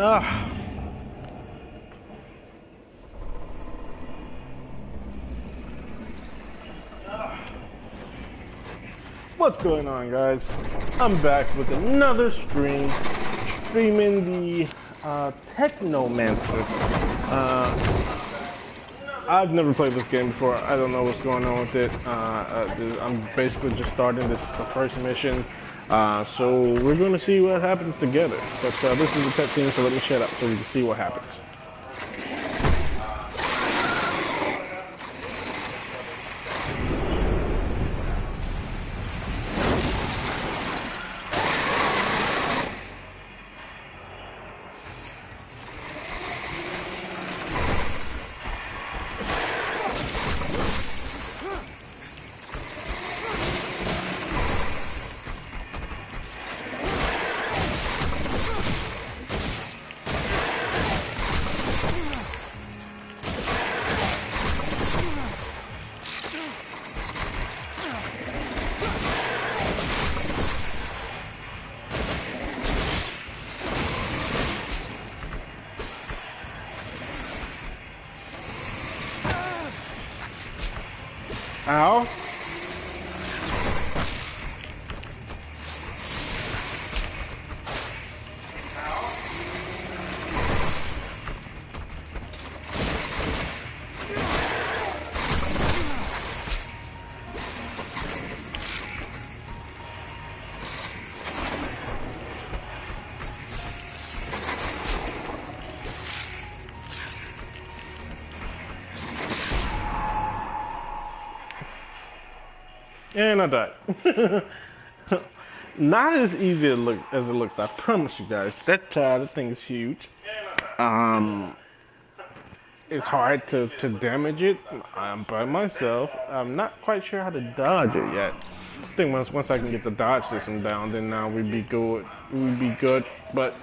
Ah. What's going on, guys? I'm back with another stream, streaming the Technomancer. I've never played this game before. I don't know what's going on with it. I'm basically just starting the first mission, so we're going to see what happens together. But this is a cutscene, so let me shut up so we can see what happens. Ow. And I died. Not as easy as it looks, I promise you guys. That thing is huge. It's hard to damage it. I'm by myself. I'm not quite sure how to dodge it yet. I think once I can get the dodge system down, then now we'd be good. We'd be good. But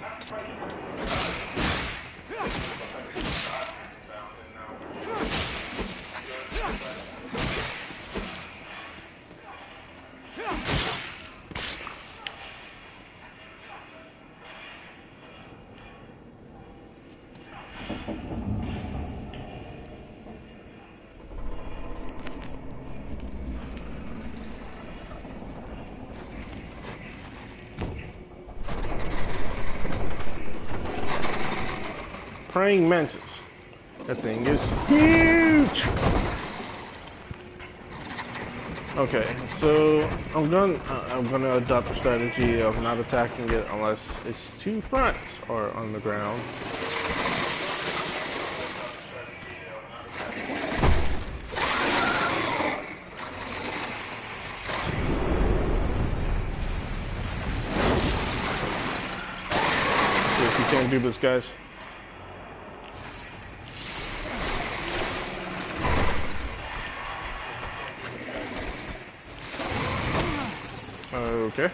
praying mantis. That thing is huge. Okay, so I'm gonna adopt the strategy of not attacking it unless its two fronts are on the ground. See if you can't do this, guys. Okay.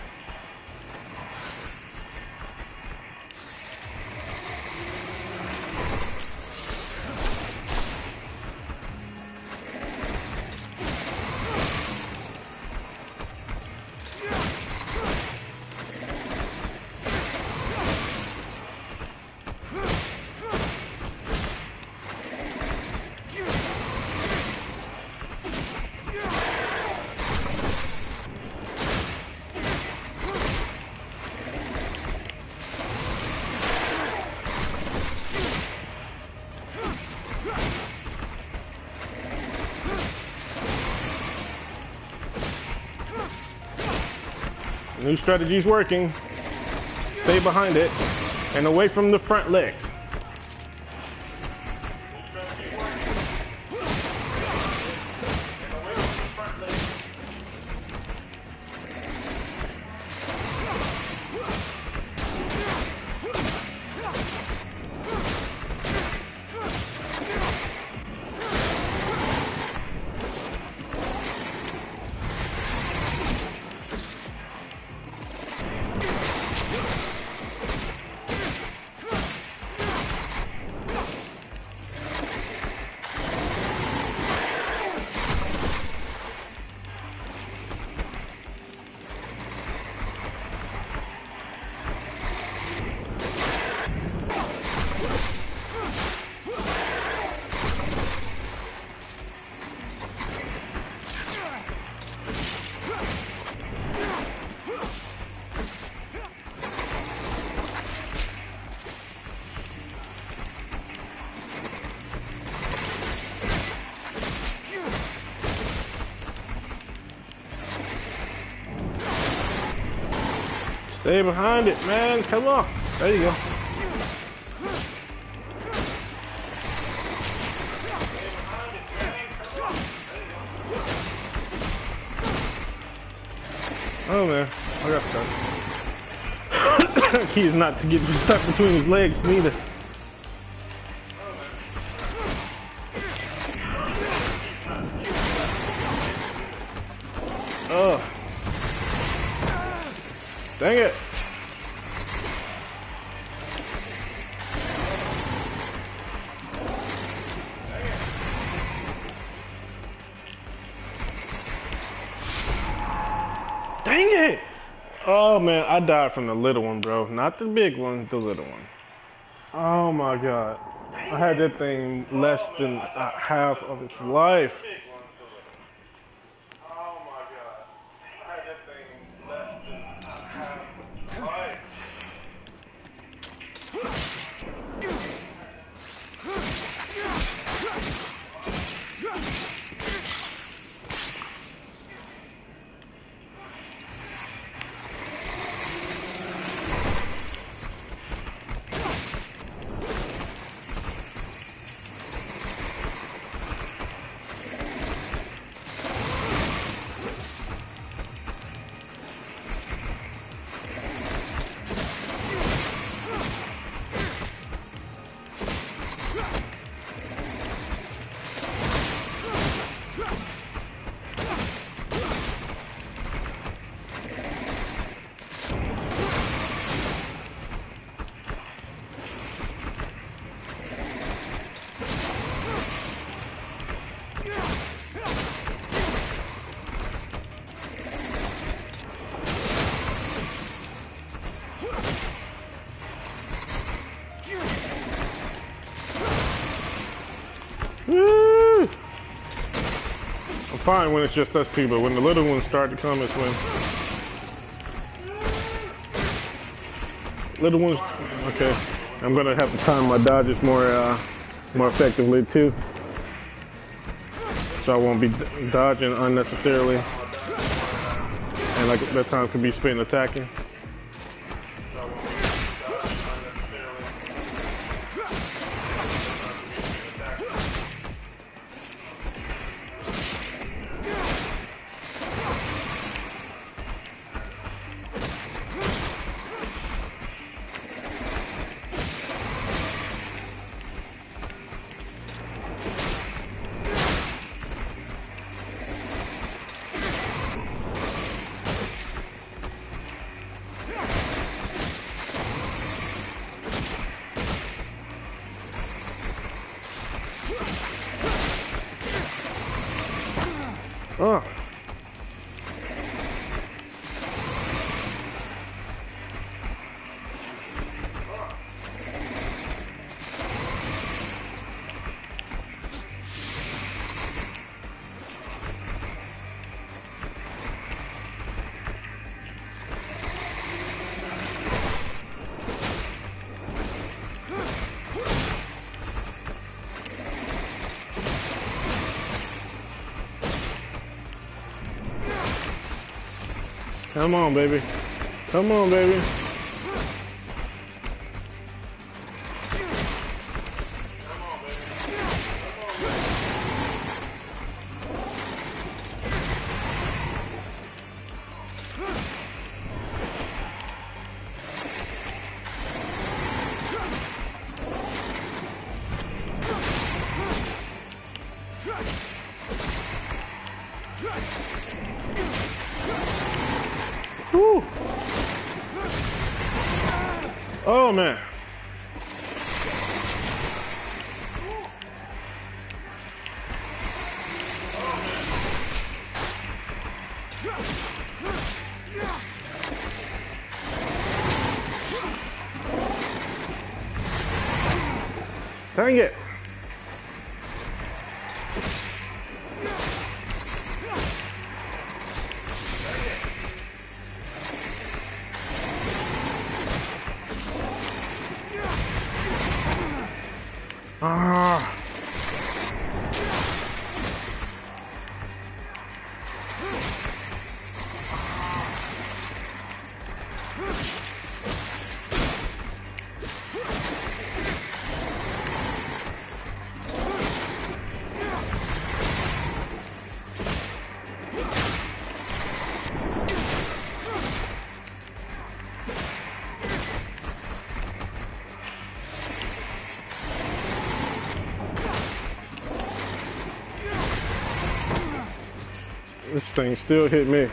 New strategy's working. Stay behind it and away from the front legs. Stay behind it, man. Come on. There you go. Oh man, I got stuck. Key is not to get stuck between his legs, neither. Oh. Dang it. Dang it! Oh man, I died from the little one, bro. Not the big one, the little one. Oh my god. I had that thing less than half of its life. Oh my god. I had that thing less than half of its life. Woo! I'm fine when it's just us two, but when the little ones start to come, it's when little ones. Okay, I'm gonna have to time my dodges more effectively too, so I won't be dodging unnecessarily, and like that time could be spent attacking. Oh. Come on, baby. Come on, baby. Woo. Oh man. Dang it. Ah. This thing still hit me.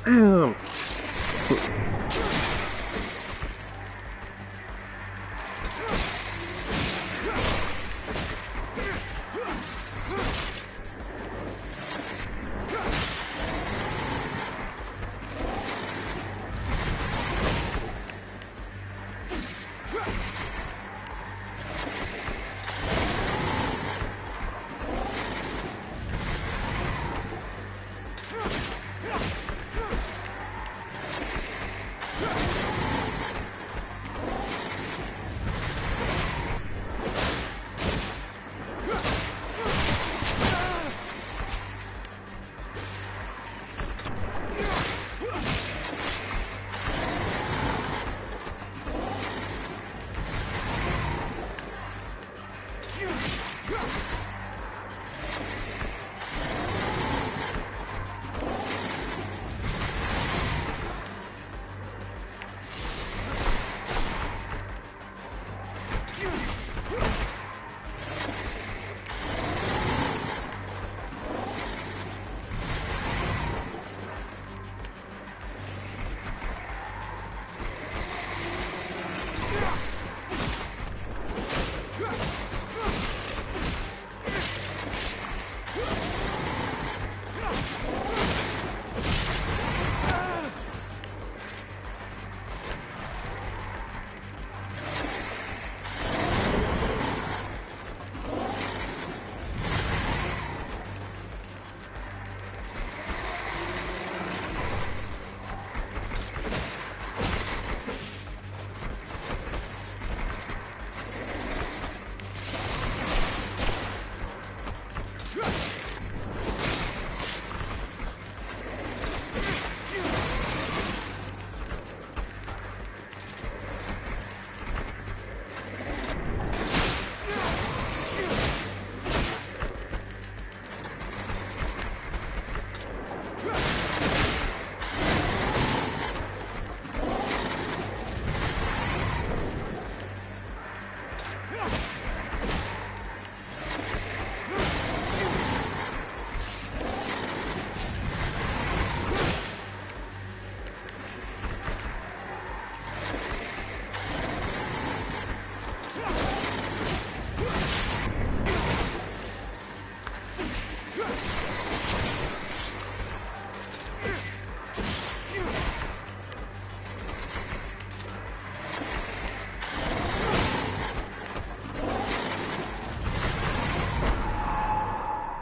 Damn.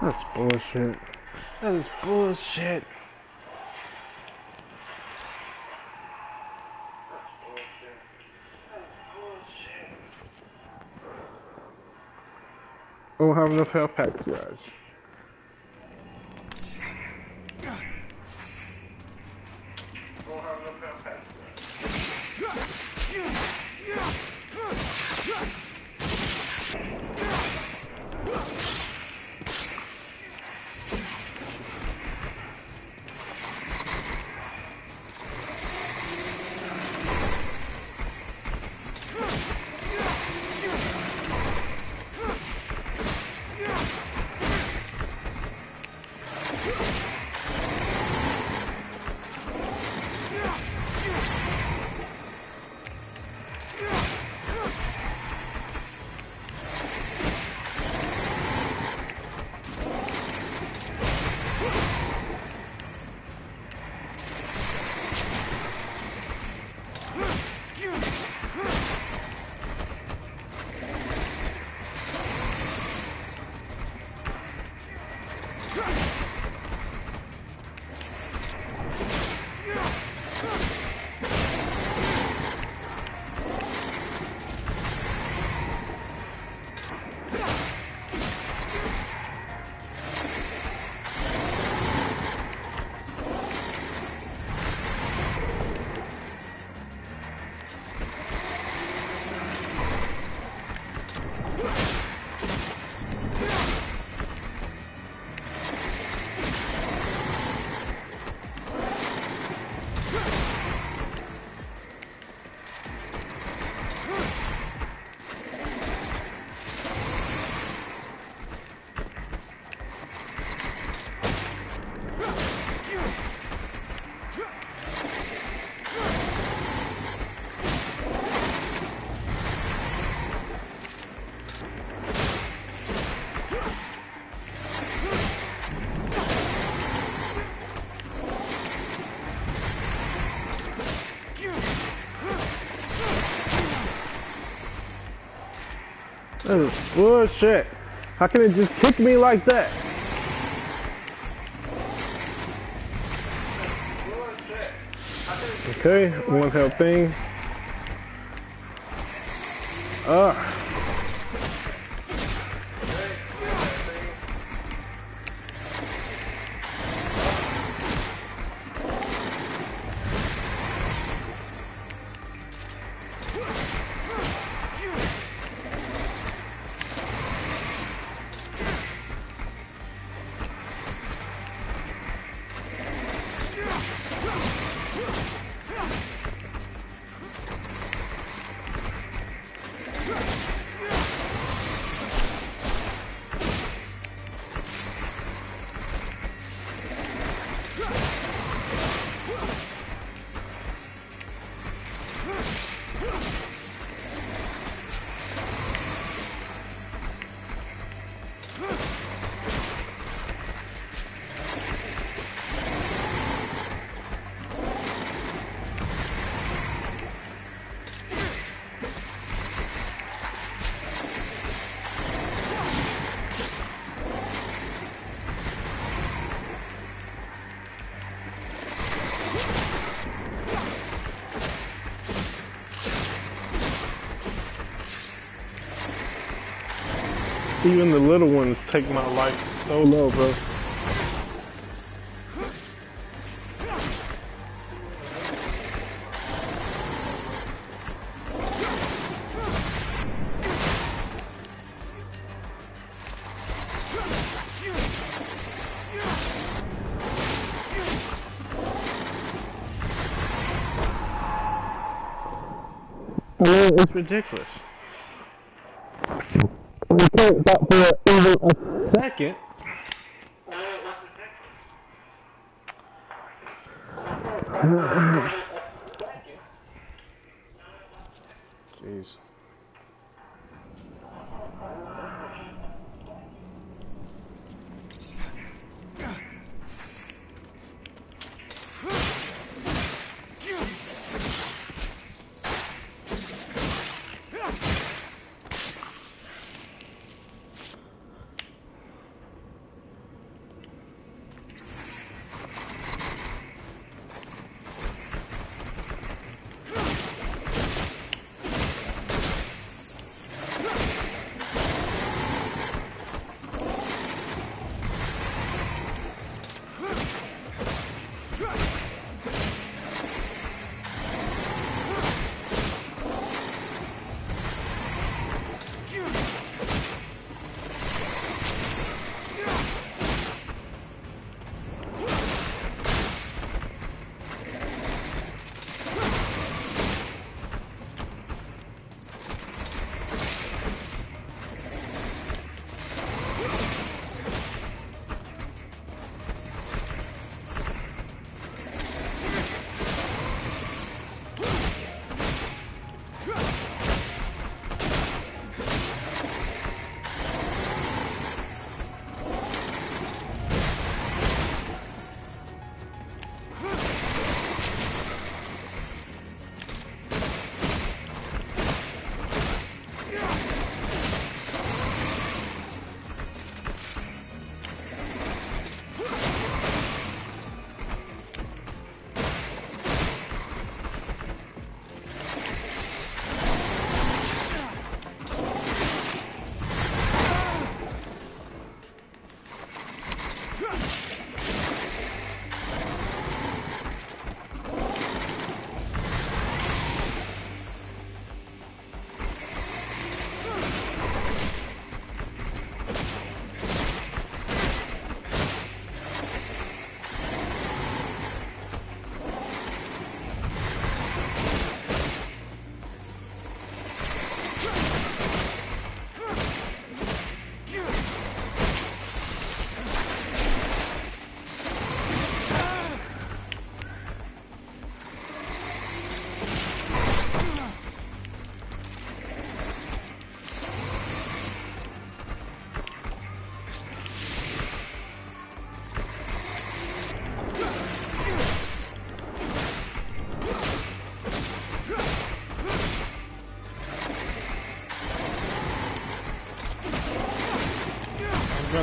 That's bullshit. That is bullshit. I don't have enough health packs, guys. Bullshit. How can it just kick me like that? Okay, one health thing. Even the little ones take my life so low, bro. I mean, it's ridiculous. You can't stop for even a second. Jeez.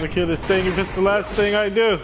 gonna kill this thing if it's the last thing I do.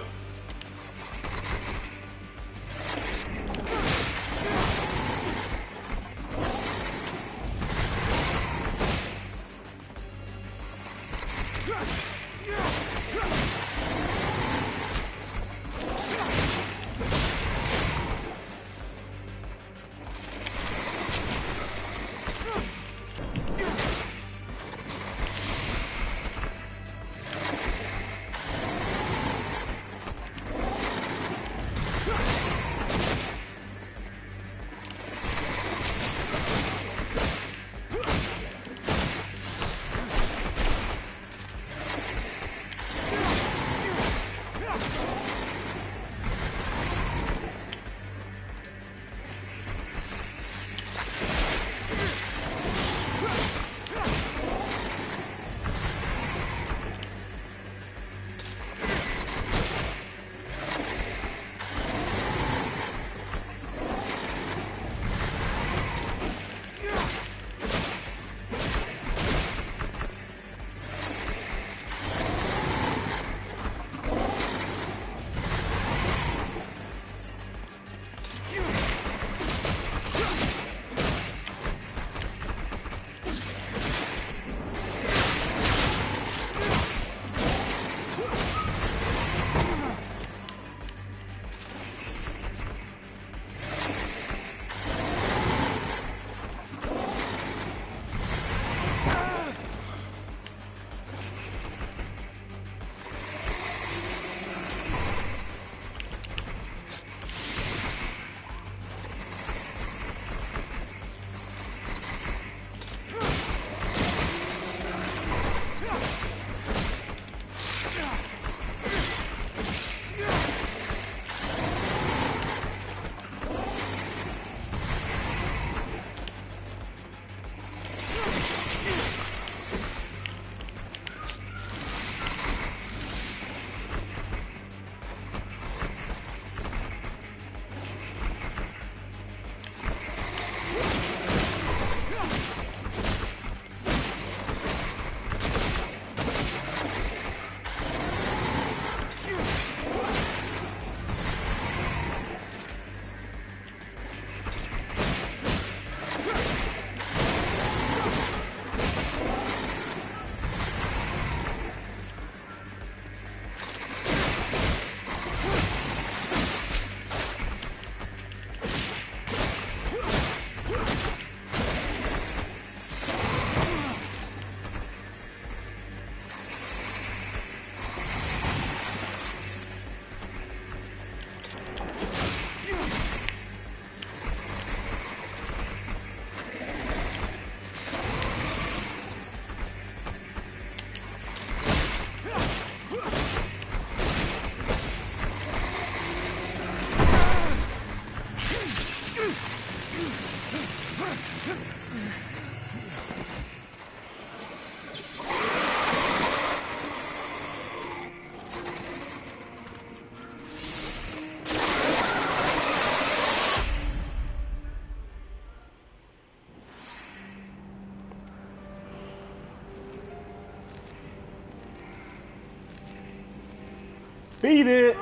Beat it!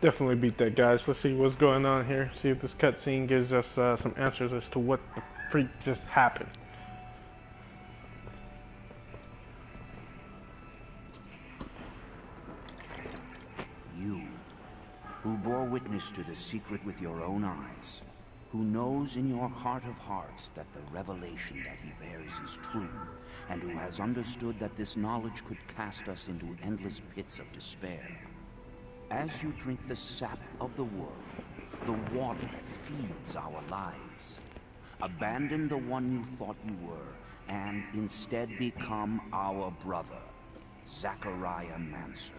Definitely beat that, guys. Let's see what's going on here. See if this cutscene gives us some answers as to what the freak just happened. You, who bore witness to the secret with your own eyes, who knows in your heart of hearts that the revelation that he bears is true, and who has understood that this knowledge could cast us into endless pits of despair. As you drink the sap of the world, the water that feeds our lives, abandon the one you thought you were, and instead become our brother, Technomancer.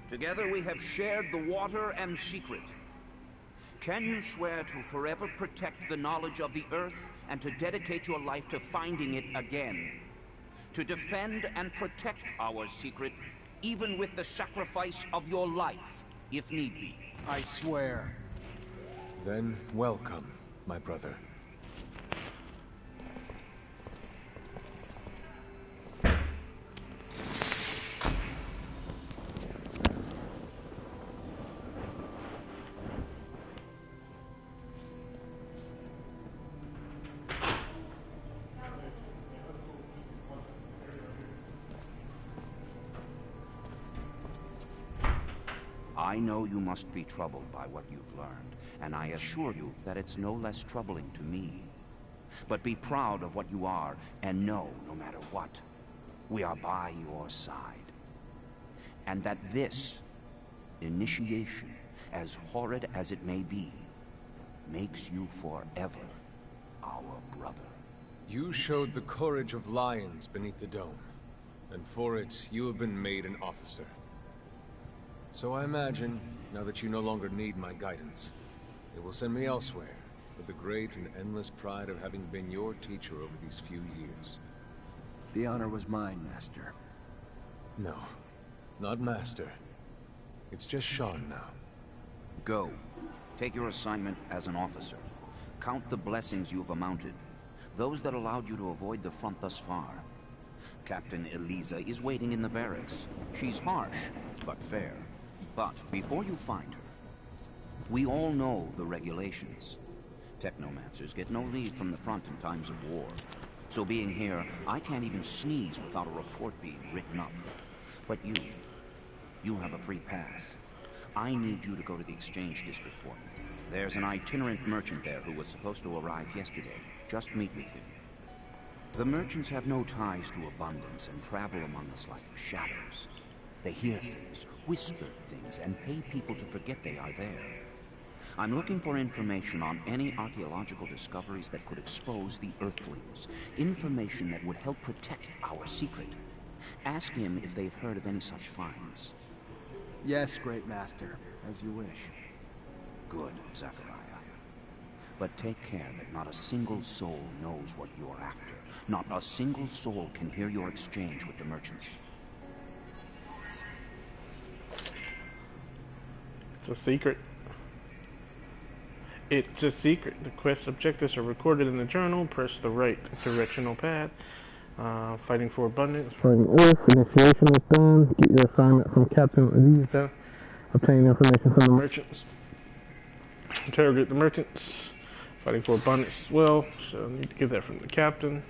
Together we have shared the water and secret. Can you swear to forever protect the knowledge of the Earth and to dedicate your life to finding it again? To defend and protect our secret, even with the sacrifice of your life, if need be. I swear. Then welcome, my brother. I know you must be troubled by what you've learned, and I assure you that it's no less troubling to me. But be proud of what you are, and know, no matter what, we are by your side. And that this initiation, as horrid as it may be, makes you forever our brother. You showed the courage of lions beneath the dome, and for it, you have been made an officer. So I imagine, now that you no longer need my guidance, it will send me elsewhere, with the great and endless pride of having been your teacher over these few years. The honor was mine, Master. No, not Master. It's just Sean now. Go. Take your assignment as an officer. Count the blessings you've amounted, those that allowed you to avoid the front thus far. Captain Eliza is waiting in the barracks. She's harsh, but fair. But before you find her, we all know the regulations. Technomancers get no leave from the front in times of war. So being here, I can't even sneeze without a report being written up. But you have a free pass. I need you to go to the exchange district for me. There's an itinerant merchant there who was supposed to arrive yesterday. Just meet with him. The merchants have no ties to abundance and travel among us like shadows. They hear things, whisper things, and pay people to forget they are there. I'm looking for information on any archaeological discoveries that could expose the Earthlings. Information that would help protect our secret. Ask him if they've heard of any such finds. Yes, Great Master, as you wish. Good, Zachariah. But take care that not a single soul knows what you're after. Not a single soul can hear your exchange with the merchants. It's a secret. It's a secret. The quest objectives are recorded in the journal. Press the right directional pad. Fighting for abundance. Fighting Earth. Initiation is done. Get your assignment from Captain Eliza. Obtain information from the merchants. Interrogate the merchants. Fighting for abundance as well. So I need to get that from the captain.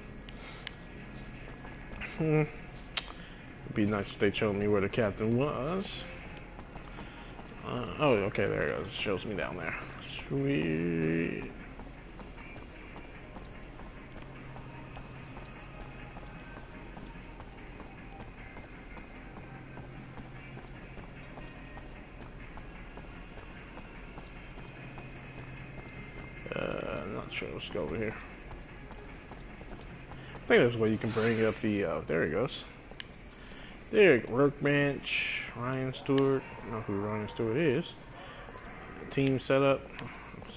It'd be nice if they showed me where the captain was. Oh, okay, there it goes. It shows me down there. Sweet. Not sure. Let's go over here. I think there's a way you can bring up the, there it goes. There, workbench, Ryan Stewart. I don't know who Ryan Stewart is. Team setup.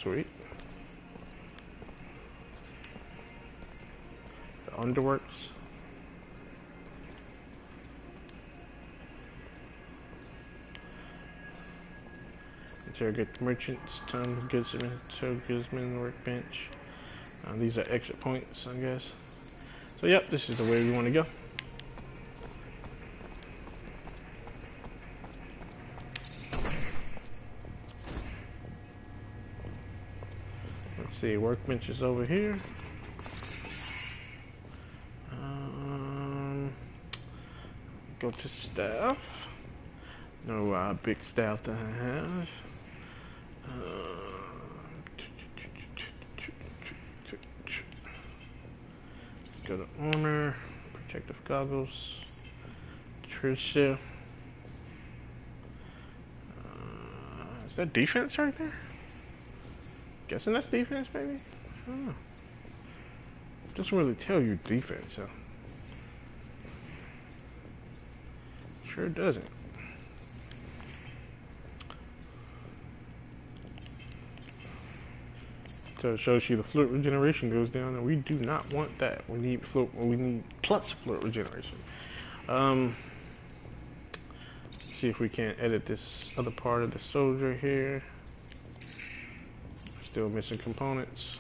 Sweet. The Underworks. Interrogate merchants, Tom Goodsman, Workbench. These are exit points, I guess. So yep, this is the way we want to go. Let's see, workbench is over here. Go to staff. No big staff that I have. Go to armor, protective goggles, Tricia. Is that defense right there? Guessing that's defense, maybe? I don't know. Doesn't really tell you defense, so. Sure doesn't. So it shows you the fluid regeneration goes down, and we do not want that. We need plus fluid regeneration. See if we can't edit this other part of the soldier here. Still missing components.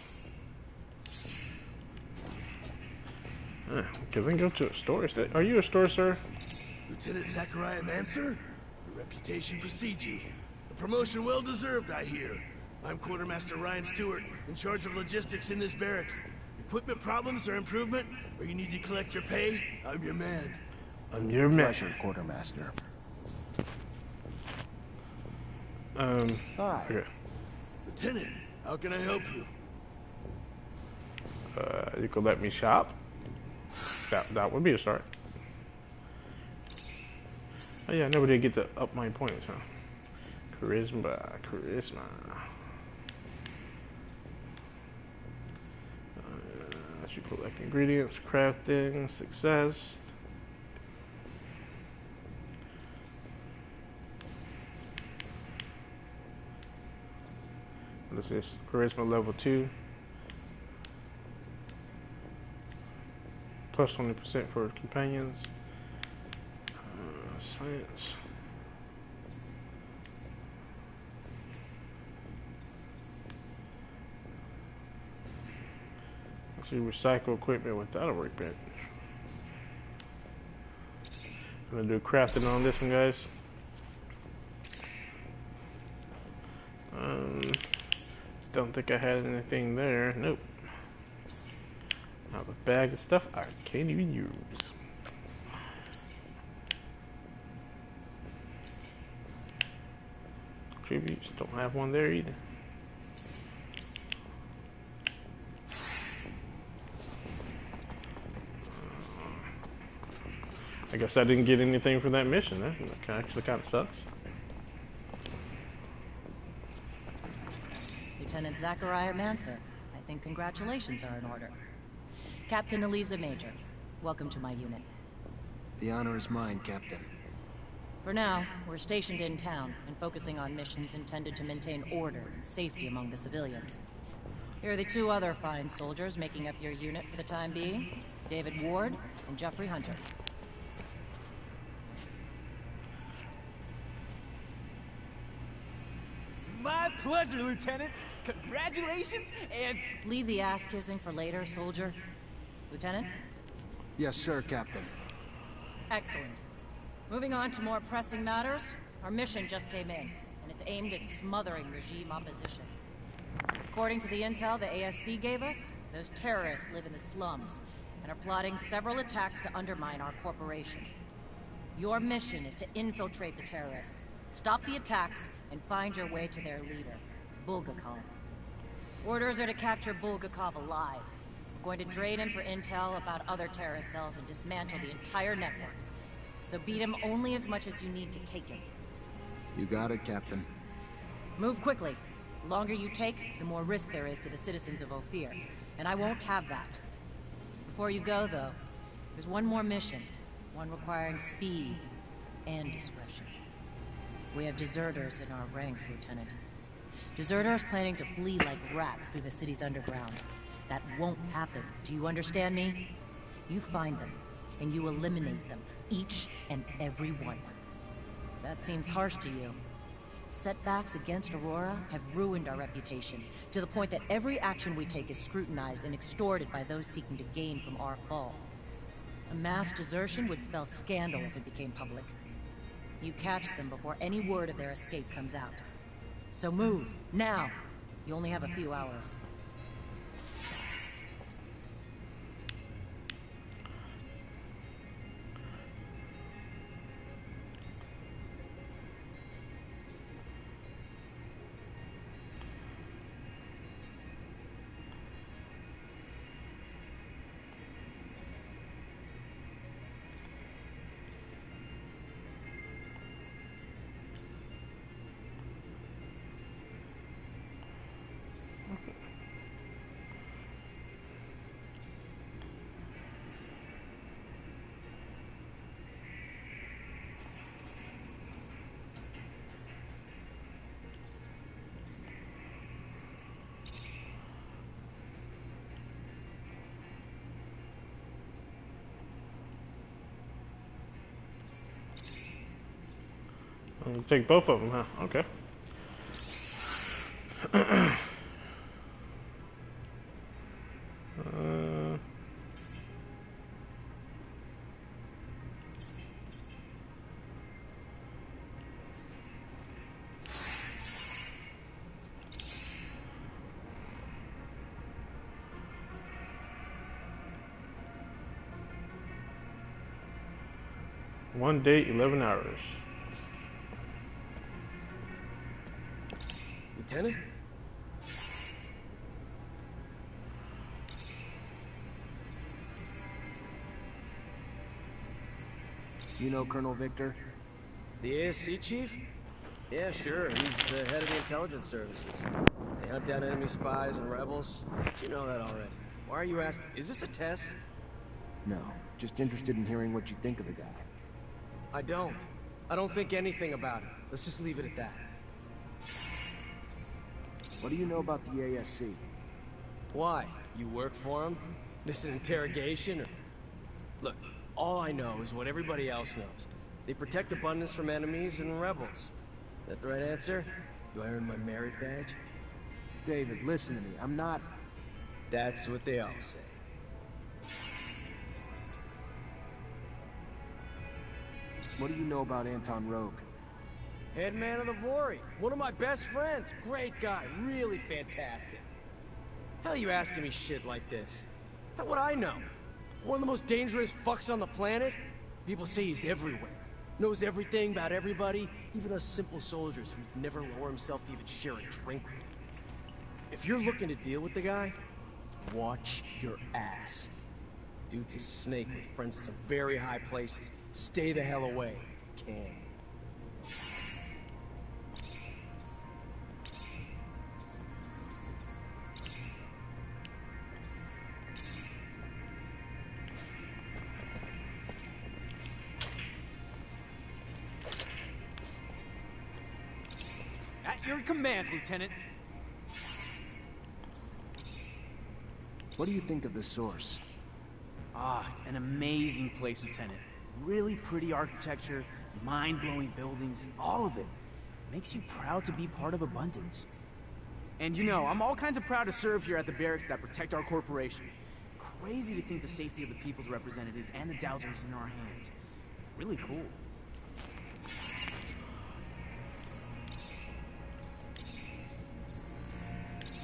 We can then go to a store. Are you a store, sir? Lieutenant Zachariah Mancer? Your reputation precedes you. A promotion well deserved, I hear. I'm Quartermaster Ryan Stewart, in charge of logistics in this barracks. Equipment problems or improvement, or you need to collect your pay, I'm your man. I'm your man. Pleasure, Quartermaster. Hi. Okay. Lieutenant, how can I help you? You could let me shop. That would be a start. Oh yeah, I never did get to up my points, huh? Charisma. I should collect ingredients, crafting, success. This is charisma level 2. Plus 20% for companions. Science. Let's see, recycle equipment without a workbench. I'm gonna do crafting on this one, guys. Don't think I had anything there. Nope. Now the bag of stuff I can't even use. Tributes, don't have one there either. I guess I didn't get anything for that mission. That actually kind of sucks. Lieutenant Zachariah Mancer, I think congratulations are in order. Captain Eliza Major, welcome to my unit. The honor is mine, Captain. For now, we're stationed in town and focusing on missions intended to maintain order and safety among the civilians. Here are the 2 other fine soldiers making up your unit for the time being, David Ward and Jeffrey Hunter. My pleasure, Lieutenant. Congratulations, and... Leave the ass-kissing for later, soldier. Lieutenant? Yes, sir, Captain. Excellent. Moving on to more pressing matters, our mission just came in, and it's aimed at smothering regime opposition. According to the intel the ASC gave us, those terrorists live in the slums, and are plotting several attacks to undermine our corporation. Your mission is to infiltrate the terrorists, stop the attacks, and find your way to their leader, Bulgakov. Orders are to capture Bulgakov alive. We're going to drain him for intel about other terrorist cells and dismantle the entire network. So beat him only as much as you need to take him. You got it, Captain. Move quickly. The longer you take, the more risk there is to the citizens of Ophir. And I won't have that. Before you go, though, there's one more mission. One requiring speed and discretion. We have deserters in our ranks, Lieutenant. Deserters planning to flee like rats through the city's underground. That won't happen. Do you understand me? You find them, and you eliminate them. Each and every one. That seems harsh to you. Setbacks against Aurora have ruined our reputation, to the point that every action we take is scrutinized and extorted by those seeking to gain from our fall. A mass desertion would spell scandal if it became public. You catch them before any word of their escape comes out. So move, now! You only have a few hours. I'll take both of them, huh? Okay. One day, 11 hours. Lieutenant? You know Colonel Victor? The ASC chief? Yeah, sure. He's the head of the intelligence services. They hunt down enemy spies and rebels. You know that already. Why are you asking? Is this a test? No, just interested in hearing what you think of the guy. I don't. I don't think anything about it. Let's just leave it at that. What do you know about the ASC? Why? You work for him? This an interrogation or... Look, all I know is what everybody else knows. They protect abundance from enemies and rebels. Is that the right answer? Do I earn my merit badge? David, listen to me. I'm not... That's what they all say. What do you know about Anton Rogue? Head man of the Vori. One of my best friends. Great guy. Really fantastic. Hell you asking me shit like this? How would I know? One of the most dangerous fucks on the planet? People say he's everywhere. Knows everything about everybody, even us simple soldiers who'd never lower himself to even share a drink with. If you're looking to deal with the guy, watch your ass. Dude's a snake with friends in some very high places. Stay the hell away if you can. At your command, Lieutenant. What do you think of the source? Ah, an amazing place, Lieutenant. Really pretty architecture, mind-blowing buildings, all of it. Makes you proud to be part of Abundance. And you know, I'm all kinds of proud to serve here at the barracks that protect our corporation. Crazy to think the safety of the people's representatives and the Dowsers in our hands. Really cool.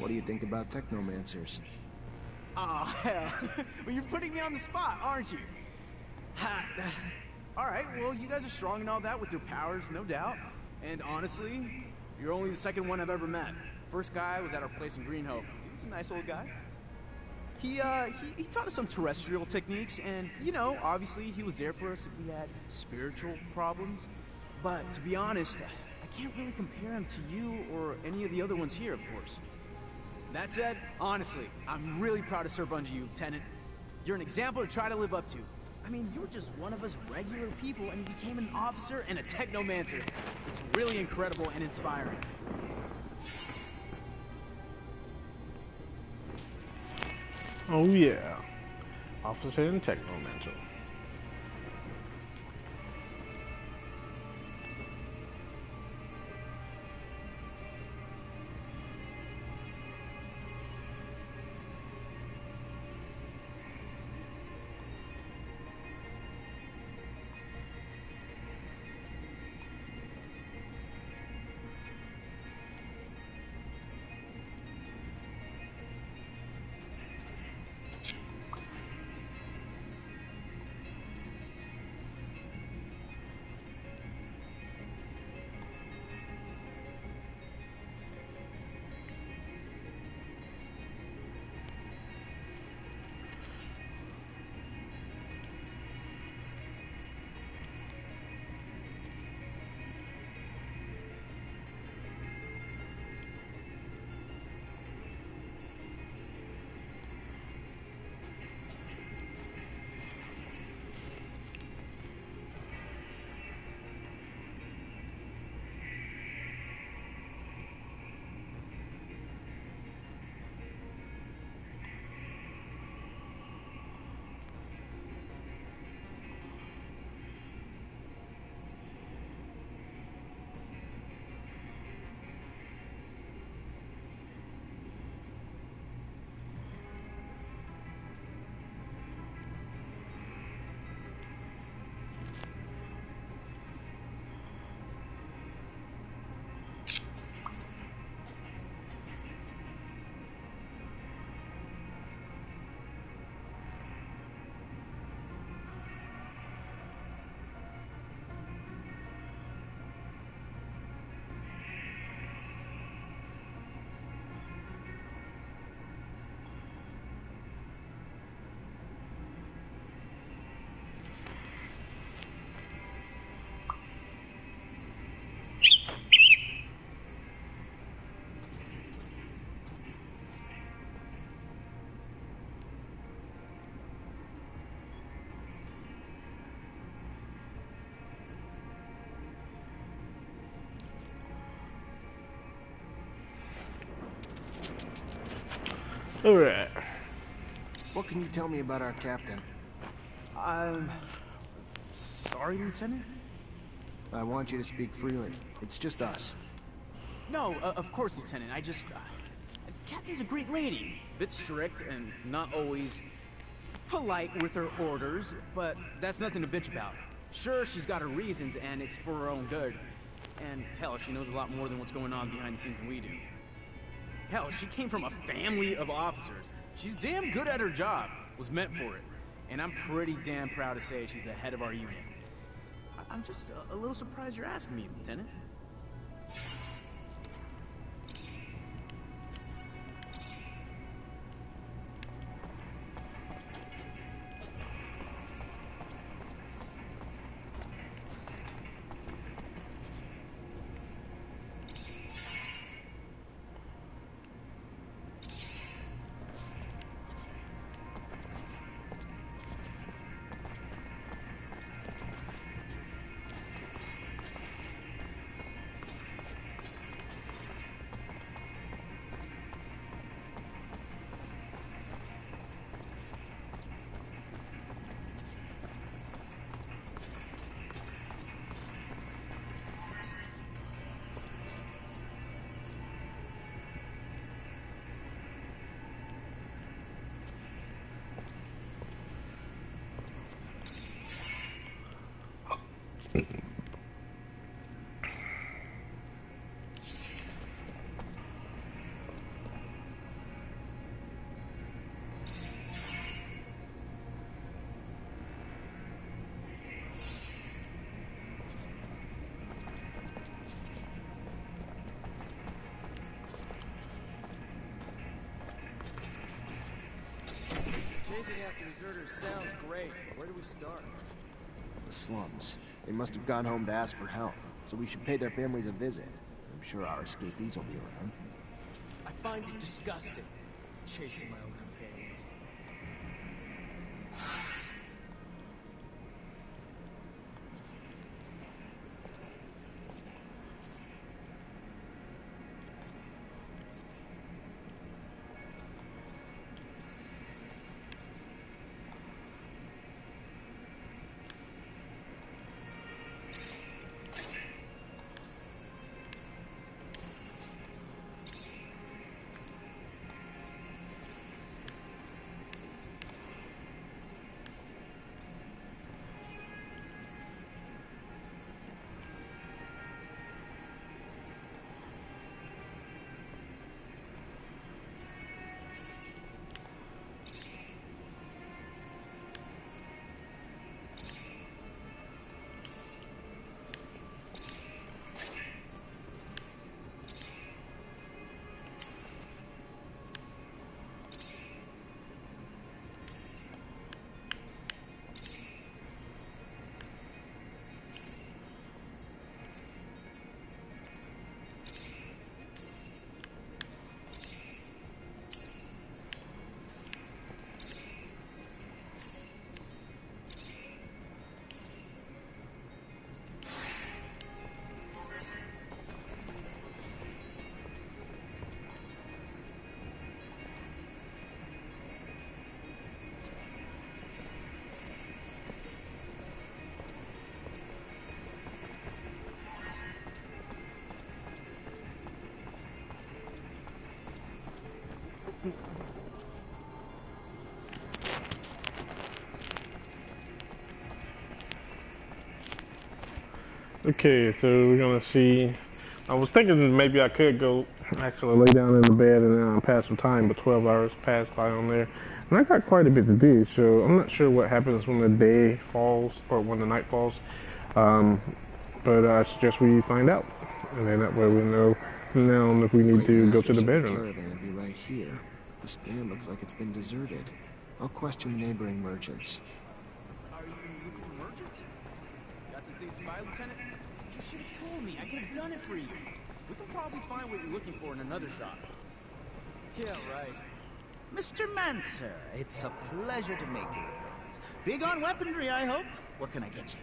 What do you think about Technomancers? Oh, hell. Well, you're putting me on the spot, aren't you? Alright, well, you guys are strong and all that with your powers, no doubt. And honestly, you're only the second one I've ever met. First guy was at our place in Green Hope. He was a nice old guy. He taught us some terrestrial techniques, and, you know, obviously he was there for us if we had spiritual problems. But, to be honest, I can't really compare him to you or any of the other ones here, of course. That said, honestly, I'm really proud to serve under you, Lieutenant. You're an example to try to live up to. I mean, you were just one of us regular people and you became an officer and a Technomancer. It's really incredible and inspiring. Oh yeah. Officer and Technomancer. Alright. What can you tell me about our captain? Sorry, Lieutenant? I want you to speak freely. It's just us. No, of course, Lieutenant. I just... Captain's a great lady. Bit strict and not always polite with her orders, but that's nothing to bitch about. Sure, she's got her reasons, and it's for her own good. And hell, she knows a lot more than what's going on behind the scenes than we do. Hell, she came from a family of officers. She's damn good at her job. Was meant for it. And I'm pretty damn proud to say she's the head of our unit. I'm just a little surprised you're asking me, Lieutenant. Chasing after deserters sounds great. Where do we start? The slums. They must have gone home to ask for help, so we should pay their families a visit. I'm sure our escapees will be around. I find it disgusting. Chasing my own companions. Okay, so we're gonna see. I was thinking maybe I could go actually lay down in the bed and pass some time, but 12 hours passed by on there, and I got quite a bit to do. So I'm not sure what happens when the day falls or when the night falls, but I suggest we find out, and then that way we know now if we need to go to the bed or not. Caravan would be right here. The stand looks like it's been deserted. I'll question neighboring merchants. Are you looking for merchants? Got some things to buy, Lieutenant? You should have told me. I could have done it for you. We can probably find what you're looking for in another shop. Yeah, right. Mr. Mancer, it's a pleasure to make your acquaintance. Big on weaponry, I hope. What can I get you?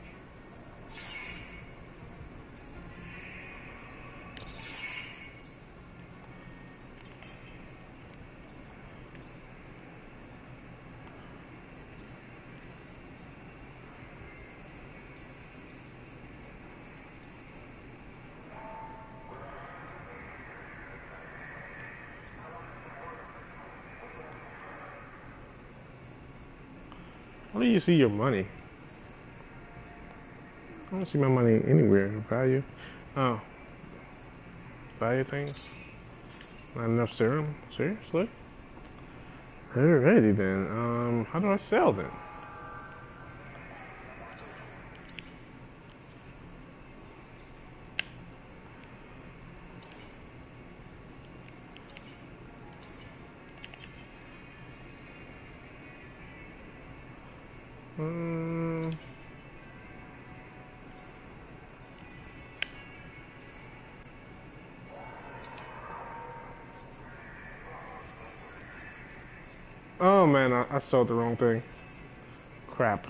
Where do you see your money? I don't see my money anywhere. Value. Oh. Value things. Not enough serum? Seriously? Alrighty then. How do I sell then? Oh man, I sold the wrong thing. Crap.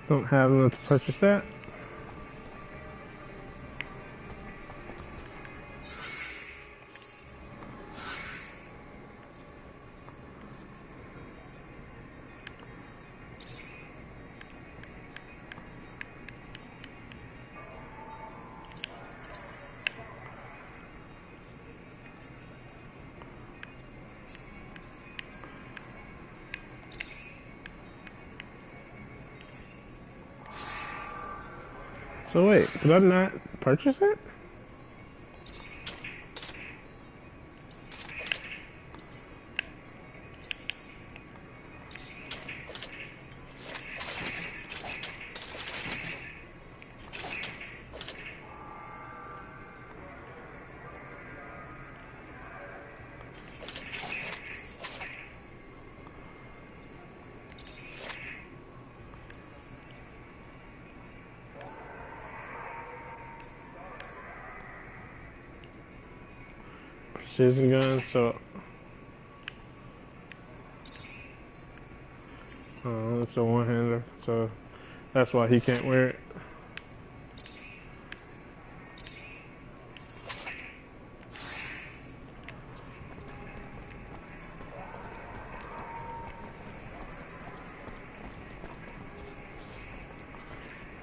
Don't have enough to purchase that. So wait, did I not purchase it? Precision gun, so it's a one-hander, so that's why he can't wear it.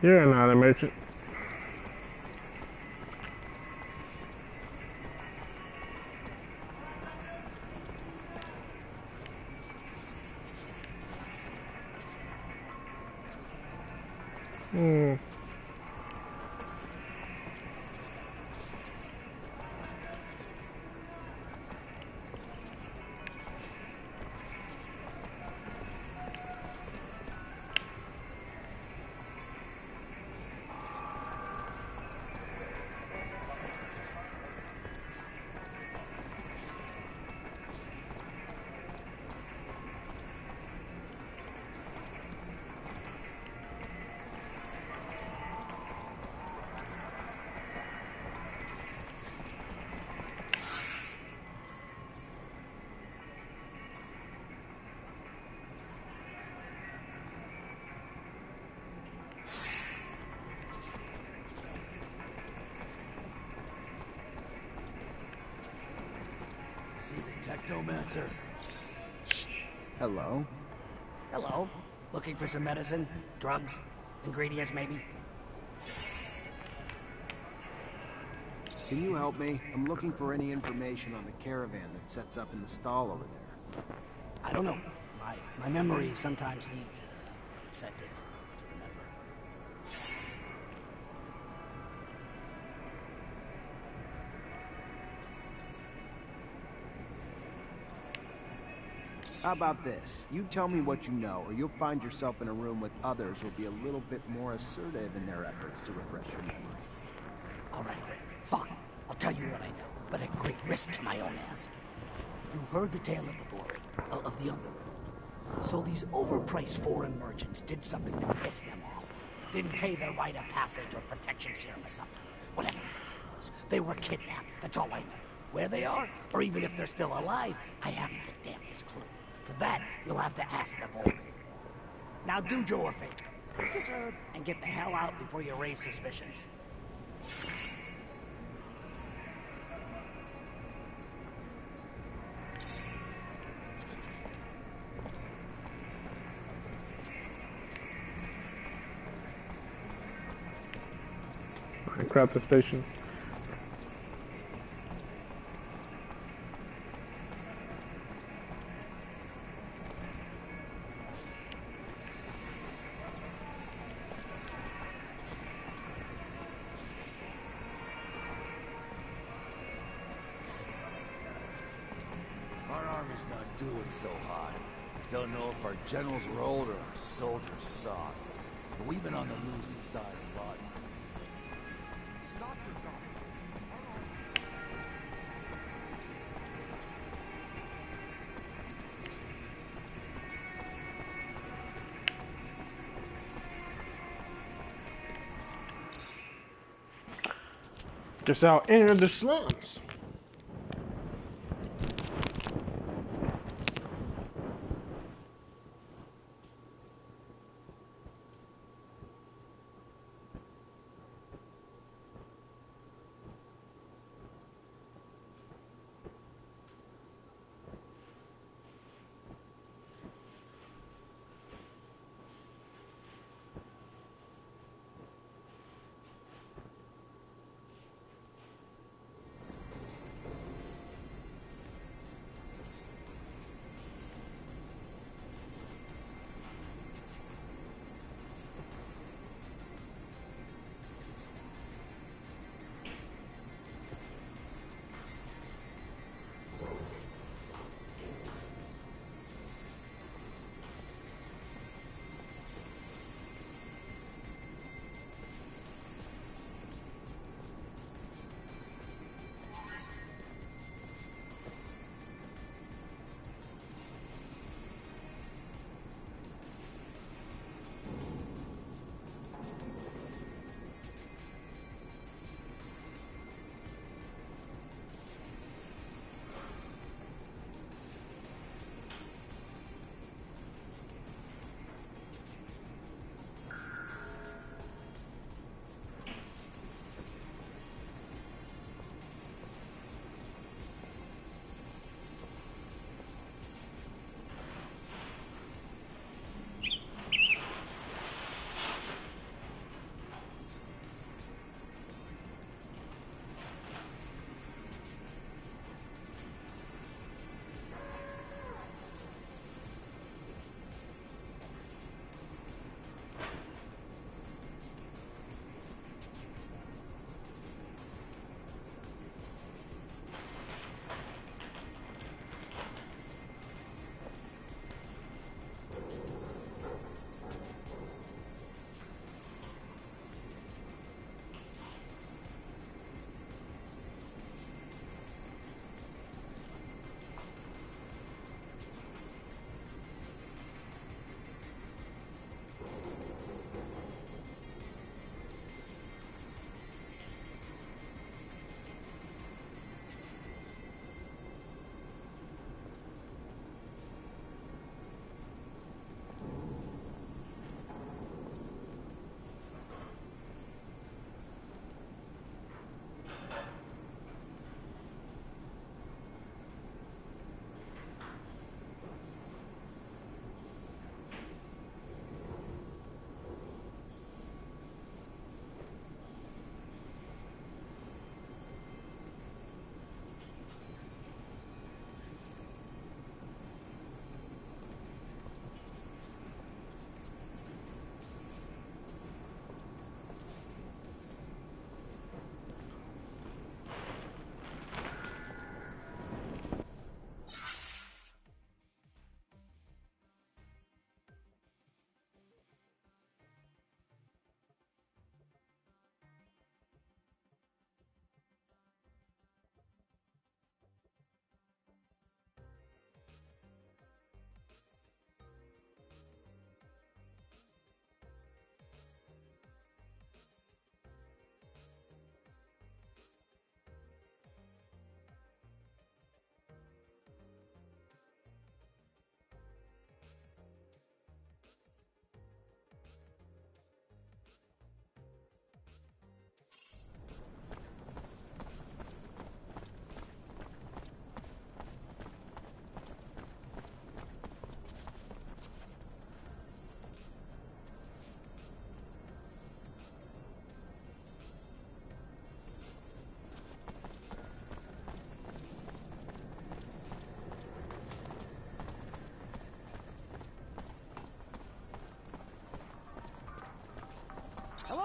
You're not a merchant. See the Technomancer? Hello? Hello. Looking for some medicine? Drugs? Ingredients, maybe? Can you help me? I'm looking for any information on the caravan that sets up in the stall over there. I don't know. My memory sometimes needs incentive to remember. How about this? You tell me what you know, or you'll find yourself in a room with others who'll be a little bit more assertive in their efforts to refresh your memory. All right. Fine. I'll tell you what I know, but at great risk to my own ass. You've heard the tale of the Vori, of the underworld. So these overpriced foreign merchants did something to piss them off. Didn't pay their rite of passage or protection serum or something. Whatever it was. They were kidnapped. That's all I know. Where they are, or even if they're still alive, I haven't the damnedest clue. For that, you'll have to ask the Vori. Now do Joe a favor. Take this herb and get the hell out before you raise suspicions. Craft the station. Our army's not doing so hot. Don't know if our generals were old or our soldiers soft. But we've been on the losing side a lot. Stop your gossip. Just out enter the slums.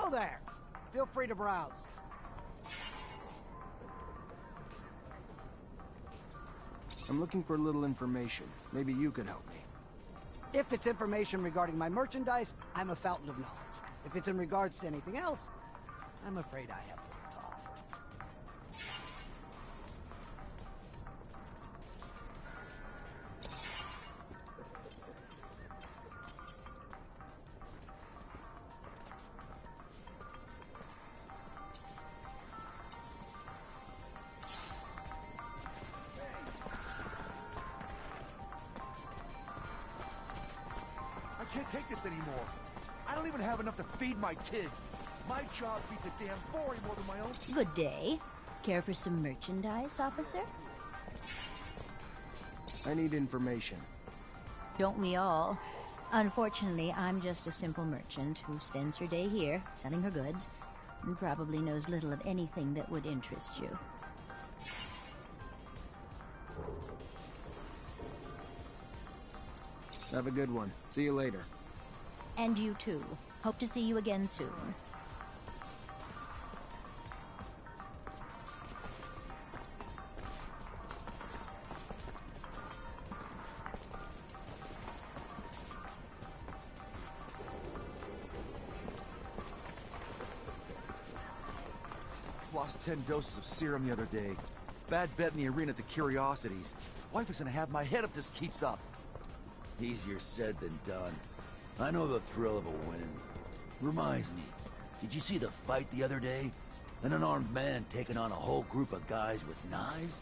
Hello there. Feel free to browse. I'm looking for a little information. Maybe you could help me. If it's information regarding my merchandise, I'm a fountain of knowledge. If it's in regards to anything else, I'm afraid I have little to offer. I can't take this anymore. I don't even have enough to feed my kids. My job beats a damn Vory more than my own. Good day. Care for some merchandise, officer? I need information. Don't we all? Unfortunately, I'm just a simple merchant who spends her day here, selling her goods, and probably knows little of anything that would interest you. Have a good one. See you later. And you too. Hope to see you again soon. Lost 10 doses of serum the other day. Bad bet in the arena at the Curiosities. Wife is gonna have my head if this keeps up. Easier said than done. I know the thrill of a win. Reminds me, did you see the fight the other day? An unarmed man taking on a whole group of guys with knives?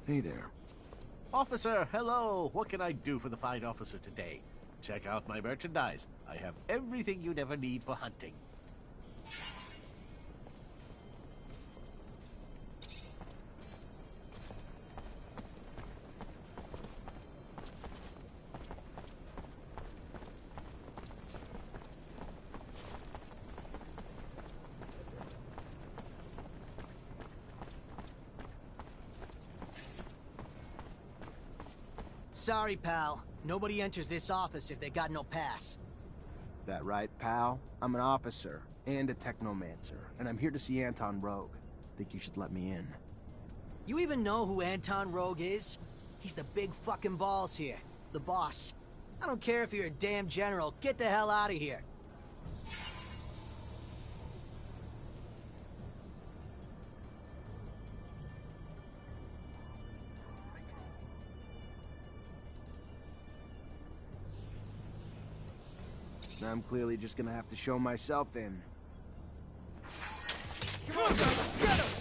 Hey there. Officer, hello! What can I do for the fine officer today? Check out my merchandise. I have everything you'd ever need for hunting. Sorry, pal. Nobody enters this office if they got no pass. That right, pal? I'm an officer and a Technomancer, and I'm here to see Anton Rogue. Think you should let me in. You even know who Anton Rogue is? He's the big fucking balls here. The boss. I don't care if you're a damn general. Get the hell out of here. I'm clearly just gonna have to show myself in. Come on, guys, get him!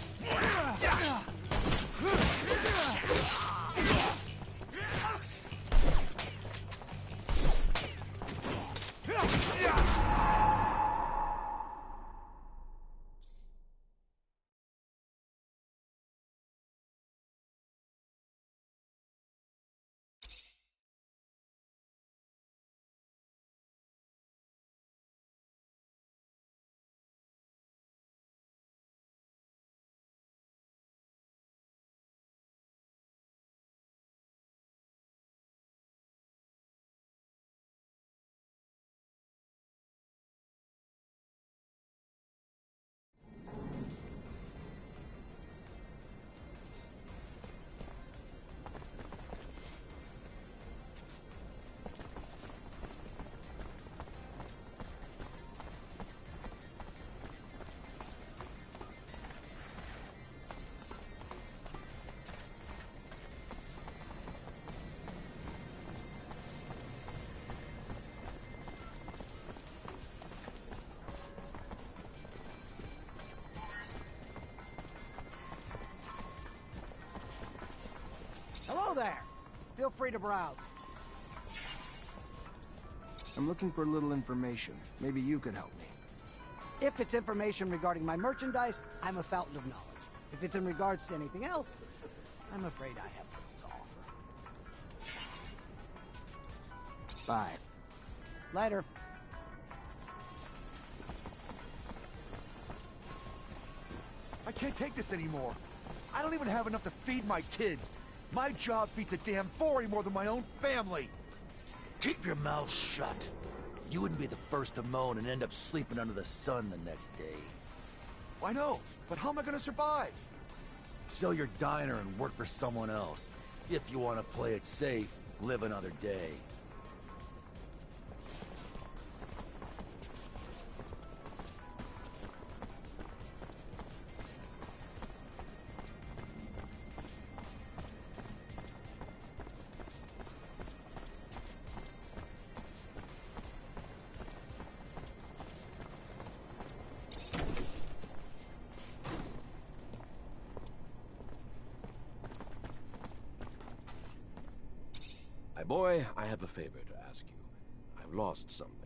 Hello there. Feel free to browse. I'm looking for a little information. Maybe you could help me. If it's information regarding my merchandise, I'm a fountain of knowledge. If it's in regards to anything else, I'm afraid I have little to offer. 5. Later. I can't take this anymore. I don't even have enough to feed my kids. My job beats a damn 40 more than my own family. Keep your mouth shut. You wouldn't be the first to moan and end up sleeping under the sun the next day. I know, but how am I gonna survive? Sell your diner and work for someone else. If you want to play it safe, live another day. My boy, I have a favor to ask you. I've lost something.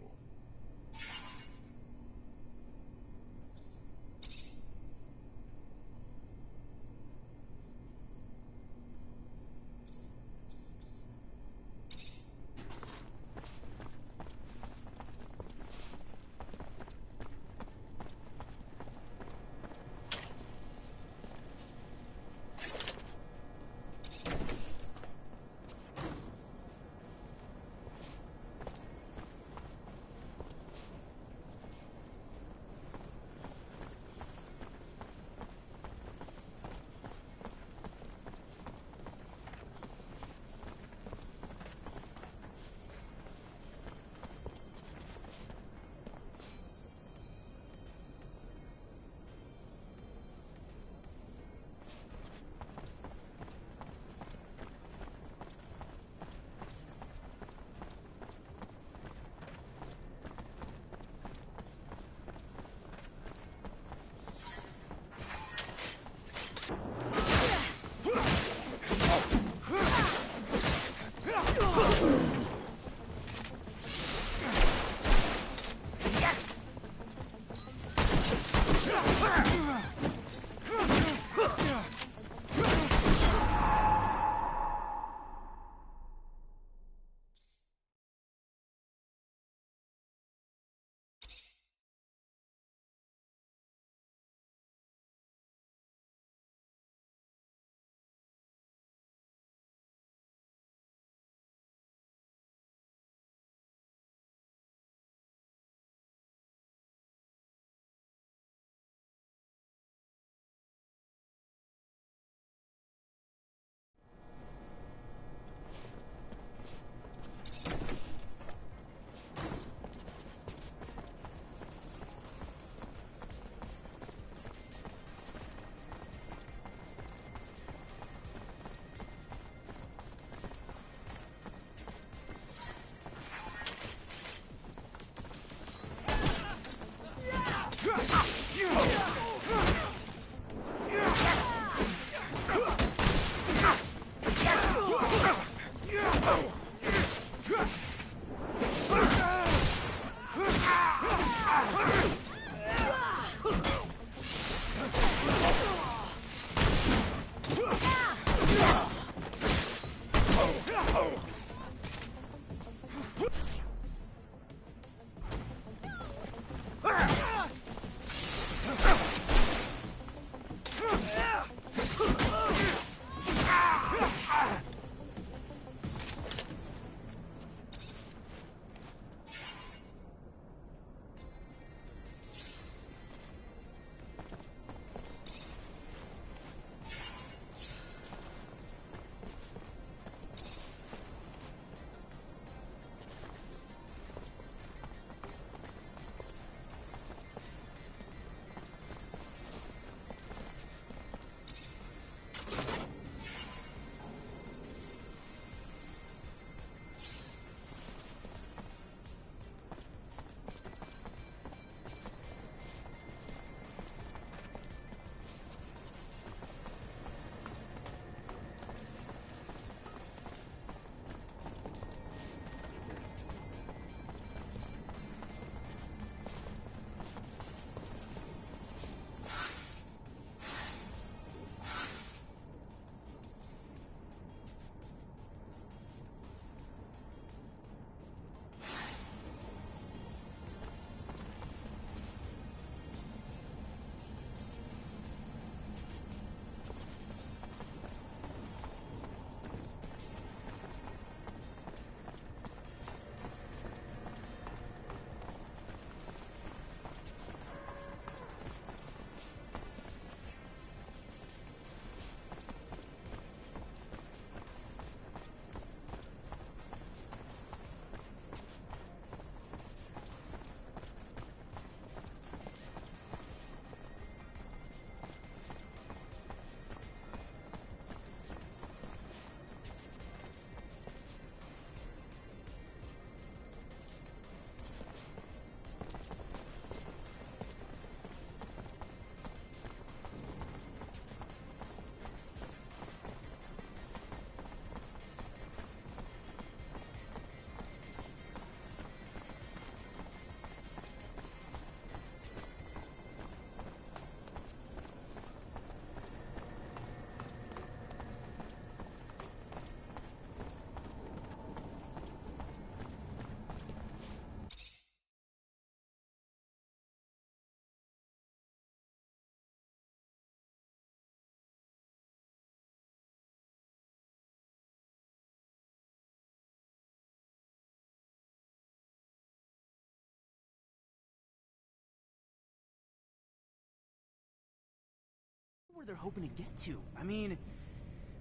where they're hoping to get to. I mean,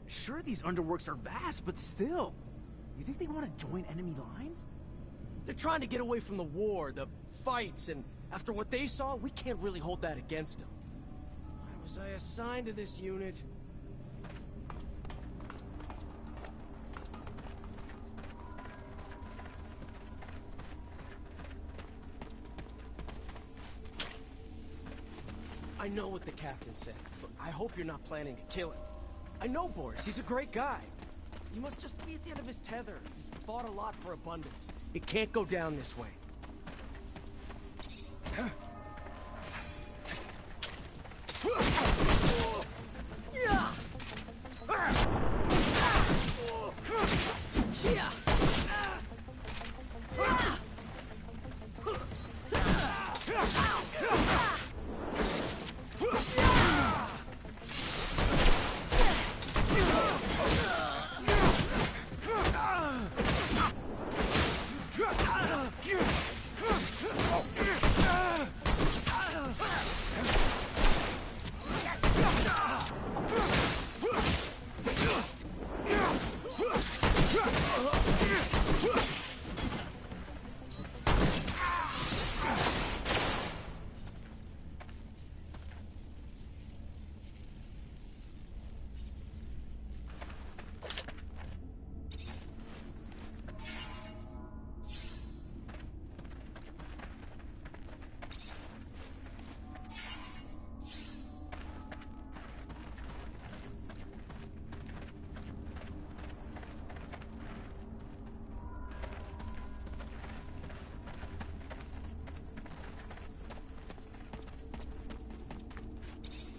sure, these underworks are vast, but still. You think they want to join enemy lines? They're trying to get away from the war, the fights, and after what they saw, we can't really hold that against them. Why was I assigned to this unit? I know what the captain said, but I hope you're not planning to kill him. I know Boris, he's a great guy. He must just be at the end of his tether. He's fought a lot for abundance. It can't go down this way.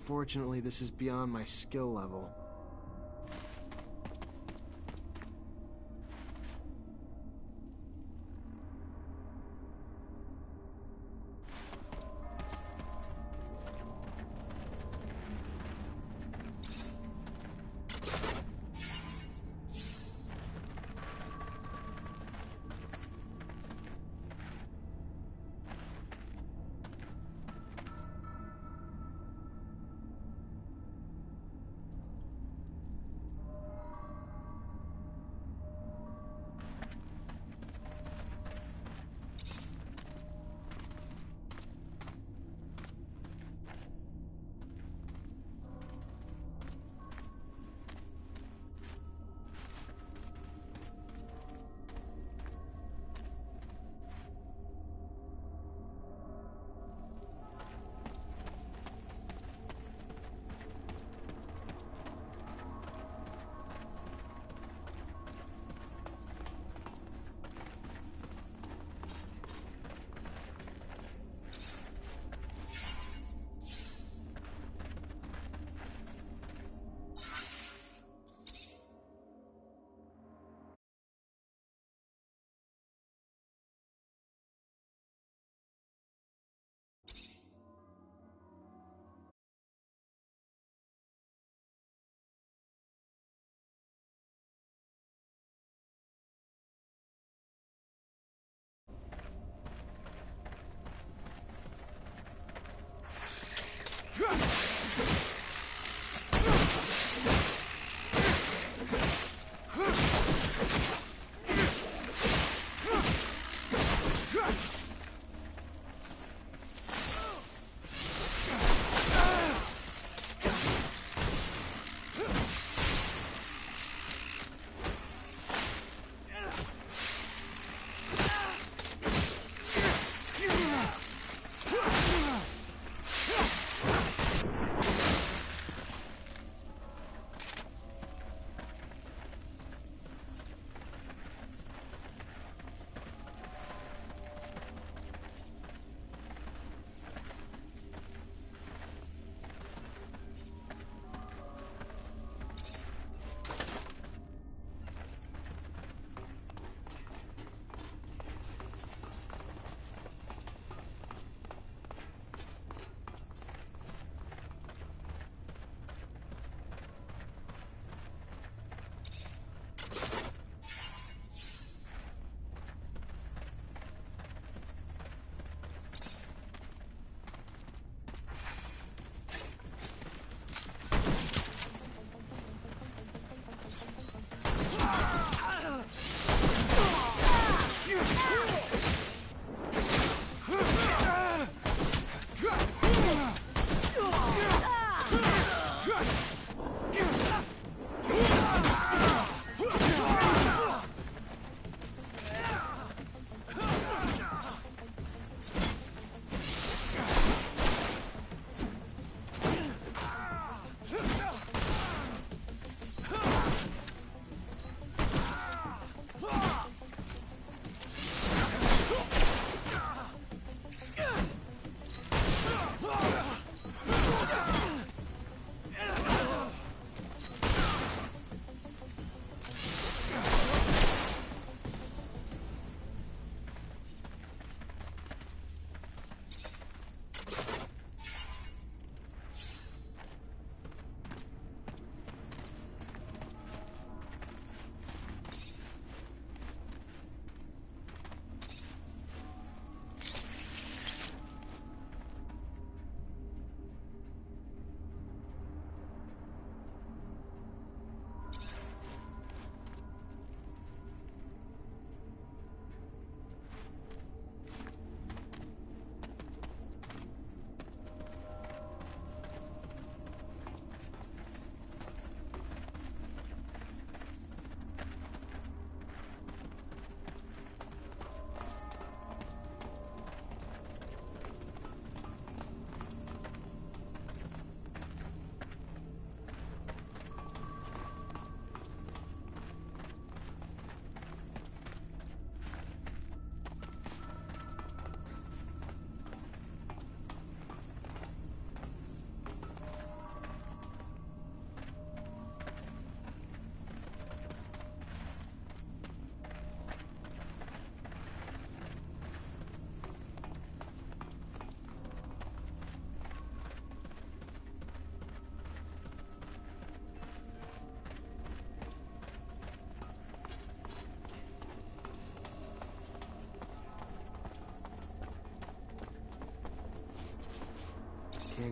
Fortunately, this is beyond my skill level.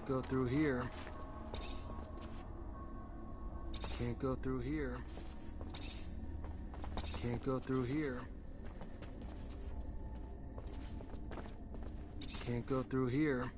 go through here. Can't go through here. Can't go through here. Can't go through here.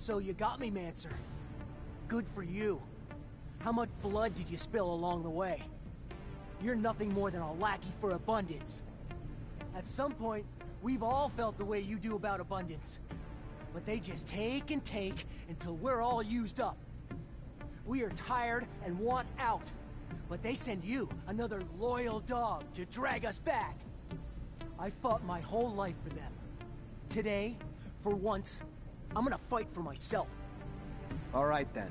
So you got me, Mancer. Good for you. How much blood did you spill along the way? You're nothing more than a lackey for abundance. At some point, we've all felt the way you do about abundance. But they just take and take until we're all used up. We are tired and want out. But they send you, another loyal dog, to drag us back. I fought my whole life for them. Today, for once, I'm gonna fight for myself. All right then,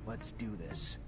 let's do this.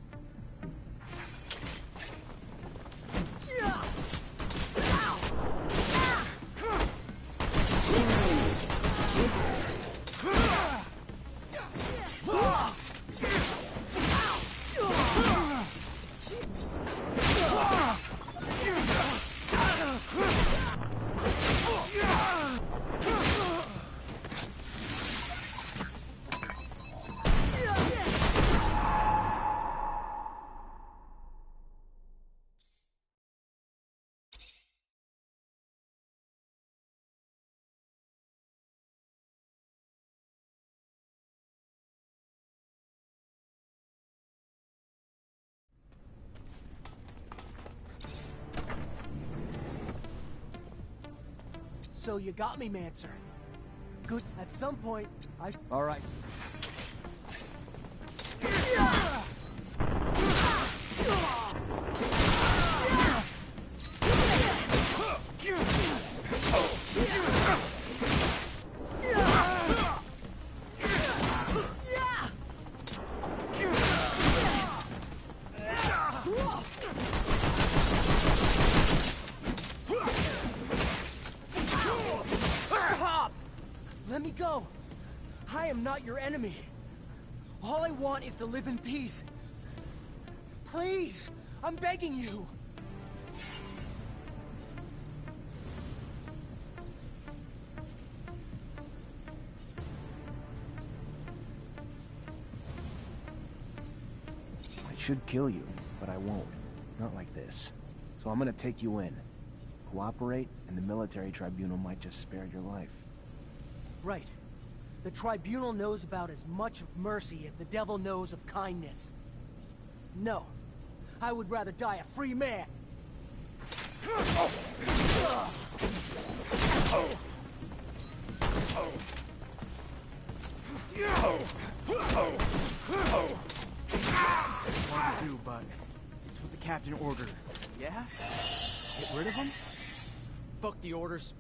So you got me, Mancer. Good. At some point, All right. Let me go! I am not your enemy. All I want is to live in peace. Please! I'm begging you! I should kill you, but I won't. Not like this. So I'm gonna take you in. Cooperate, and the military tribunal might just spare your life. Right. The tribunal knows about as much of mercy as the devil knows of kindness. No. I would rather die a free man. Want to do, but it's what the captain ordered. Yeah? Get rid of him? Fuck the orders.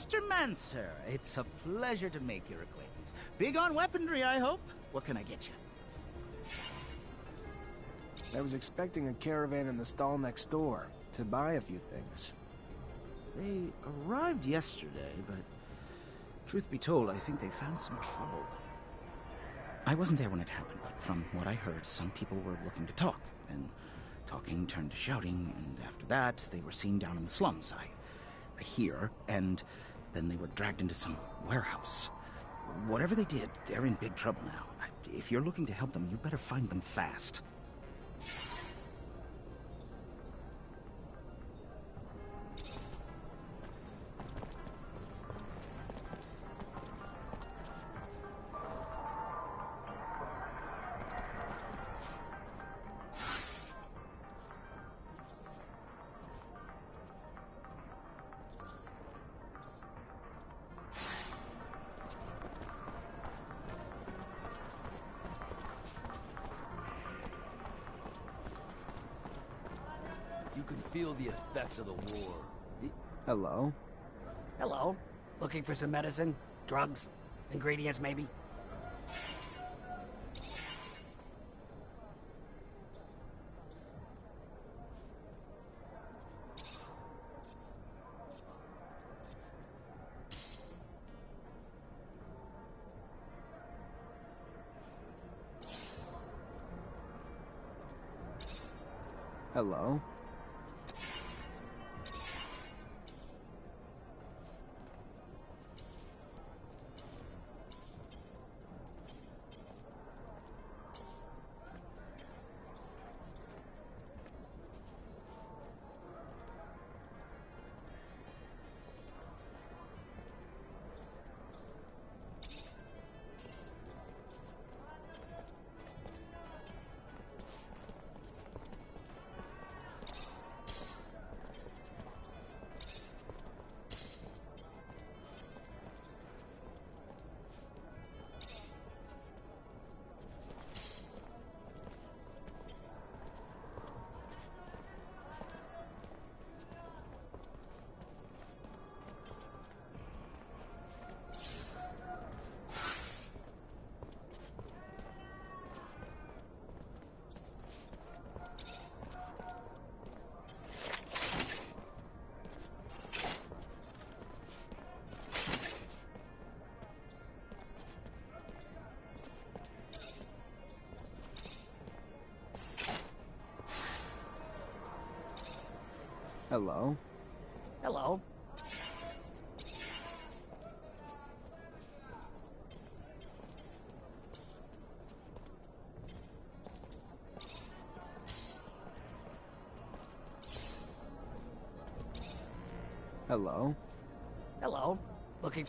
Technomancer. It's a pleasure to make your acquaintance. Big on weaponry, I hope. What can I get you? I was expecting a caravan in the stall next door to buy a few things. They arrived yesterday, but truth be told, I think they found some trouble. I wasn't there when it happened, but from what I heard, some people were looking to talk, and talking turned to shouting, and after that, they were seen down in the slums. I hear, and then they were dragged into some warehouse. Whatever they did, they're in big trouble now. If you're looking to help them, you better find them fast. You can feel the effects of the war. Hello? Hello. Looking for some medicine? Drugs? Ingredients, maybe? Hello? Hello? Hello. Hello? Hello. Looking...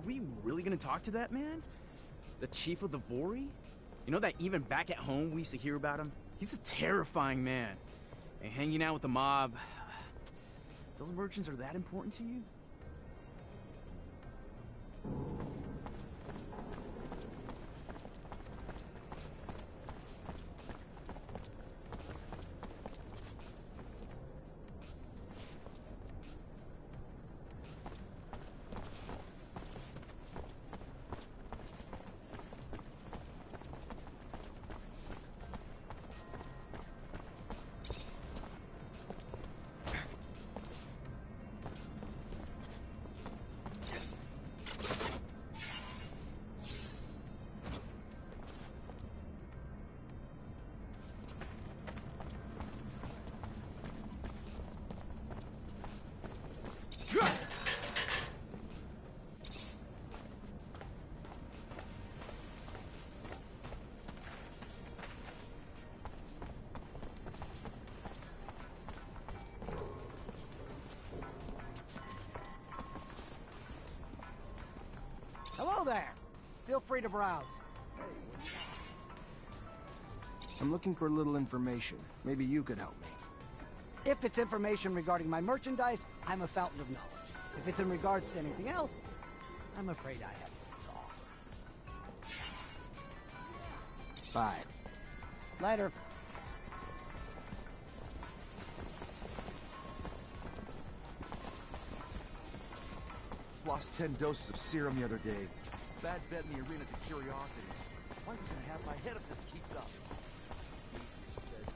we really gonna talk to that man? The chief of the Vori? You know that even back at home we used to hear about him? He's a terrifying man. And hanging out with the mob... Those merchants are that important to you? Hello there. Feel free to browse. I'm looking for a little information. Maybe you could help me. If it's information regarding my merchandise, I'm a fountain of knowledge. If it's in regards to anything else, I'm afraid I have nothing to offer. Bye. Later. Lost 10 doses of serum the other day. Bad bet in the arena to curiosities. Why doesn't it have my head if this keeps up? Easier said.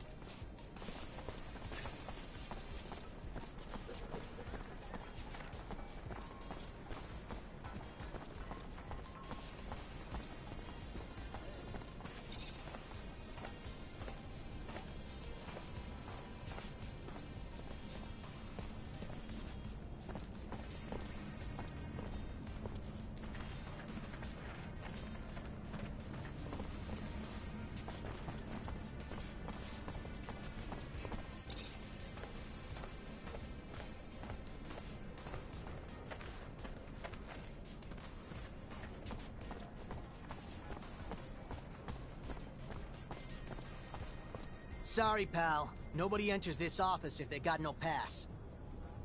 Sorry, pal. Nobody enters this office if they got no pass.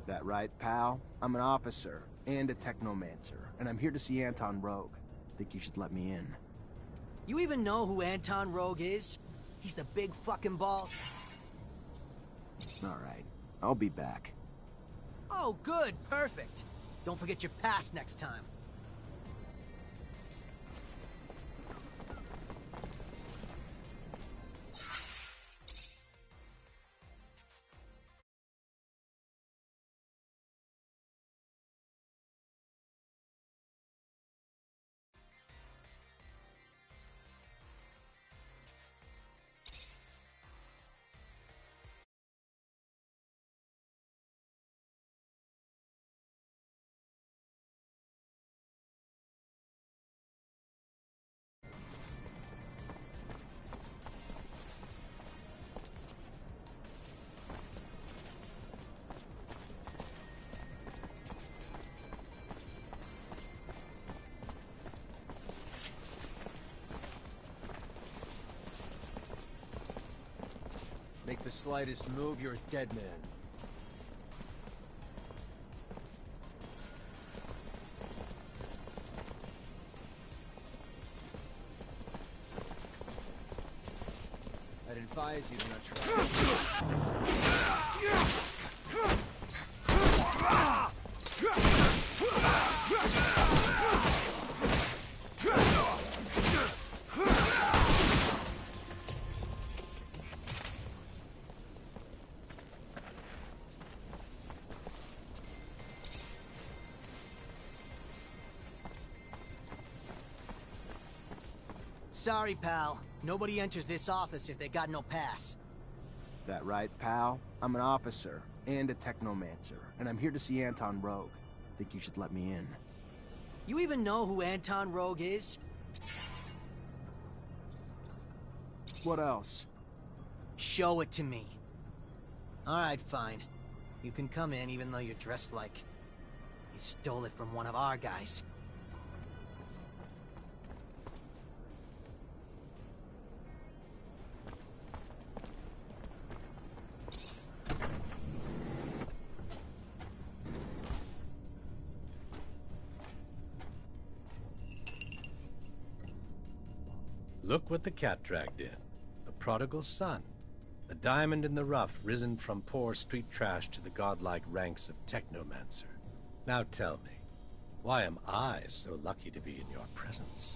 That right, pal? I'm an officer and a Technomancer, and I'm here to see Anton Rogue. Think you should let me in. You even know who Anton Rogue is? He's the big fucking boss. All right, I'll be back. Oh, good. Perfect. Don't forget your pass next time. Make the slightest move, you're a dead man. I'd advise you to not try. Sorry, pal. Nobody enters this office if they got no pass. That right, pal? I'm an officer and a Technomancer, and I'm here to see Anton Rogue. Think you should let me in. You even know who Anton Rogue is? What else? Show it to me. Alright, fine. You can come in even though you're dressed like... you stole it from one of our guys. Look what the cat dragged in. The prodigal son. The diamond in the rough, risen from poor street trash to the godlike ranks of Technomancer. Now tell me, why am I so lucky to be in your presence?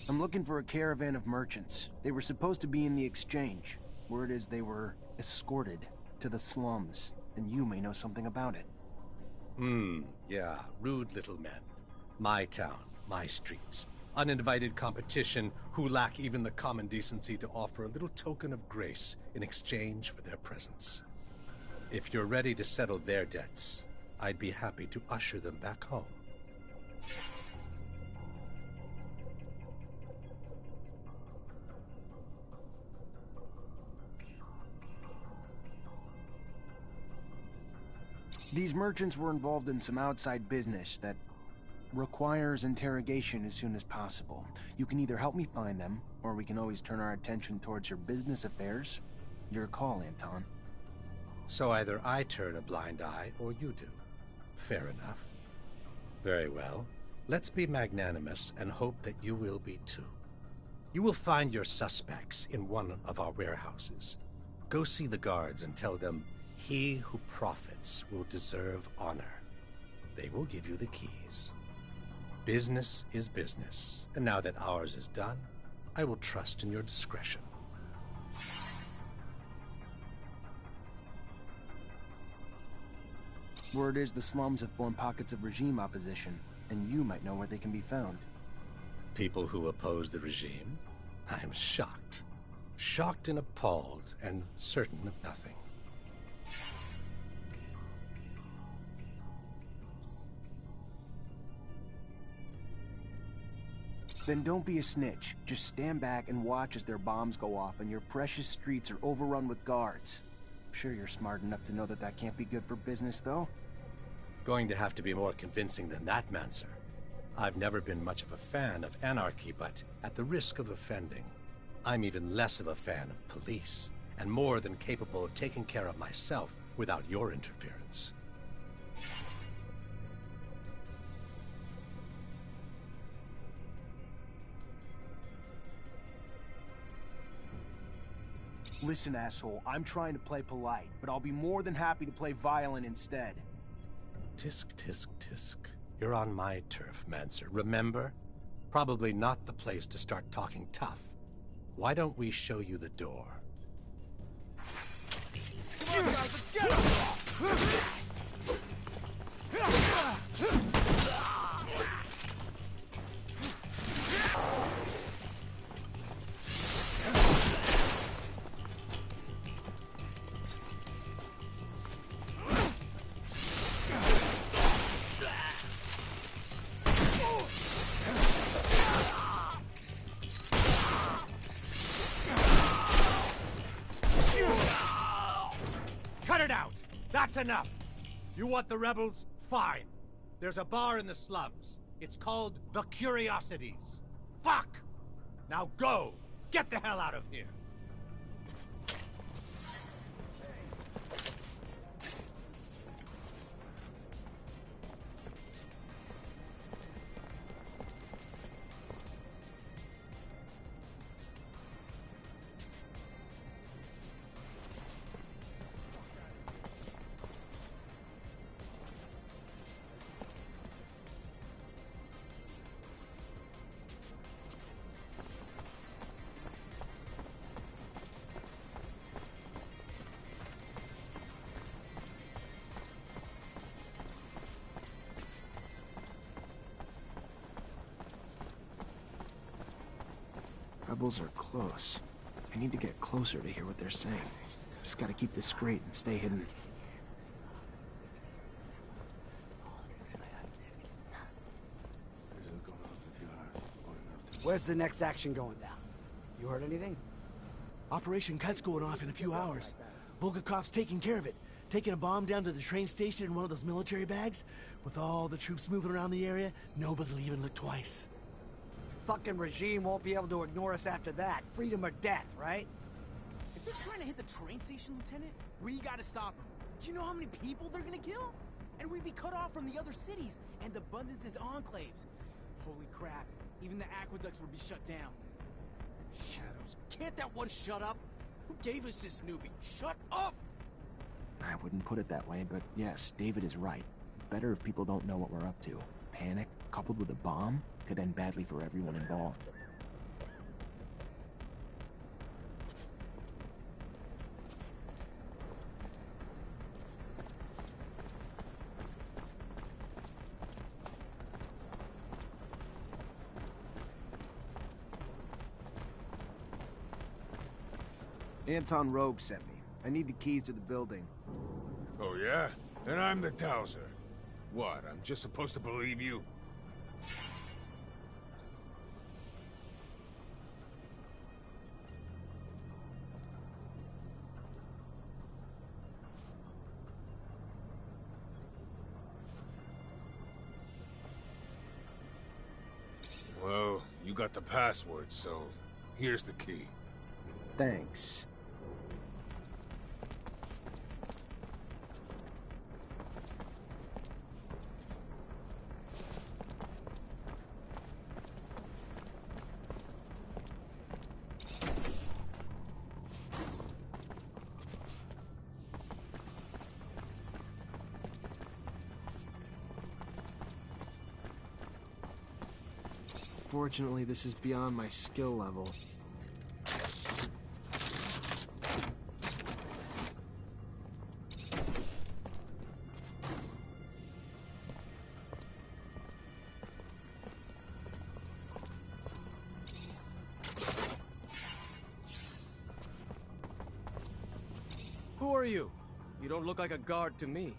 I'm looking for a caravan of merchants. They were supposed to be in the exchange. Word is they were escorted to the slums, and you may know something about it. Yeah, rude little men. My town, my streets. Uninvited competition who lack even the common decency to offer a little token of grace in exchange for their presence. If you're ready to settle their debts, I'd be happy to usher them back home. These merchants were involved in some outside business that requires interrogation as soon as possible. You can either help me find them, or we can always turn our attention towards your business affairs. Your call, Anton. So either I turn a blind eye, or you do. Fair enough. Very well. Let's be magnanimous and hope that you will be too. You will find your suspects in one of our warehouses. Go see the guards and tell them, he who profits will deserve honor. They will give you the keys. Business is business, and now that ours is done, I will trust in your discretion. Word is the slums have formed pockets of regime opposition, and you might know where they can be found. People who oppose the regime? I am shocked. Shocked and appalled, and certain of nothing. Then don't be a snitch. Just stand back and watch as their bombs go off and your precious streets are overrun with guards. I'm sure you're smart enough to know that that can't be good for business, though. Going to have to be more convincing than that, Mancer. I've never been much of a fan of anarchy, but at the risk of offending, I'm even less of a fan of police, and more than capable of taking care of myself without your interference. Listen, asshole, I'm trying to play polite, but I'll be more than happy to play violent instead. Tisk, tisk, tisk. You're on my turf, Mancer. Remember? Probably not the place to start talking tough. Why don't we show you the door? Come on, guys, let's get him! Cut it out! That's enough! You want the rebels? Fine. There's a bar in the slums. It's called The Curiosities. Fuck! Now go! Get the hell out of here! Rebels are close. I need to get closer to hear what they're saying. Just gotta keep this straight and stay hidden. Where's the next action going down? You heard anything? Operation Cut's going off in a few hours. Bulgakov's taking care of it. Taking a bomb down to the train station in one of those military bags. With all the troops moving around the area, nobody'll even look twice. fucking regime won't be able to ignore us after that. Freedom or death, right? If they're trying to hit the train station, Lieutenant, we gotta stop them. Do you know how many people they're gonna kill? And we'd be cut off from the other cities and Abundance's enclaves. Holy crap, even the aqueducts would be shut down. Shadows, can't that one shut up? Who gave us this newbie? Shut up! I wouldn't put it that way, but yes, David is right. It's better if people don't know what we're up to. Panic, coupled with a bomb, could end badly for everyone involved. Anton Rogue sent me. I need the keys to the building. Oh, yeah? And I'm the Towser. What, I'm just supposed to believe you? Well, you got the password, so here's the key. Thanks. Fortunately, this is beyond my skill level. Who are you? You don't look like a guard to me.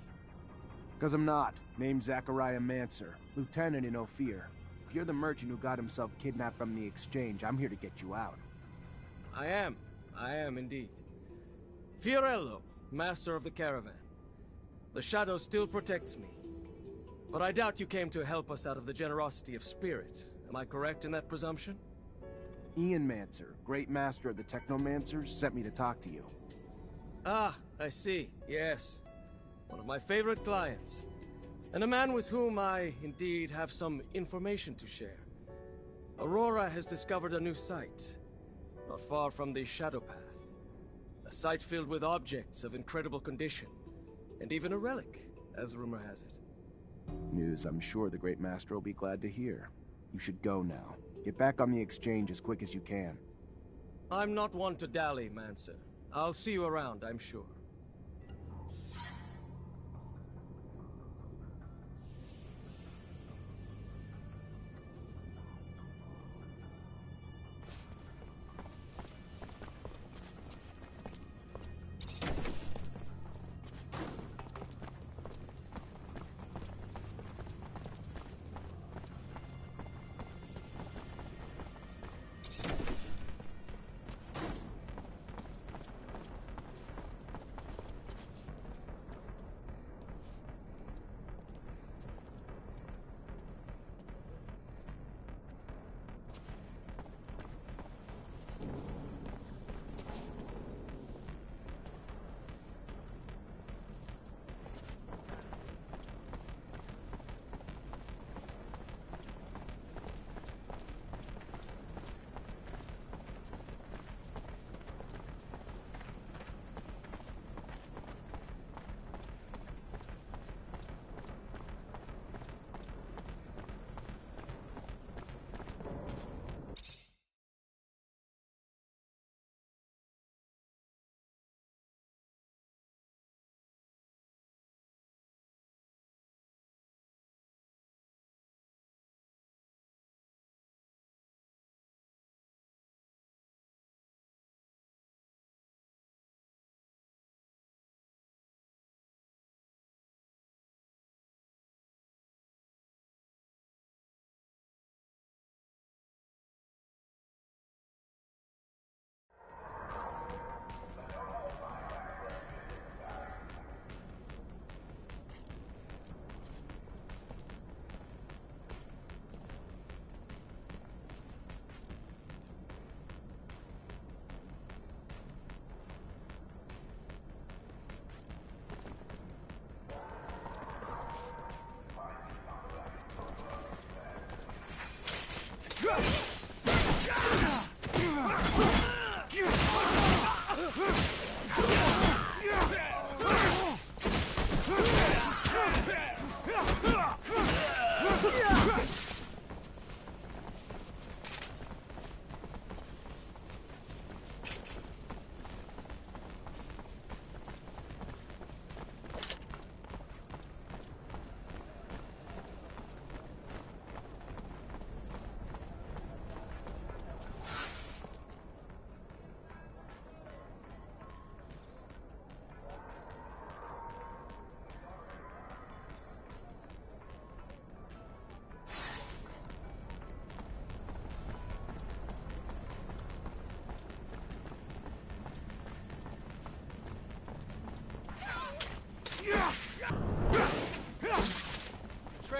'Cause I'm not. Name's Zachariah Mancer, lieutenant in Ophir. If you're the merchant who got himself kidnapped from the exchange, I'm here to get you out. I am indeed. Fiorello, master of the caravan. The shadow still protects me. But I doubt you came to help us out of the generosity of spirit. Am I correct in that presumption? Ian Mancer, great master of the Technomancers, sent me to talk to you. Ah, I see. Yes. One of my favorite clients. And a man with whom I, indeed, have some information to share. Aurora has discovered a new site, not far from the Shadow Path. A site filled with objects of incredible condition, and even a relic, as rumor has it. News I'm sure the great master will be glad to hear. You should go now. Get back on the exchange as quick as you can. I'm not one to dally, Mancer. I'll see you around, I'm sure.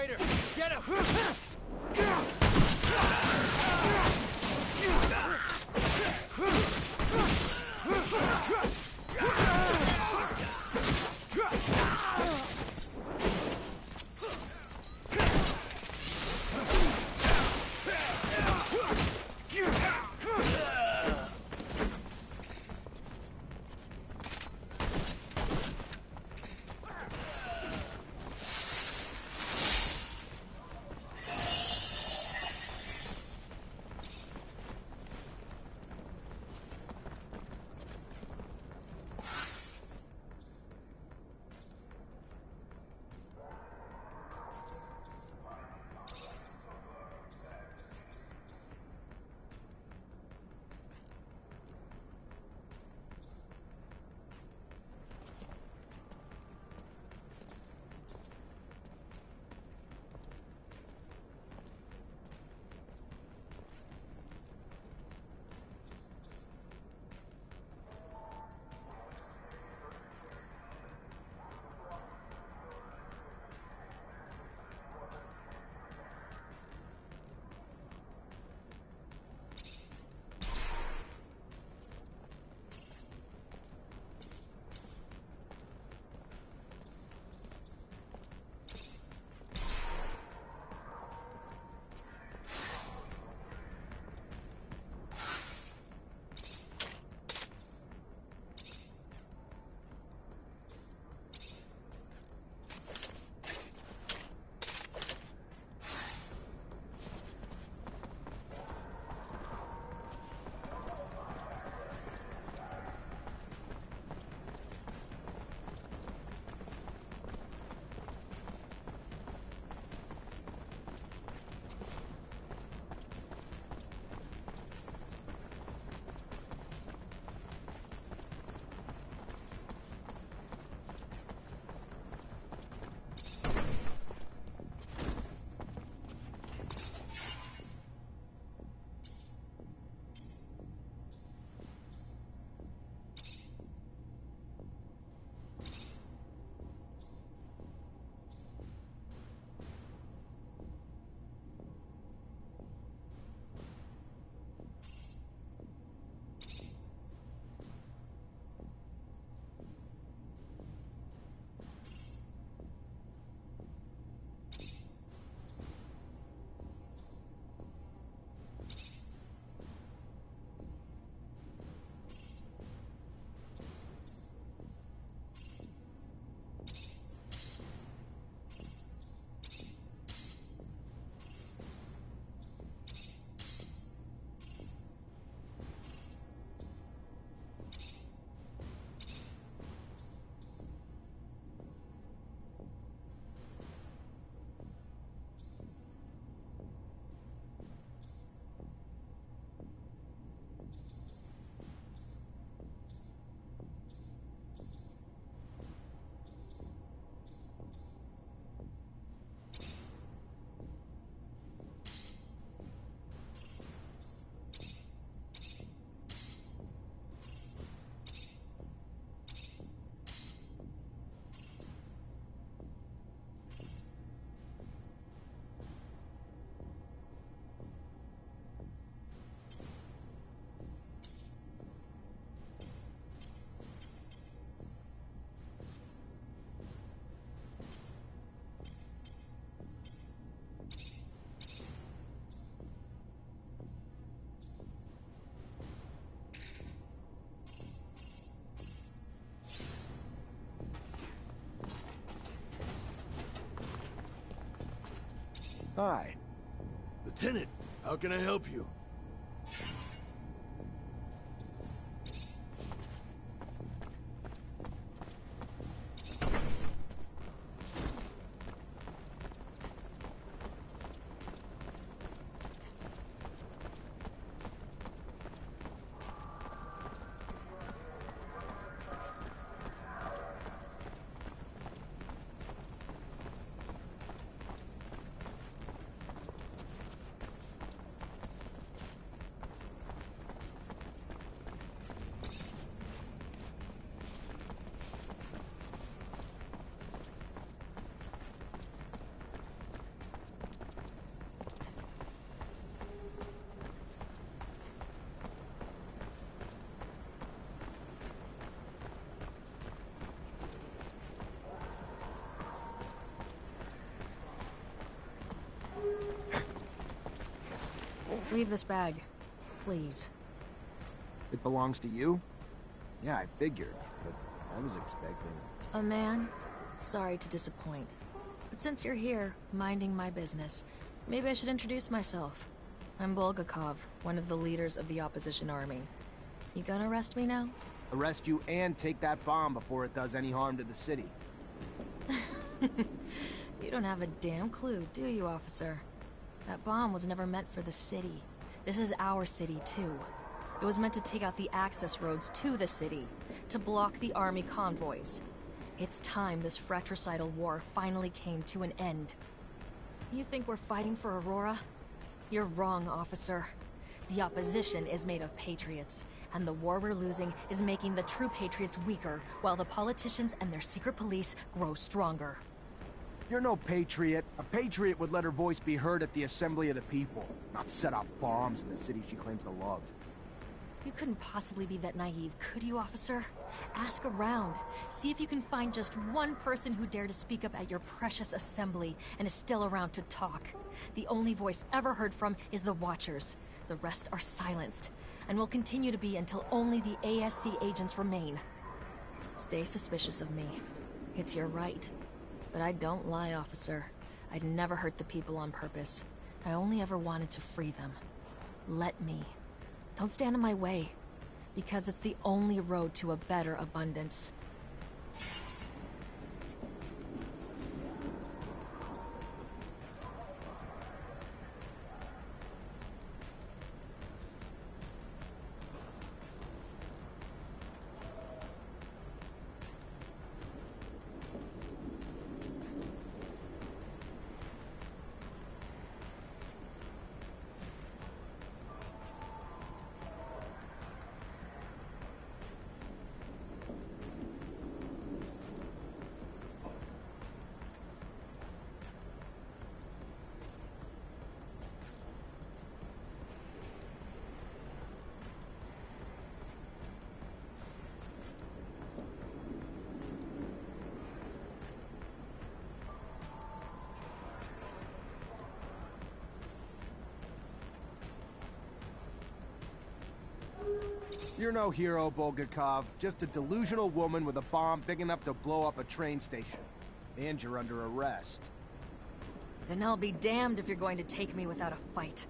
traitor! Get him! Hi. Lieutenant, how can I help you? Leave this bag, please. It belongs to you? Yeah, I figured, but I was expecting... A man? Sorry to disappoint. But since you're here, minding my business, maybe I should introduce myself. I'm Bulgakov, one of the leaders of the opposition army. You gonna arrest me now? Arrest you and take that bomb before it does any harm to the city. You don't have a damn clue, do you, officer? That bomb was never meant for the city. This is our city, too. It was meant to take out the access roads to the city, to block the army convoys. It's time this fratricidal war finally came to an end. You think we're fighting for Aurora? You're wrong, officer. The opposition is made of patriots, and the war we're losing is making the true patriots weaker, while the politicians and their secret police grow stronger. You're no patriot. A patriot would let her voice be heard at the assembly of the people, not set off bombs in the city she claims to love. You couldn't possibly be that naive, could you, officer? Ask around. See if you can find just one person who dared to speak up at your precious assembly and is still around to talk. The only voice ever heard from is the Watchers. The rest are silenced, and will continue to be until only the ASC agents remain. Stay suspicious of me. It's your right. But I don't lie, officer. I'd never hurt the people on purpose. I only ever wanted to free them. Let me. Don't stand in my way, because it's the only road to a better abundance. You're no hero, Bulgakov. Just a delusional woman with a bomb big enough to blow up a train station. And you're under arrest. Then I'll be damned if you're going to take me without a fight.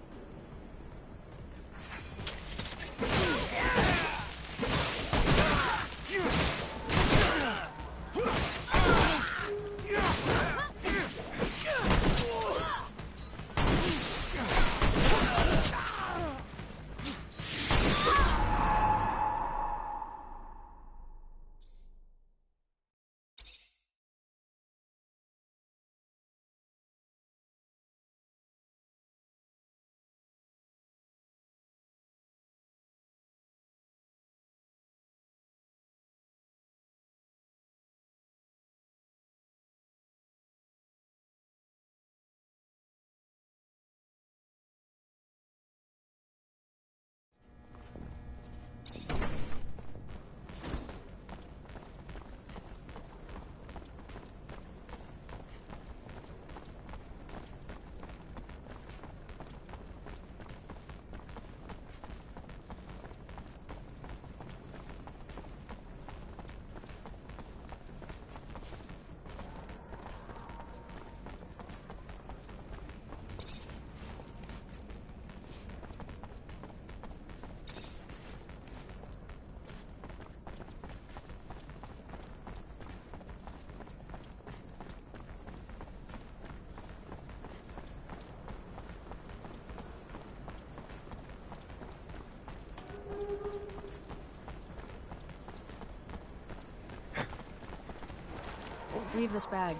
Leave this bag,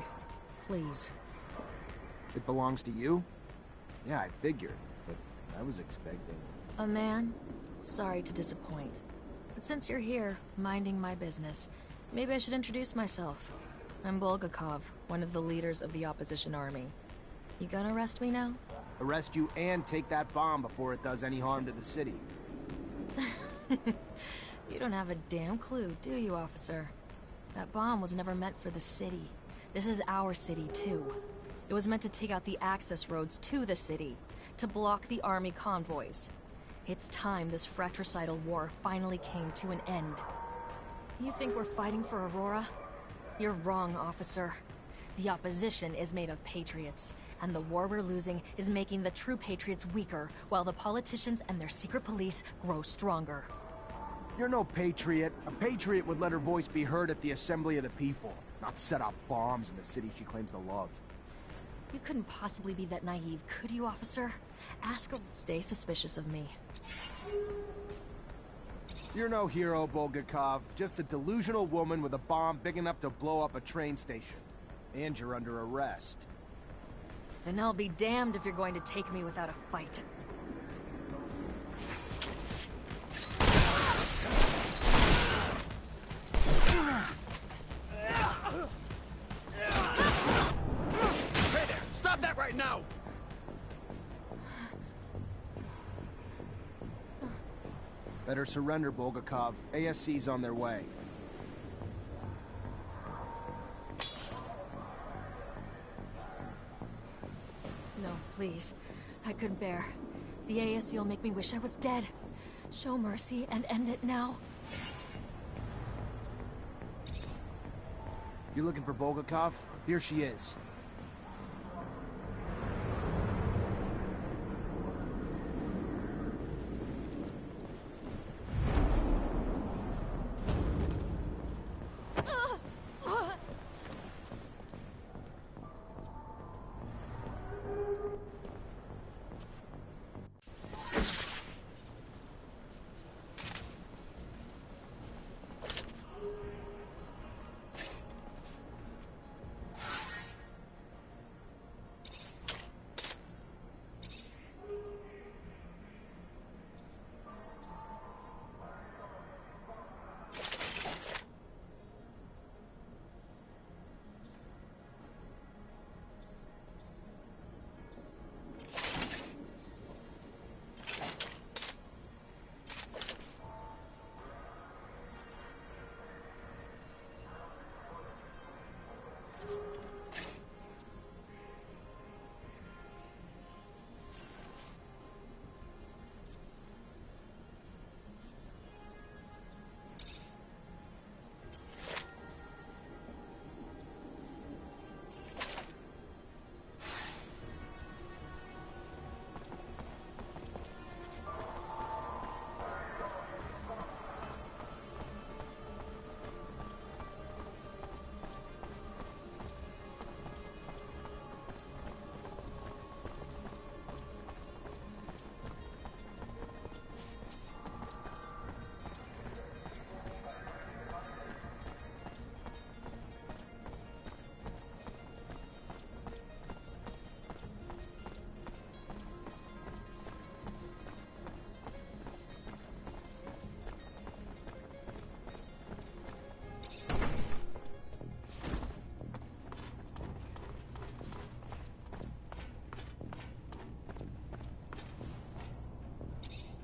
please. It belongs to you? Yeah, I figured, but I was expecting... A man? Sorry to disappoint. But since you're here, minding my business, maybe I should introduce myself. I'm Bulgakov, one of the leaders of the opposition army. You gonna arrest me now? Arrest you and take that bomb before it does any harm to the city. You don't have a damn clue, do you, officer? That bomb was never meant for the city. This is our city, too. It was meant to take out the access roads to the city, to block the army convoys. It's time this fratricidal war finally came to an end. You think we're fighting for Aurora? You're wrong, officer. The opposition is made of patriots, and the war we're losing is making the true patriots weaker, while the politicians and their secret police grow stronger. You're no patriot. A patriot would let her voice be heard at the assembly of the people, not set off bombs in the city she claims to love. You couldn't possibly be that naive, could you, officer? Ask her. Stay suspicious of me. You're no hero, Bulgakov. Just a delusional woman with a bomb big enough to blow up a train station. And you're under arrest. Then I'll be damned if you're going to take me without a fight. Hey there! Stop that right now! Better surrender, Bulgakov. ASC's on their way. No, please. I couldn't bear. The ASC will make me wish I was dead. Show mercy and end it now. You looking for Bulgakov? Here she is.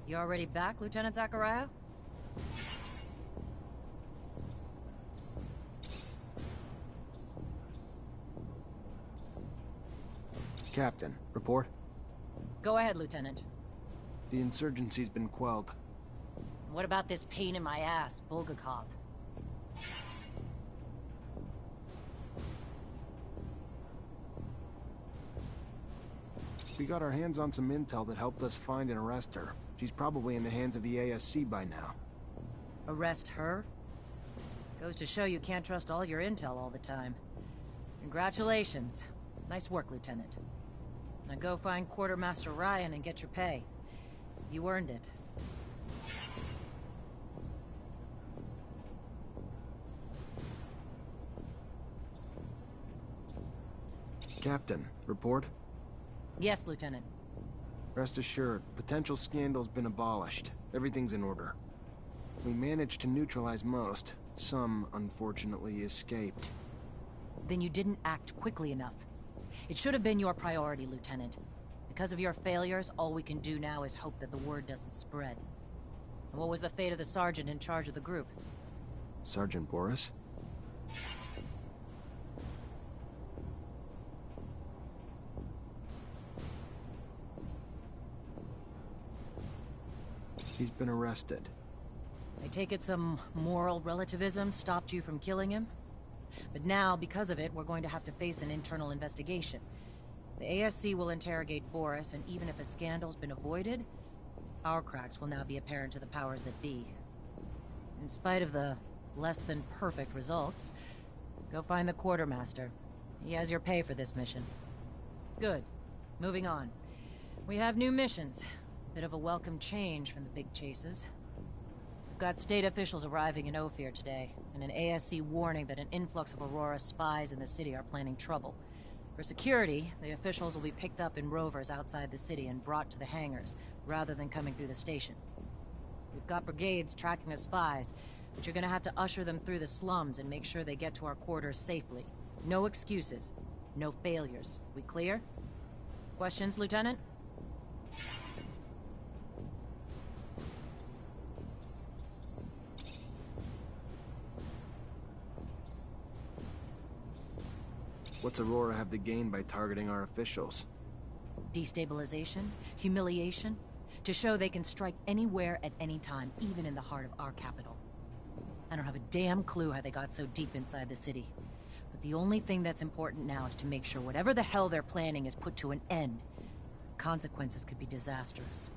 You already back, Lieutenant Zachariah? Captain, report? Go ahead, Lieutenant. The insurgency's been quelled. What about this pain in my ass, Bulgakov? We got our hands on some intel that helped us find and arrest her. She's probably in the hands of the ASC by now. Arrest her? Goes to show you can't trust all your intel all the time. Congratulations. Nice work, Lieutenant. Now go find Quartermaster Ryan and get your pay. You earned it. Captain, report? Yes, Lieutenant. Rest assured, potential scandal's been abolished. Everything's in order. We managed to neutralize most. Some, unfortunately, escaped. Then you didn't act quickly enough. It should have been your priority, Lieutenant. Because of your failures, all we can do now is hope that the word doesn't spread. And what was the fate of the sergeant in charge of the group? Sergeant Boris? He's been arrested. I take it some moral relativism stopped you from killing him? But now, because of it, we're going to have to face an internal investigation. The ASC will interrogate Boris, and even if a scandal's been avoided, our cracks will now be apparent to the powers that be. In spite of the less than perfect results, go find the quartermaster. He has your pay for this mission. Good. Moving on. We have new missions. Bit of a welcome change from the big chases. We've got state officials arriving in Ophir today, and an ASC warning that an influx of Aurora spies in the city are planning trouble. For security, the officials will be picked up in rovers outside the city and brought to the hangars, rather than coming through the station. We've got brigades tracking the spies, but you're gonna have to usher them through the slums and make sure they get to our quarters safely. No excuses. No failures. We clear? Questions, Lieutenant? What's Aurora have to gain by targeting our officials? Destabilization? Humiliation? To show they can strike anywhere at any time, even in the heart of our capital. I don't have a damn clue how they got so deep inside the city. But the only thing that's important now is to make sure whatever the hell they're planning is put to an end. Consequences could be disastrous.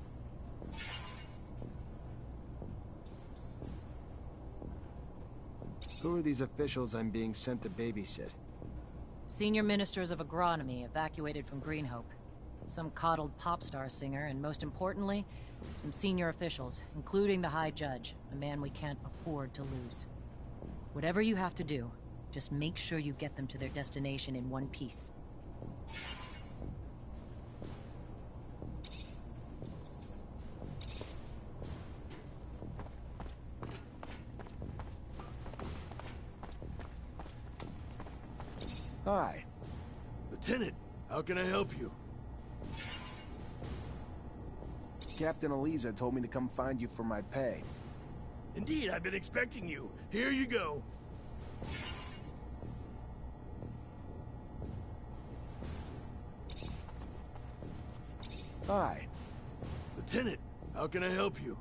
Who are these officials I'm being sent to babysit? Senior ministers of agronomy evacuated from Greenhope. Some coddled pop star singer, and most importantly, some senior officials, including the High Judge, a man we can't afford to lose. Whatever you have to do, just make sure you get them to their destination in one piece. Hi. Lieutenant, how can I help you? Captain Eliza told me to come find you for my pay. Indeed, I've been expecting you. Here you go. Hi. Lieutenant, how can I help you?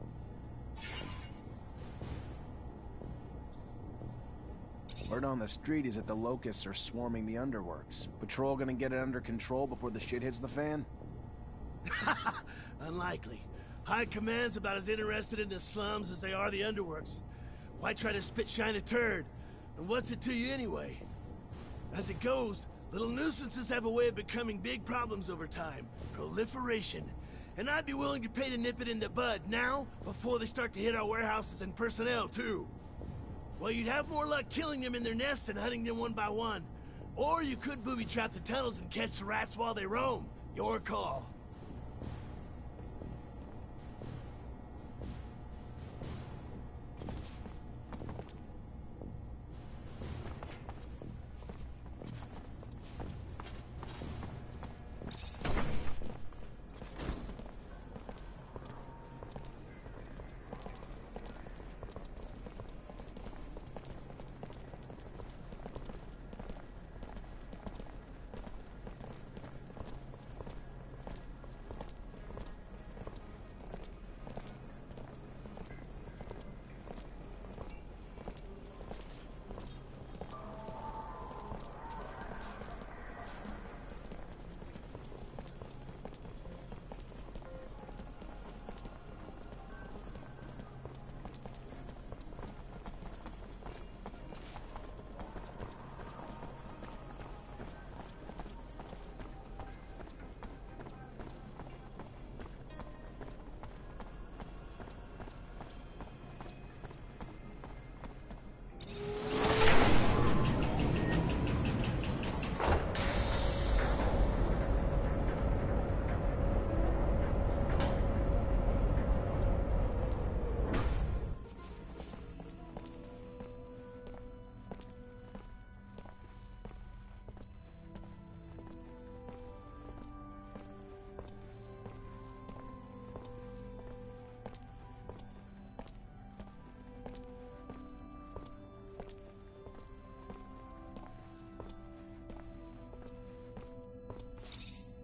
Word on the street is that the locusts are swarming the underworks. Patrol gonna get it under control before the shit hits the fan? Unlikely. High Command's about as interested in the slums as they are the underworks. Why try to spit-shine a turd? And what's it to you anyway? As it goes, little nuisances have a way of becoming big problems over time. Proliferation. And I'd be willing to pay to nip it in the bud now, before they start to hit our warehouses and personnel, too. Well, you'd have more luck killing them in their nests than hunting them one by one. Or you could booby-trap the tunnels and catch the rats while they roam. Your call.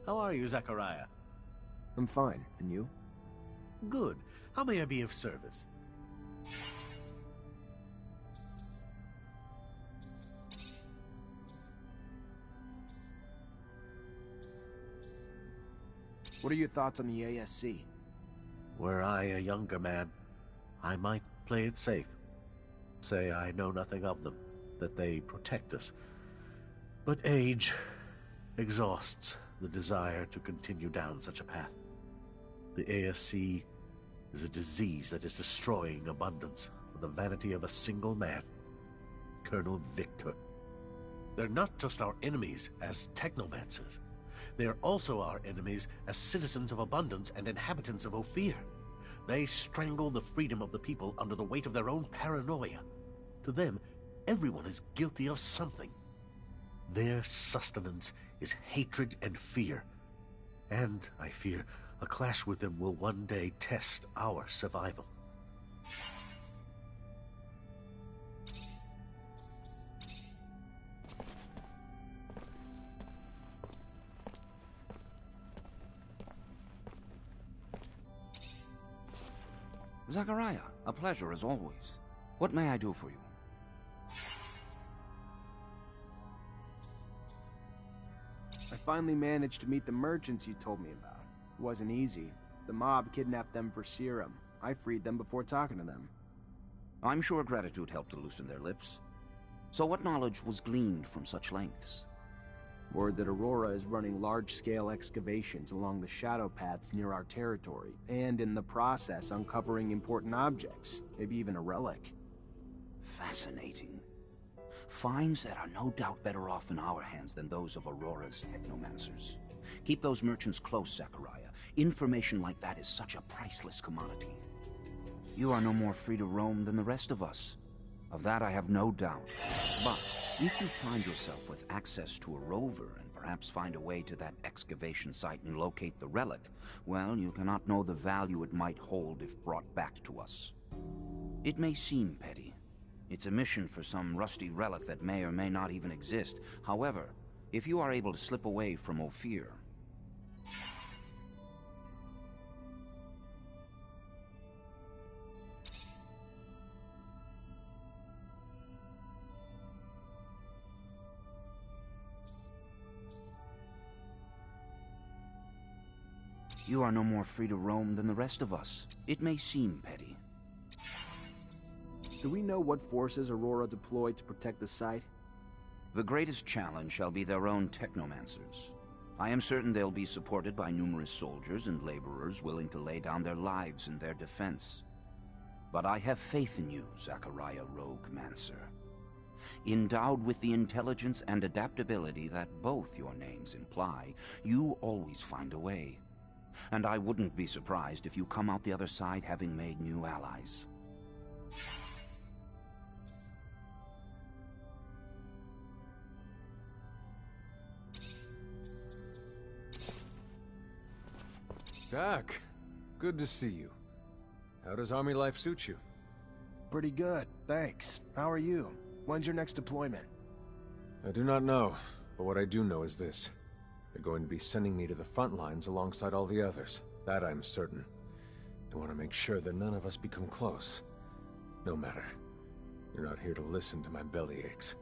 How are you, Zachariah? I'm fine. And you? Good. How may I be of service? What are your thoughts on the ASC? Were I a younger man, I might play it safe. Say I know nothing of them, that they protect us. But age exhausts the desire to continue down such a path. The ASC is a disease that is destroying abundance for the vanity of a single man, Colonel Victor. They're not just our enemies as technomancers. They are also our enemies as citizens of abundance and inhabitants of Ophir. They strangle the freedom of the people under the weight of their own paranoia. To them, everyone is guilty of something. Their sustenance is hatred and fear. And, I fear, a clash with them will one day test our survival. Zachariah, a pleasure as always. What may I do for you? I finally managed to meet the merchants you told me about. It wasn't easy. The mob kidnapped them for serum. I freed them before talking to them. I'm sure gratitude helped to loosen their lips. So what knowledge was gleaned from such lengths? Word that Aurora is running large-scale excavations along the shadow paths near our territory, and in the process uncovering important objects, maybe even a relic. Fascinating. Finds that are no doubt better off in our hands than those of Aurora's technomancers. Keep those merchants close, Zachariah. Information like that is such a priceless commodity. You are no more free to roam than the rest of us. Of that I have no doubt. But if you find yourself with access to a rover and perhaps find a way to that excavation site and locate the relic, well, you cannot know the value it might hold if brought back to us. It may seem petty. It's a mission for some rusty relic that may or may not even exist. However, if you are able to slip away from Ophir... You are no more free to roam than the rest of us. It may seem petty. Do we know what forces Aurora deployed to protect the site? The greatest challenge shall be their own technomancers. I am certain they'll be supported by numerous soldiers and laborers willing to lay down their lives in their defense. But I have faith in you, Zachariah Rogue Mancer. Endowed with the intelligence and adaptability that both your names imply, you always find a way. And I wouldn't be surprised if you come out the other side having made new allies. Zach, good to see you. How does army life suit you? Pretty good, thanks. How are you? When's your next deployment? I do not know, but what I do know is this. They're going to be sending me to the front lines alongside all the others. That I'm certain. I want to make sure that none of us become close. No matter. You're not here to listen to my belly aches.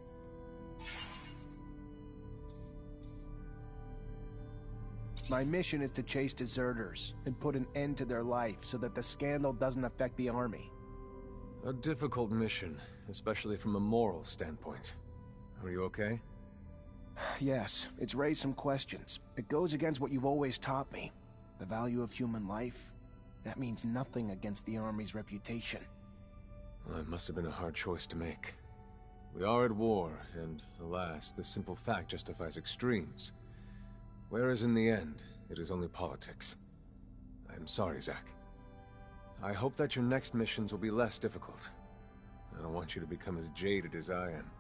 My mission is to chase deserters and put an end to their life so that the scandal doesn't affect the army. A difficult mission, especially from a moral standpoint. Are you okay? Yes, it's raised some questions. It goes against what you've always taught me. The value of human life, that means nothing against the Army's reputation. Well, it must have been a hard choice to make. We are at war, and alas, the simple fact justifies extremes. Whereas in the end, it is only politics. I'm sorry, Zach. I hope that your next missions will be less difficult. I don't want you to become as jaded as I am.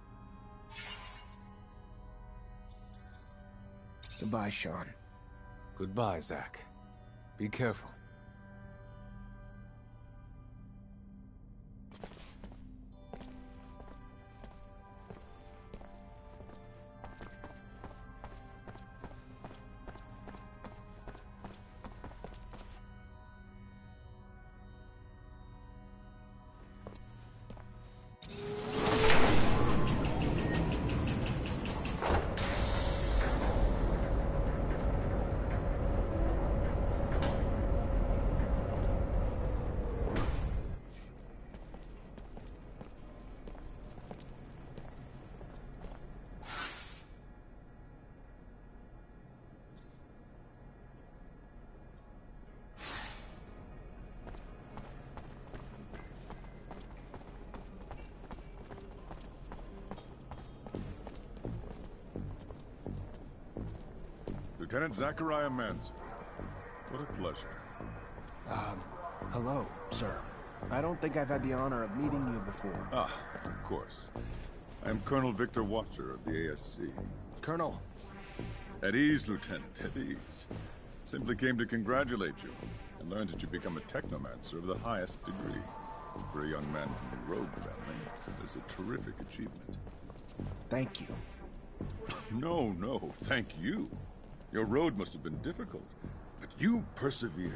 Goodbye, Sean. Goodbye, Zach. Be careful. Lieutenant Zachariah Manser. What a pleasure. Hello, sir. I don't think I've had the honor of meeting you before. Ah, of course. I am Colonel Victor Watcher of the ASC. Colonel. At ease, Lieutenant, at ease. Simply came to congratulate you and learned that you become a Technomancer of the highest degree. For a young man from the Rogue family, that is a terrific achievement. Thank you. No, thank you. Your road must have been difficult, but you persevered.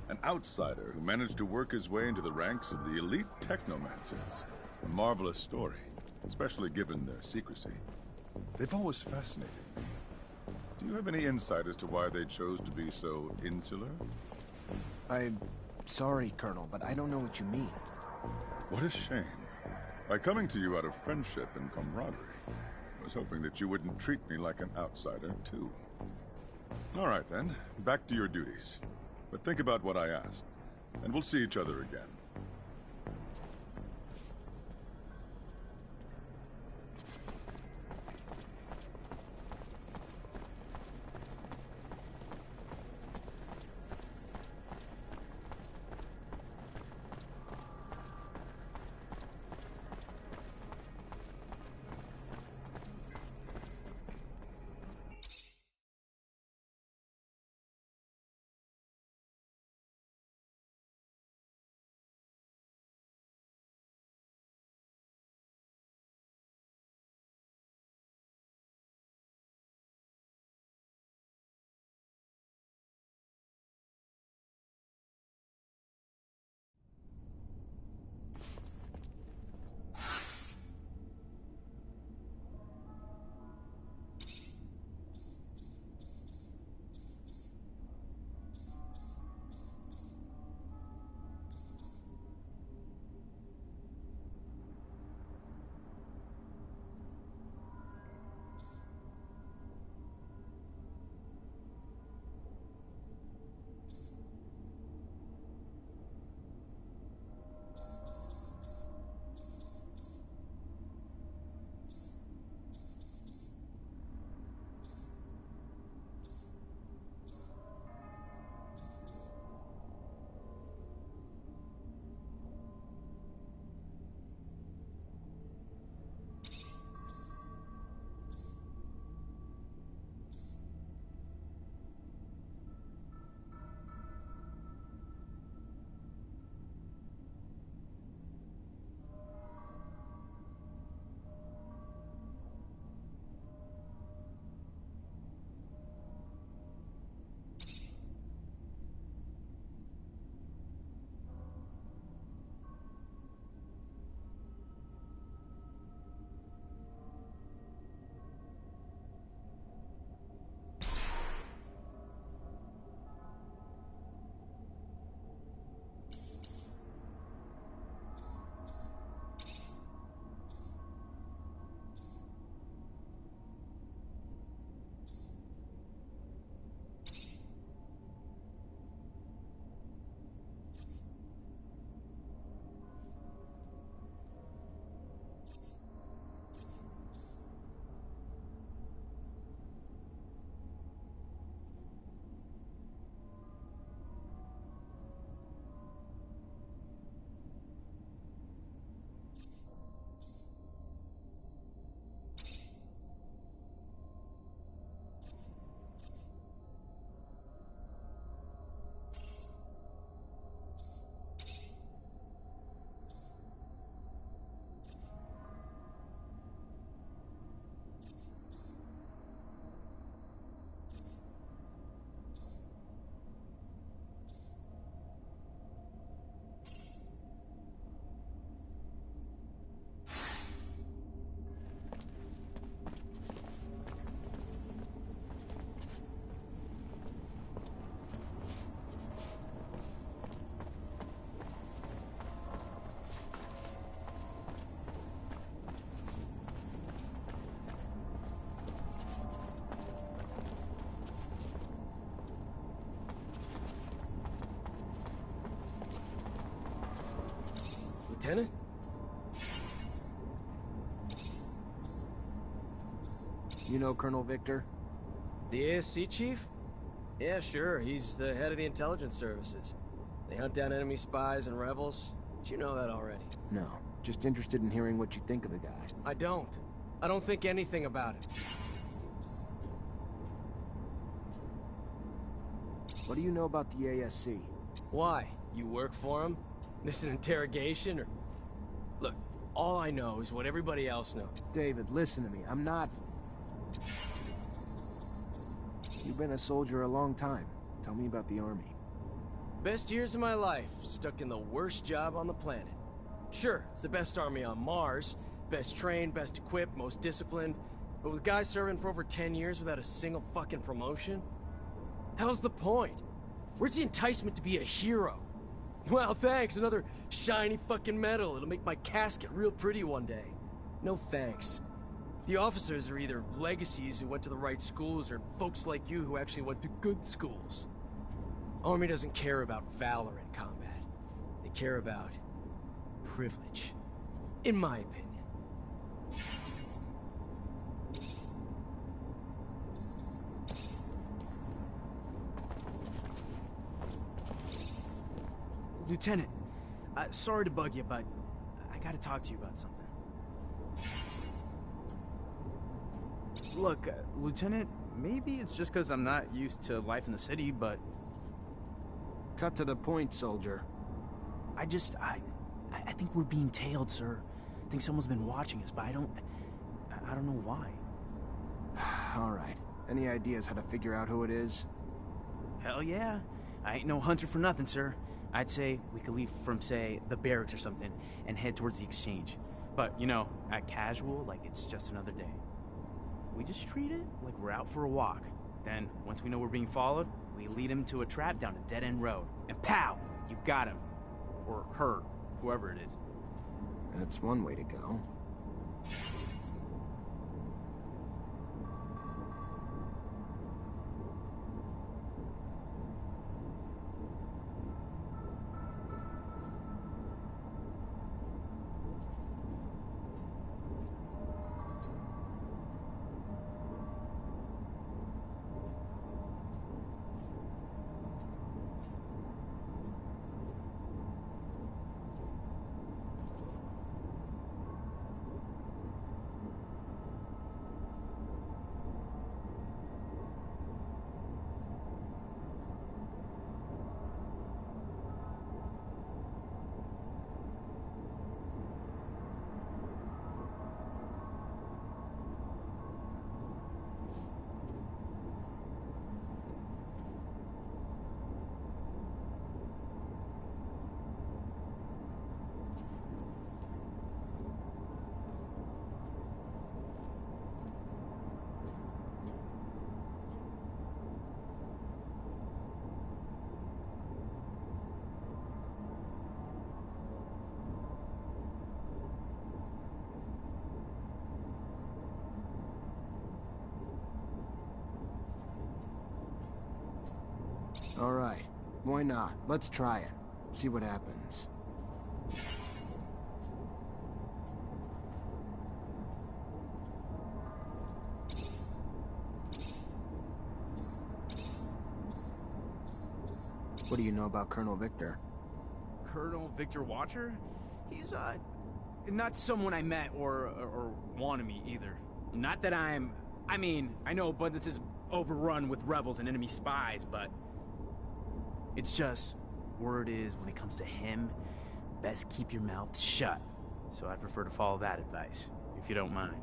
An outsider who managed to work his way into the ranks of the elite Technomancers. A marvelous story, especially given their secrecy. They've always fascinated me. Do you have any insight as to why they chose to be so insular? I'm sorry, Colonel, but I don't know what you mean. What a shame. By coming to you out of friendship and camaraderie, I was hoping that you wouldn't treat me like an outsider, too. All right, then. Back to your duties. But think about what I asked, and we'll see each other again. Lieutenant? You know Colonel Victor? The ASC chief? Yeah, sure, he's the head of the intelligence services. They hunt down enemy spies and rebels. Did you know that already? No, just interested in hearing what you think of the guy. I don't. I don't think anything about it. What do you know about the ASC? Why? You work for him? This an interrogation, or... Look, all I know is what everybody else knows. David, listen to me. I'm not... You've been a soldier a long time. Tell me about the Army. Best years of my life, stuck in the worst job on the planet. Sure, it's the best army on Mars. Best trained, best equipped, most disciplined. But with guys serving for over 10 years without a single fucking promotion? Hell's the point? Where's the enticement to be a hero? Well, thanks, another shiny fucking medal. It'll make my casket real pretty one day. No thanks. The officers are either legacies who went to the right schools or folks like you who actually went to good schools. Army doesn't care about valor in combat. They care about privilege. In my opinion. Lieutenant, sorry to bug you, but I gotta talk to you about something. Look, Lieutenant, maybe it's just because I'm not used to life in the city, but... Cut to the point, soldier. I think we're being tailed, sir. I think someone's been watching us, but I don't know why. All right. Any ideas how to figure out who it is? Hell yeah. I ain't no hunter for nothing, sir. I'd say we could leave from, say, the barracks or something and head towards the exchange. But, you know, act casual, like it's just another day. We just treat it like we're out for a walk. Then, once we know we're being followed, we lead him to a trap down a dead-end road. And pow! You've got him. Or her. Whoever it is. That's one way to go. All right. Why not? Let's try it. See what happens. What do you know about Colonel Victor? Colonel Victor Watcher? He's, not someone I met or want to meet either. Not that I mean, I know Abundance is overrun with rebels and enemy spies, but... It's just, word is, when it comes to him, best keep your mouth shut. So I'd prefer to follow that advice, if you don't mind.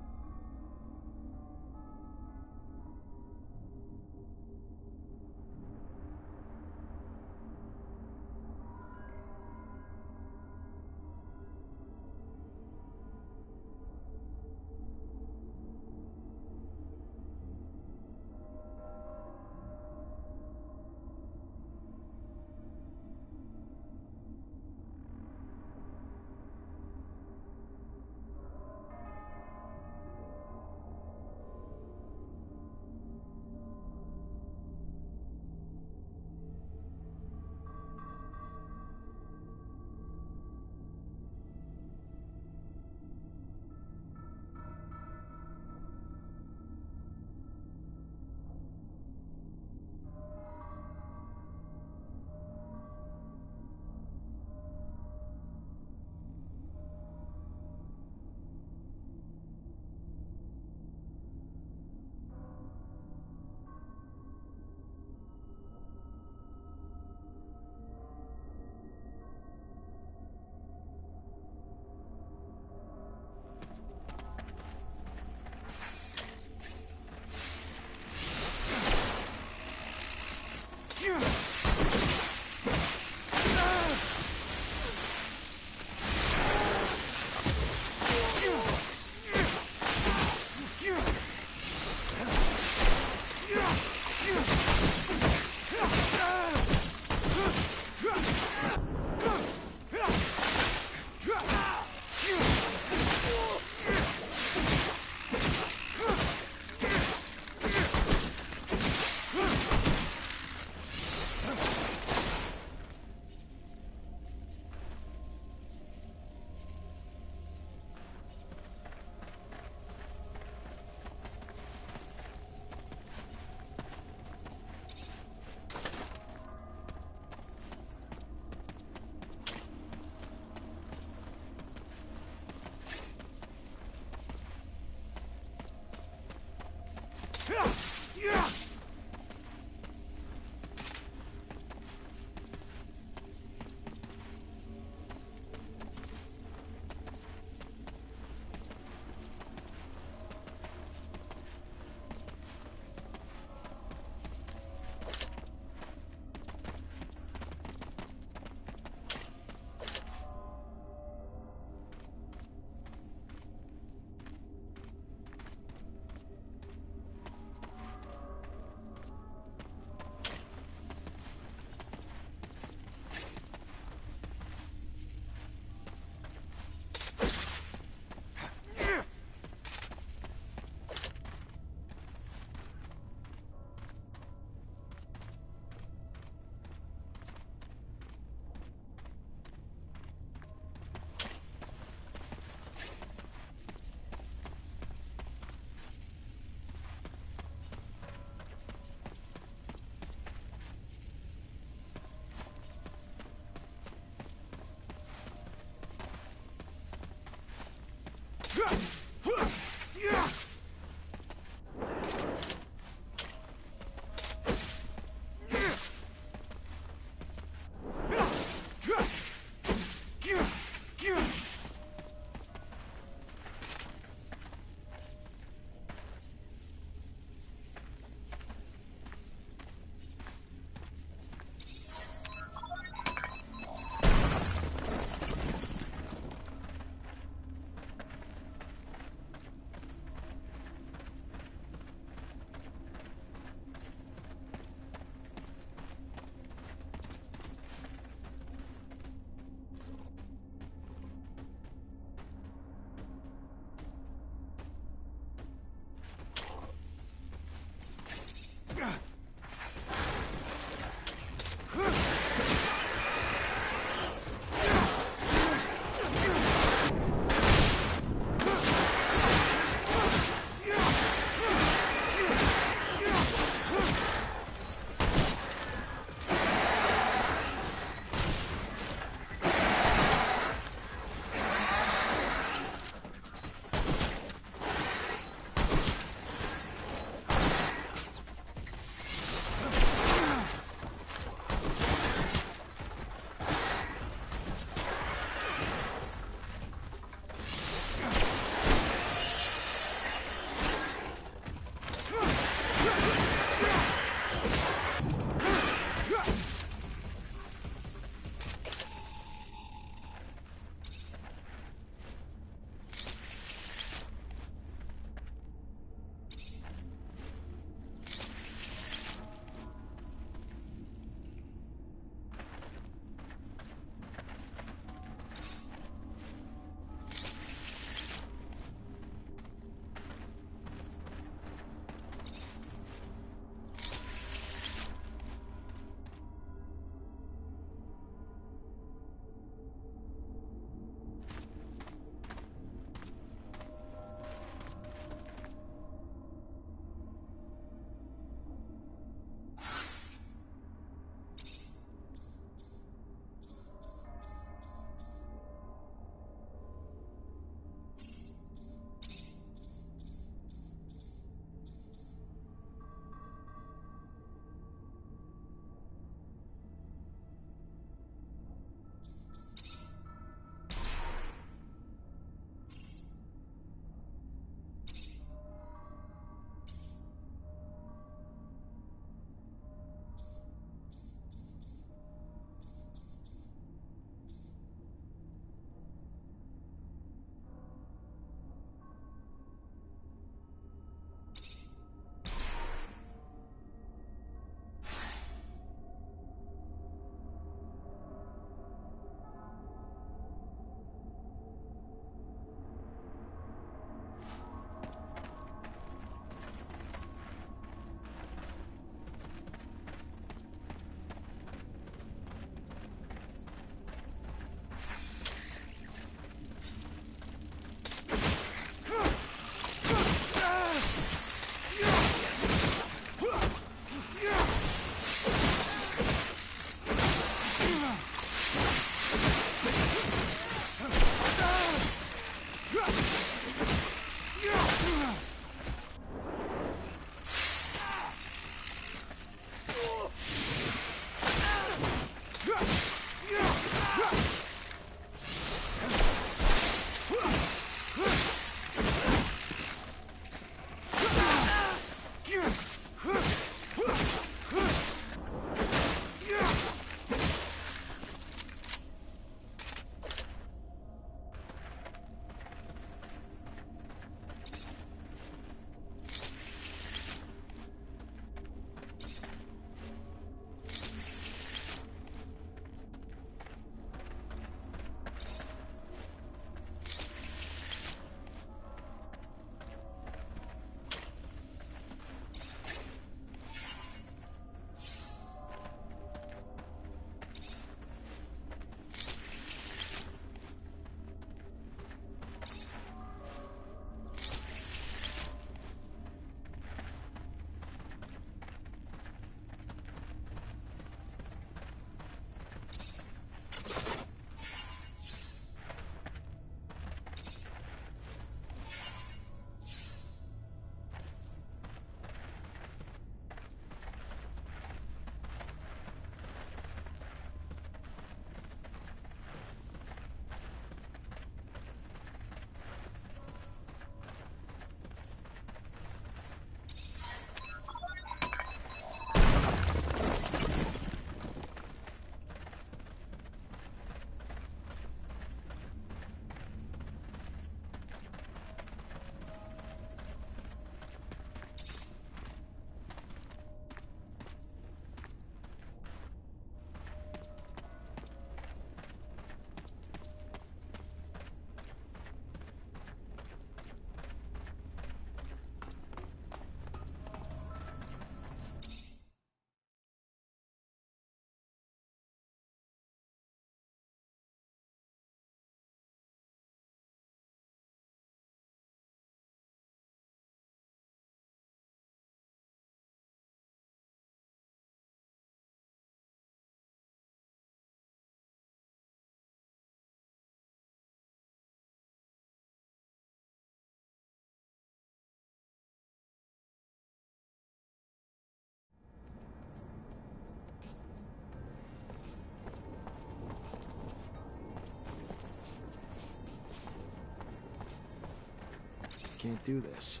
can't do this.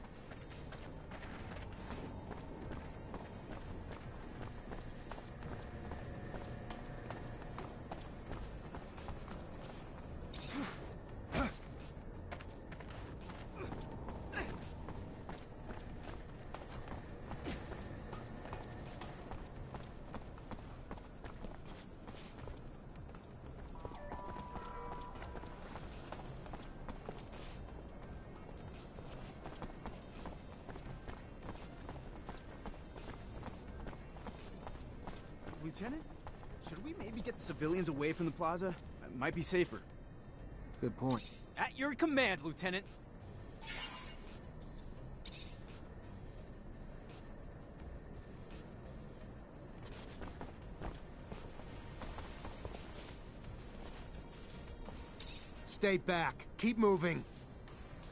Lieutenant, should we maybe get the civilians away from the plaza? It might be safer. Good point. At your command, Lieutenant. Stay back. Keep moving.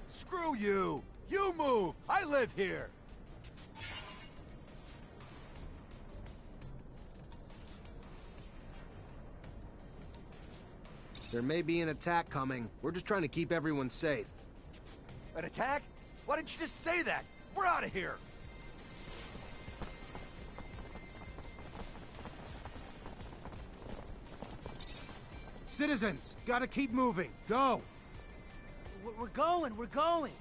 Screw you! You move! I live here! There may be an attack coming. We're just trying to keep everyone safe. An attack? Why didn't you just say that? We're out of here! Citizens, gotta keep moving. Go! We're going, we're going!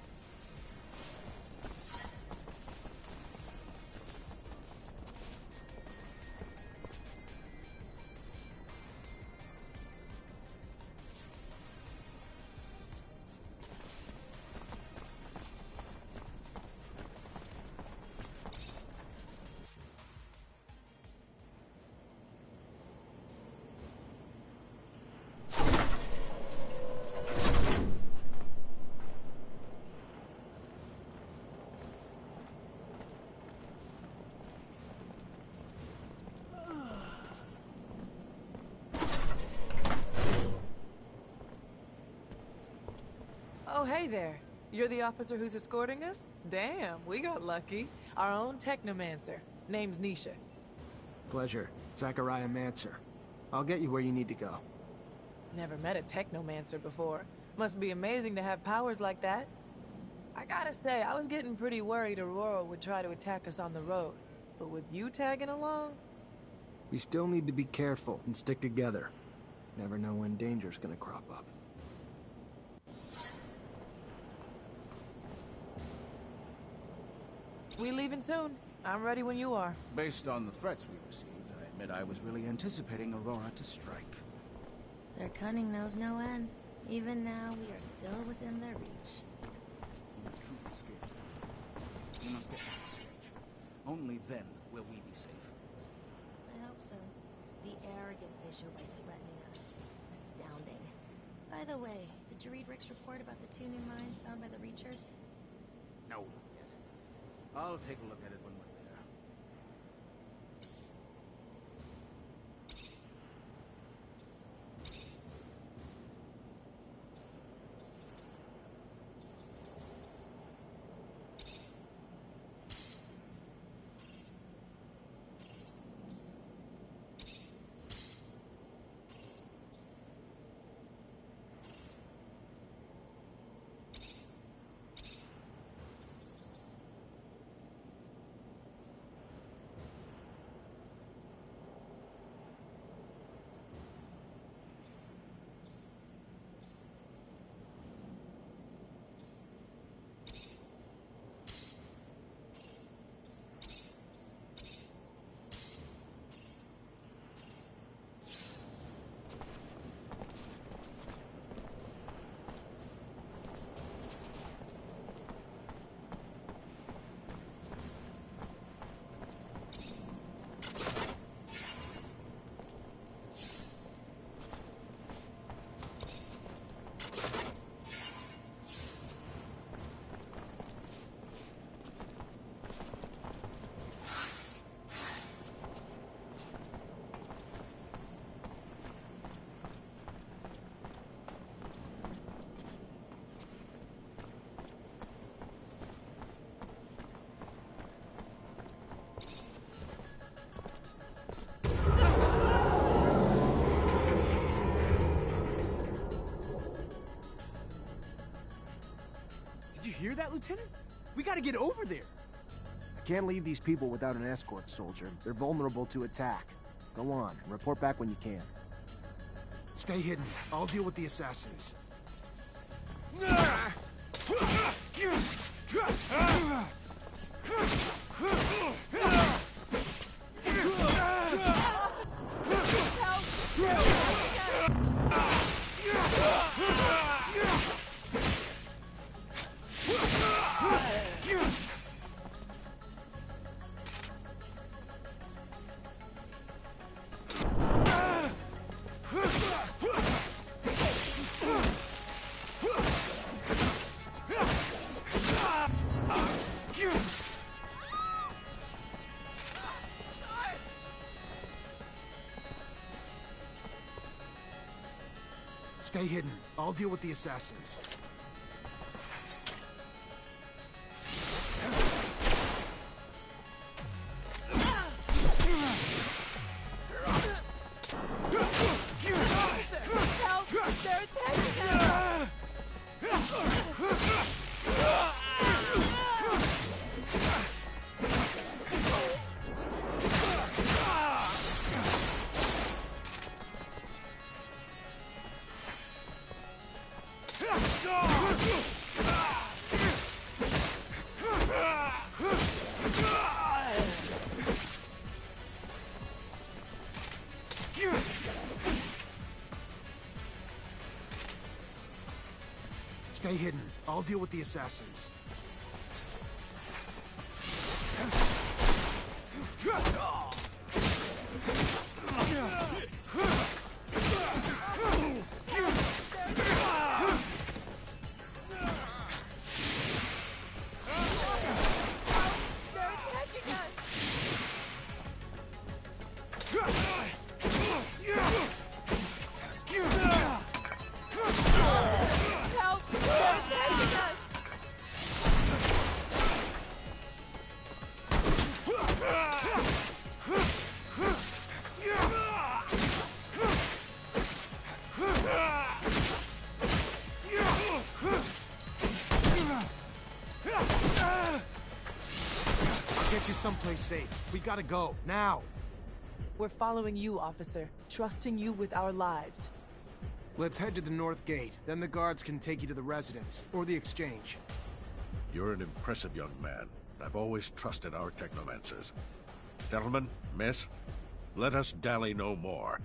Oh, hey there. You're the officer who's escorting us? Damn, we got lucky. Our own Technomancer. Name's Nisha. Pleasure. Zachariah Mancer. I'll get you where you need to go. Never met a Technomancer before. Must be amazing to have powers like that. I gotta say, I was getting pretty worried Aurora would try to attack us on the road. But with you tagging along? We still need to be careful and stick together. Never know when danger's gonna crop up. We leaving soon. I'm ready when you are. Based on the threats we received, I admit I was really anticipating Aurora to strike. Their cunning knows no end. Even now, we are still within their reach. The truth scares me. We must get to the exchange. Only then will we be safe. I hope so. The arrogance they show by threatening us. Astounding. By the way, did you read Rick's report about the 2 new mines found by the Reachers? No, not yet. I'll take a look at it when we're there. that, Lieutenant? We gotta get over there. I can't leave these people without an escort, soldier. They're vulnerable to attack. Go on, and report back when you can. Stay hidden. I'll deal with the assassins. Stay hidden. I'll deal with the assassins. Stay hidden. I'll deal with the assassins. Get you someplace safe. We gotta go, now! We're following you, officer. Trusting you with our lives. Let's head to the north gate. Then the guards can take you to the residence, or the exchange. You're an impressive young man. I've always trusted our Technomancers. Gentlemen, miss, let us dally no more.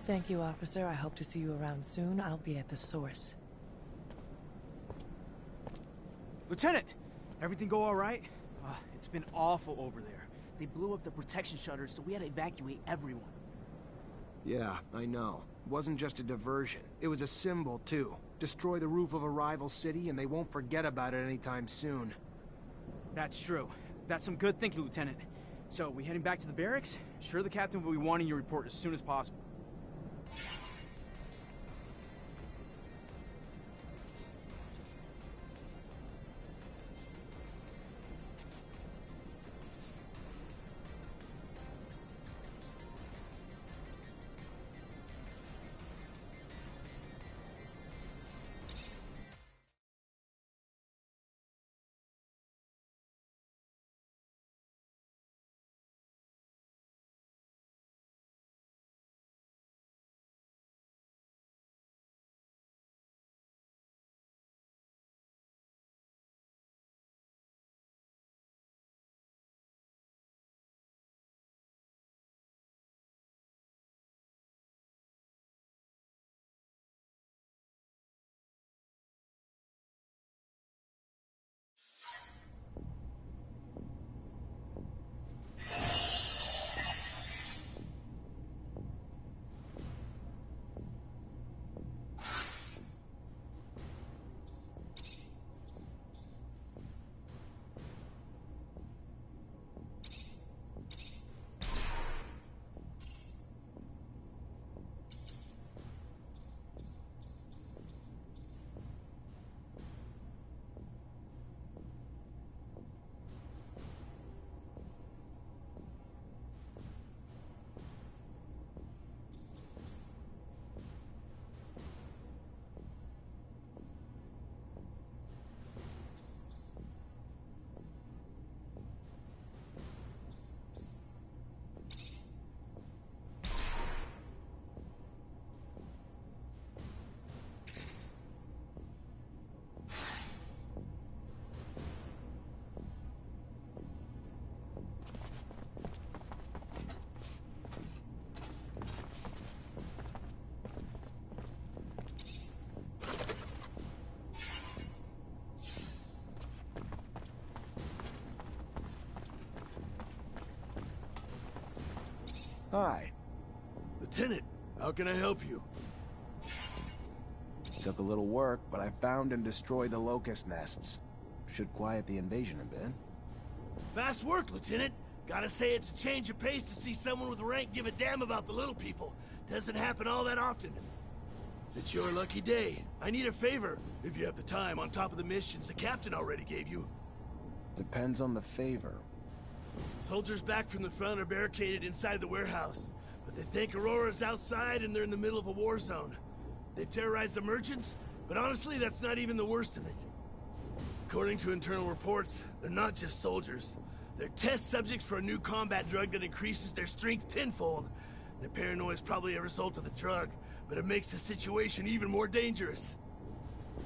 Thank you, officer. I hope to see you around soon. I'll be at the source. Lieutenant! Everything go all right? It's been awful over there. They blew up the protection shutters, so we had to evacuate everyone. Yeah, I know. It wasn't just a diversion. It was a symbol, too. Destroy the roof of a rival city, and they won't forget about it anytime soon. That's true. That's some good thinking, Lieutenant. So, we heading back to the barracks? Sure the captain will be wanting your report as soon as possible. Hi. Lieutenant, how can I help you? Took a little work, but I found and destroyed the locust nests. Should quiet the invasion a bit. Fast work, Lieutenant. Gotta say it's a change of pace to see someone with rank give a damn about the little people. Doesn't happen all that often. It's your lucky day. I need a favor, if you have the time, on top of the missions the captain already gave you. Depends on the favor. Soldiers back from the front are barricaded inside the warehouse, but they think Aurora's outside and they're in the middle of a war zone. They've terrorized the merchants, but honestly, that's not even the worst of it. According to internal reports, they're not just soldiers. They're test subjects for a new combat drug that increases their strength tenfold. Their paranoia is probably a result of the drug, but it makes the situation even more dangerous.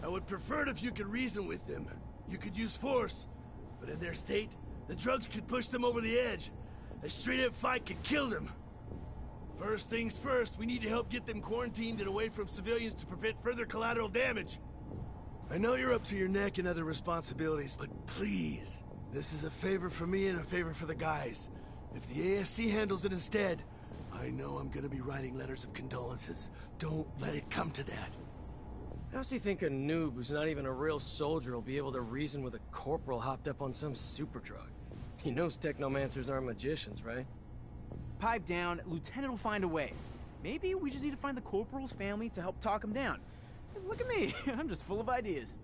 I would prefer it if you could reason with them. You could use force, but in their state, the drugs could push them over the edge. A straight-up fight could kill them. First things first, we need to help get them quarantined and away from civilians to prevent further collateral damage. I know you're up to your neck in other responsibilities, but please, this is a favor for me and a favor for the guys. If the ASC handles it instead, I know I'm gonna be writing letters of condolences. Don't let it come to that. How's he think a noob who's not even a real soldier will be able to reason with a corporal hopped up on some super drug? He knows Technomancers aren't magicians, right? Pipe down, Lieutenant will find a way. Maybe we just need to find the corporal's family to help talk him down. Look at me, I'm just full of ideas.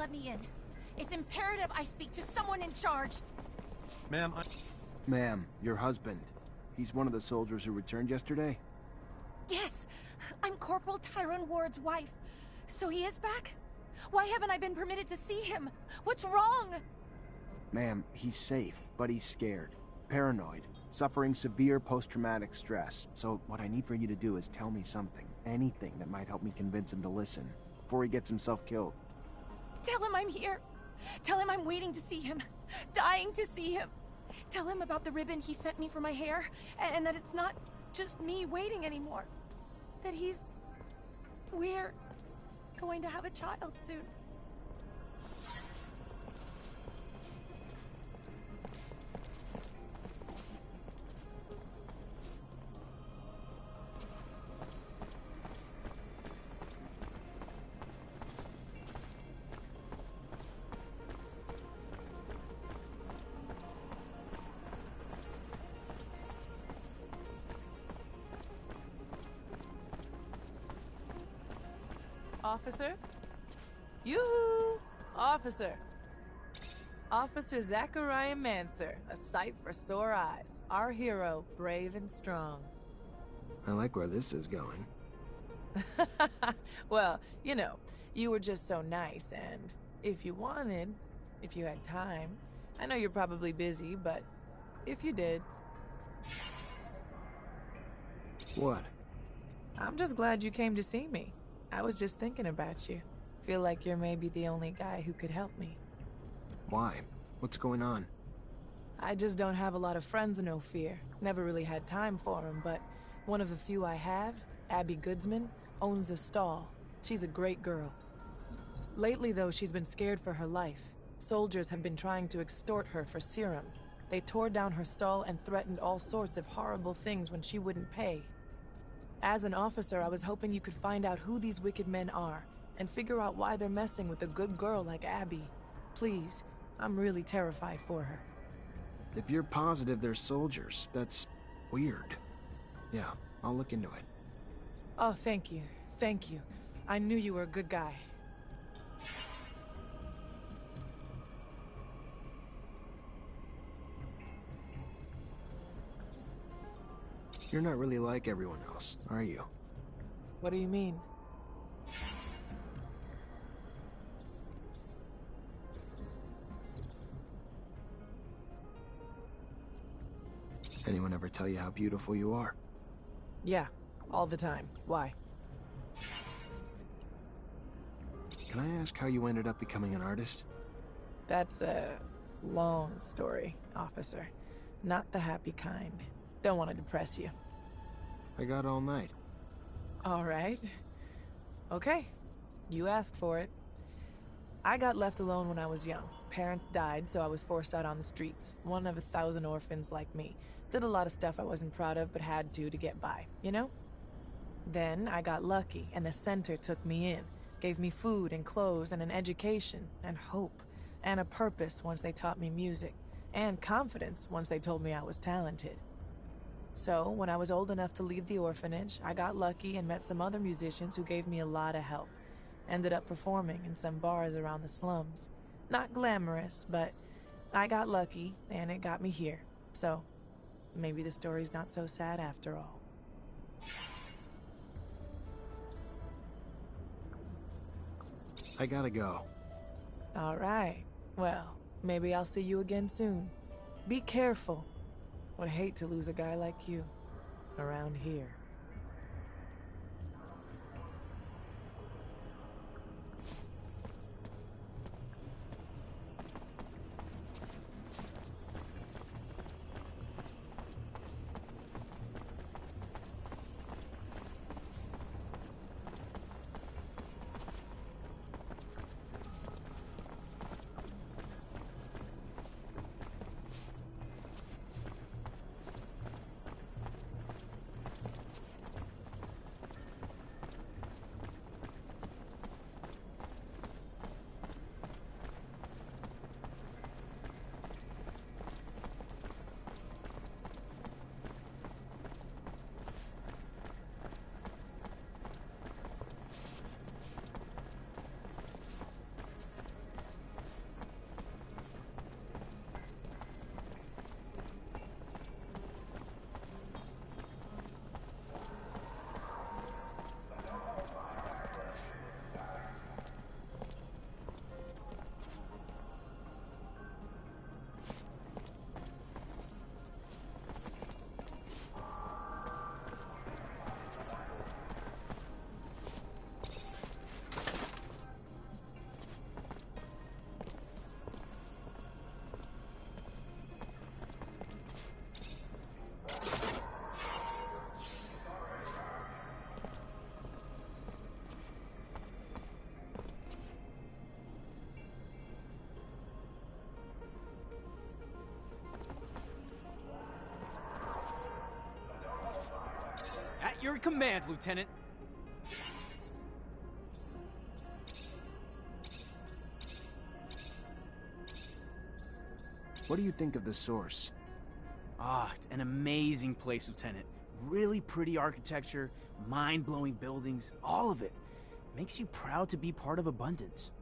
let me in. It's imperative I speak to someone in charge. Ma'am, Ma'am, your husband. He's one of the soldiers who returned yesterday? Yes, I'm Corporal Tyrone Ward's wife. So he is back? Why haven't I been permitted to see him? What's wrong? Ma'am, he's safe, but he's scared. Paranoid. Suffering severe post-traumatic stress. So what I need for you to do is tell me something. Anything that might help me convince him to listen. Before he gets himself killed. Tell him I'm here. Tell him I'm waiting to see him. Dying to see him. Tell him about the ribbon he sent me for my hair. And that it's not just me waiting anymore. That we're going to have a child soon. Officer? Yoo-hoo! Officer. Officer Zachariah Mancer, a sight for sore eyes. Our hero, brave and strong. I like where this is going. Well, you know, you were just so nice, and if you wanted, if you had time, I know you're probably busy, but if you did... What? I'm just glad you came to see me. I was just thinking about you. Feel like you're maybe the only guy who could help me. Why? What's going on? I just don't have a lot of friends in Ophir. Never really had time for them, but one of the few I have, Abby Goodsman, owns a stall. She's a great girl. Lately, though, she's been scared for her life. Soldiers have been trying to extort her for serum. They tore down her stall and threatened all sorts of horrible things when she wouldn't pay. As an officer, I was hoping you could find out who these wicked men are, and figure out why they're messing with a good girl like Abby. Please, I'm really terrified for her. If you're positive they're soldiers, that's weird. Yeah, I'll look into it. Oh, thank you. Thank you. I knew you were a good guy. You're not really like everyone else, are you? What do you mean? Anyone ever tell you how beautiful you are? Yeah, all the time. Why? Can I ask how you ended up becoming an artist? That's a long story, officer. Not the happy kind. Don't want to depress you. I got all night. All right. Okay. You asked for it. I got left alone when I was young. Parents died, so I was forced out on the streets. One of 1,000 orphans like me. Did a lot of stuff I wasn't proud of, but had to get by, you know? Then I got lucky, and the center took me in. Gave me food and clothes and an education and hope. And a purpose once they taught me music. And confidence once they told me I was talented. So, when I was old enough to leave the orphanage, I got lucky and met some other musicians who gave me a lot of help. Ended up performing in some bars around the slums. Not glamorous, but I got lucky, and it got me here. So, maybe the story's not so sad after all. I gotta go. All right. Well, maybe I'll see you again soon. Be careful. Would hate to lose a guy like you around here. your command, Lieutenant. What do you think of the source? Ah, an amazing place, Lieutenant. Really pretty architecture, mind-blowing buildings, all of it. Makes you proud to be part of Abundance.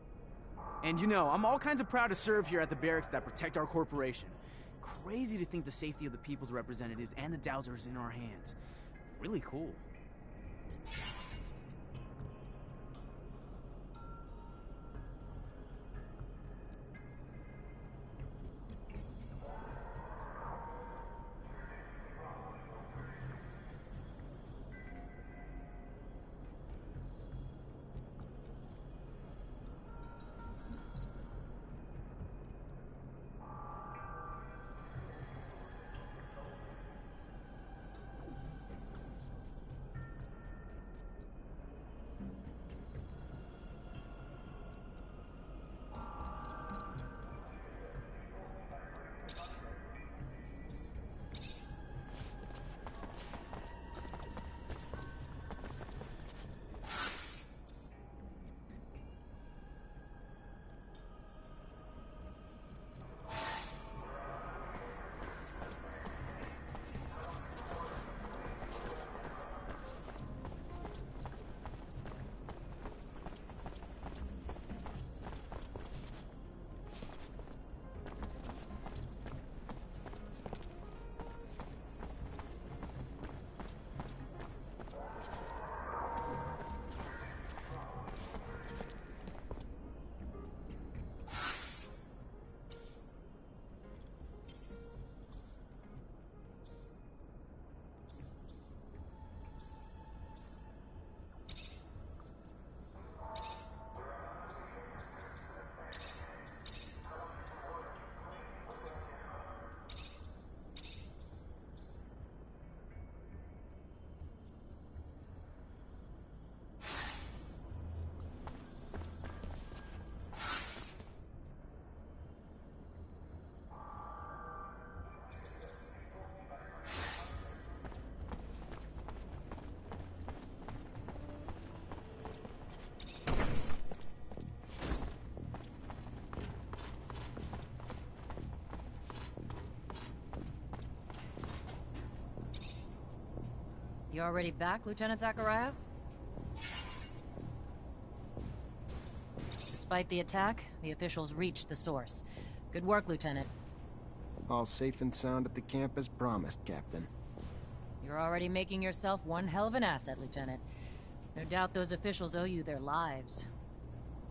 And you know, I'm all kinds of proud to serve here at the barracks that protect our corporation. Crazy to think the safety of the people's representatives and the Dowsers in our hands. Really cool. You already back, Lieutenant Zachariah? Despite the attack, the officials reached the source. Good work, Lieutenant. All safe and sound at the camp as promised, Captain. You're already making yourself one hell of an asset, Lieutenant. No doubt those officials owe you their lives.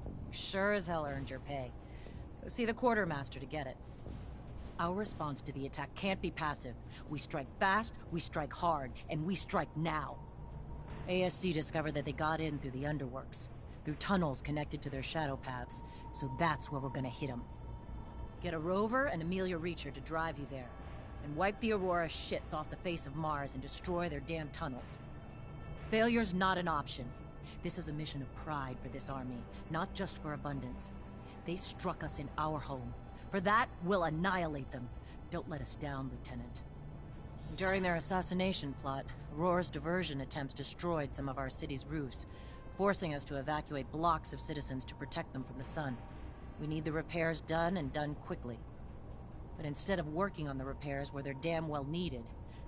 You sure as hell earned your pay. Go see the quartermaster to get it. Our response to the attack can't be passive. We strike fast, we strike hard, and we strike now. ASC discovered that they got in through the underworks, through tunnels connected to their shadow paths, so that's where we're gonna hit them. Get a rover and Amelia Reacher to drive you there, and wipe the Aurora shits off the face of Mars and destroy their damn tunnels. Failure's not an option. This is a mission of pride for this army, not just for Abundance. They struck us in our home. For that, we'll annihilate them. Don't let us down, Lieutenant. During their assassination plot, Aurora's diversion attempts destroyed some of our city's roofs, forcing us to evacuate blocks of citizens to protect them from the sun. We need the repairs done, and done quickly. But instead of working on the repairs where they're damn well needed,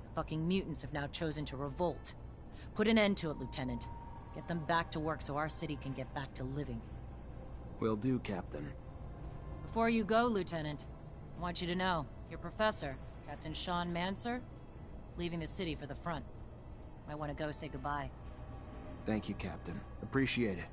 the fucking mutants have now chosen to revolt. Put an end to it, Lieutenant. Get them back to work so our city can get back to living. Will do, Captain. Before you go, Lieutenant, I want you to know, your professor, Captain Technomancer, leaving the city for the front. Might want to go say goodbye. Thank you, Captain. Appreciate it.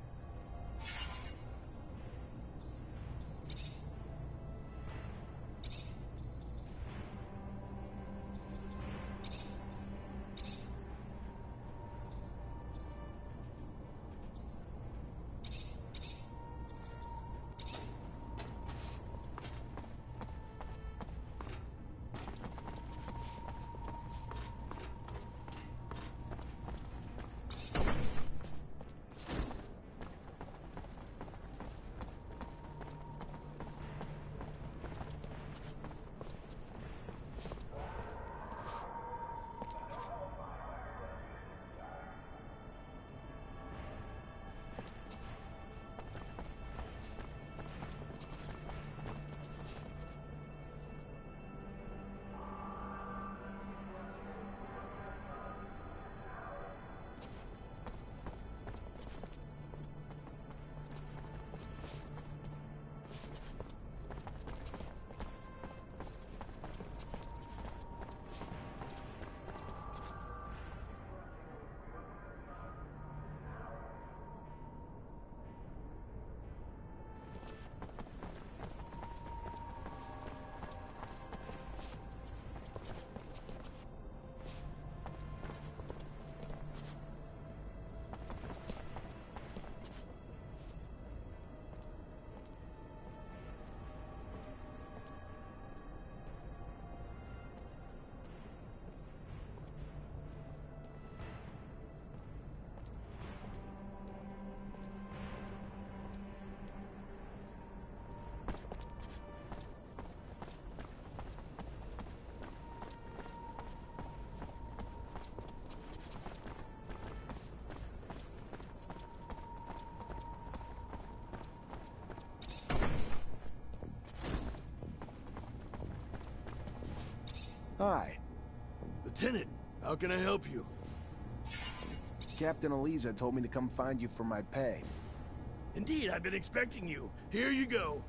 Hi. Lieutenant, how can I help you? Captain Eliza told me to come find you for my pay. Indeed, I've been expecting you. Here you go.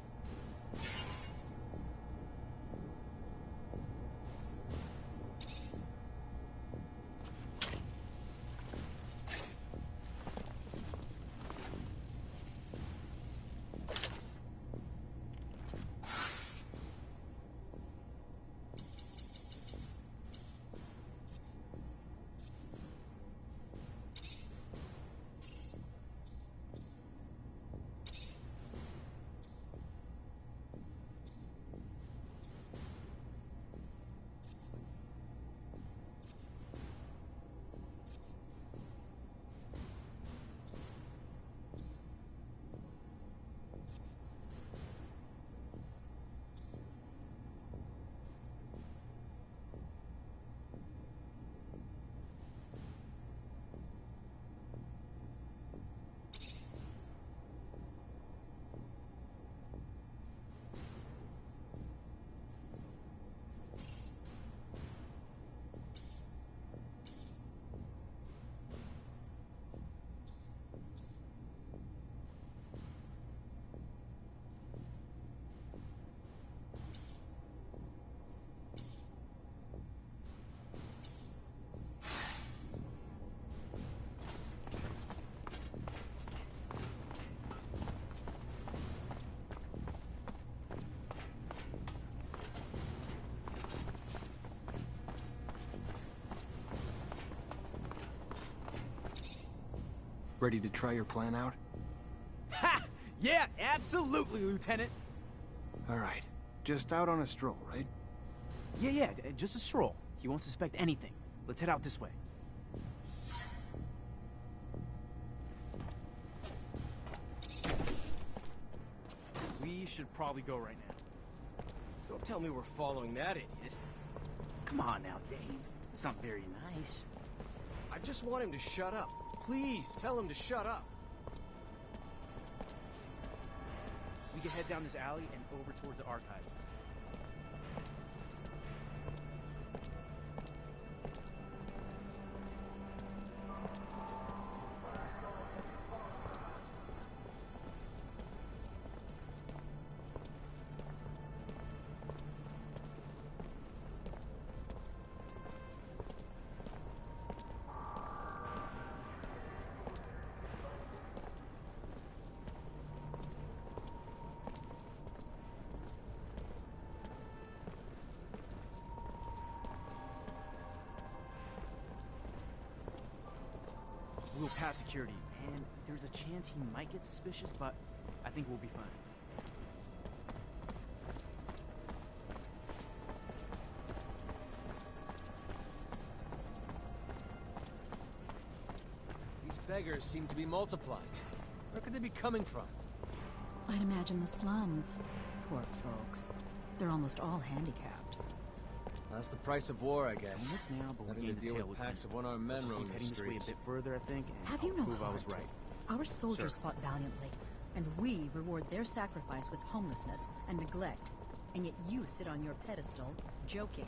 Ready to try your plan out? Ha! Yeah, absolutely, Lieutenant. All right. Just out on a stroll, right? Yeah, just a stroll. He won't suspect anything. Let's head out this way. We should probably go right now. Don't tell me we're following that idiot. Come on now, Dave. It's not very nice. I just want him to shut up. Please, tell him to shut up. We can head down this alley and over towards the archives. We'll pass security, and there's a chance he might get suspicious, but I think we'll be fine. These beggars seem to be multiplying. Where could they be coming from? I'd imagine the slums. Poor folks. They're almost all handicapped. That's the price of war, I guess. Don't look now, but we're Having getting to the deal tail, with Lieutenant. packs of one-armed men Let's just roaming keep the heading this way a streets. bit further, I think, and Have I'll you no prove I was heart? right. Our soldiers Sir. fought valiantly, and we reward their sacrifice with homelessness and neglect. And yet you sit on your pedestal, joking.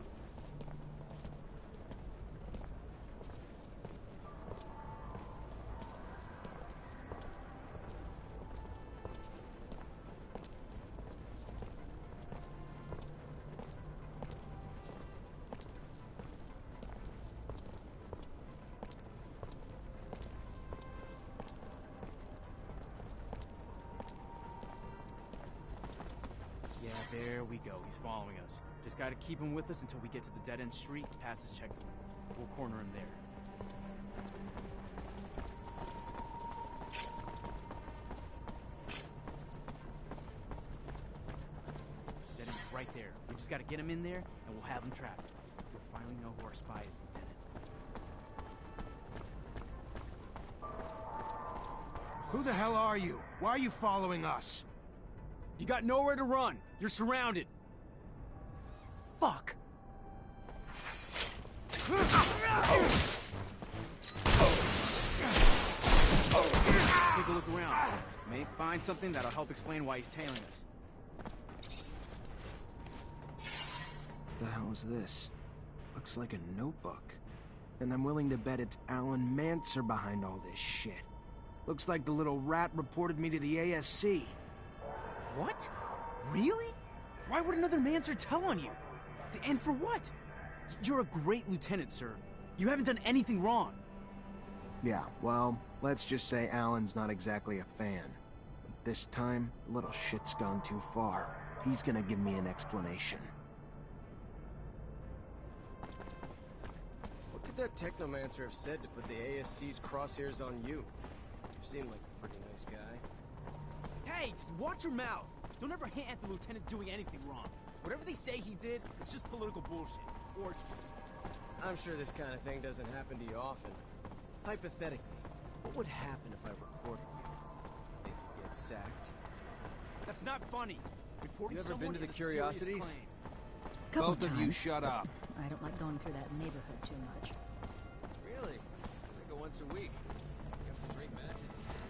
Yeah, there we go. He's following us. Just gotta keep him with us until we get to the dead-end street past his checkpoint. We'll corner him there. Dead end's right there. We just gotta get him in there, and we'll have him trapped. We'll finally know who our spy is, Lieutenant. Who the hell are you? Why are you following us? You got nowhere to run. You're surrounded. Fuck. Take a look around. May find something that'll help explain why he's tailing us. The hell is this? Looks like a notebook. And I'm willing to bet it's Alan Mancer behind all this shit. Looks like the little rat reported me to the ASC. What? Really? Why would another Mancer tell on you? And for what? You're a great lieutenant, sir. You haven't done anything wrong. Yeah, well, let's just say Alan's not exactly a fan. But this time, the little shit's gone too far. He's gonna give me an explanation. What could that Technomancer have said to put the ASC's crosshairs on you? You seem like a pretty nice guy. Hey, watch your mouth. Don't ever hint at the lieutenant doing anything wrong. Whatever they say he did, it's just political bullshit. Or it's... I'm sure this kind of thing doesn't happen to you often. Hypothetically, what would happen if I reported you? Think you'd get sacked? That's not funny. Reporting You ever someone been to the is a serious Curiosities? claim. Couple Both of you times. shut up. I don't like going through that neighborhood too much. Really? I go once a week. Got some great matches in between.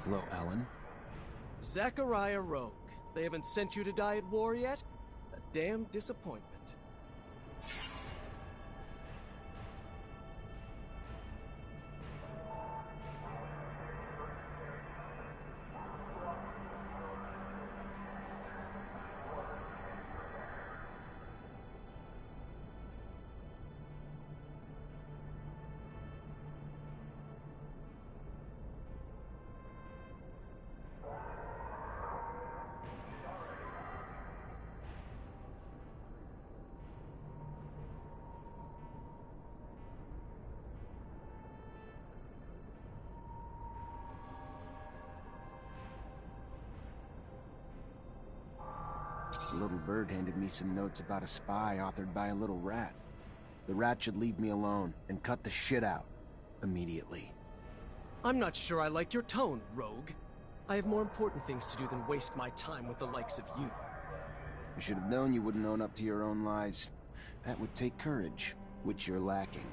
Hello, Alan. Zachariah Rogue. They haven't sent you to die at war yet? A damn disappointment. The little bird handed me some notes about a spy authored by a little rat. The rat should leave me alone and cut the shit out. Immediately. I'm not sure I like your tone, Rogue. I have more important things to do than waste my time with the likes of you. I should have known you wouldn't own up to your own lies. That would take courage, which you're lacking.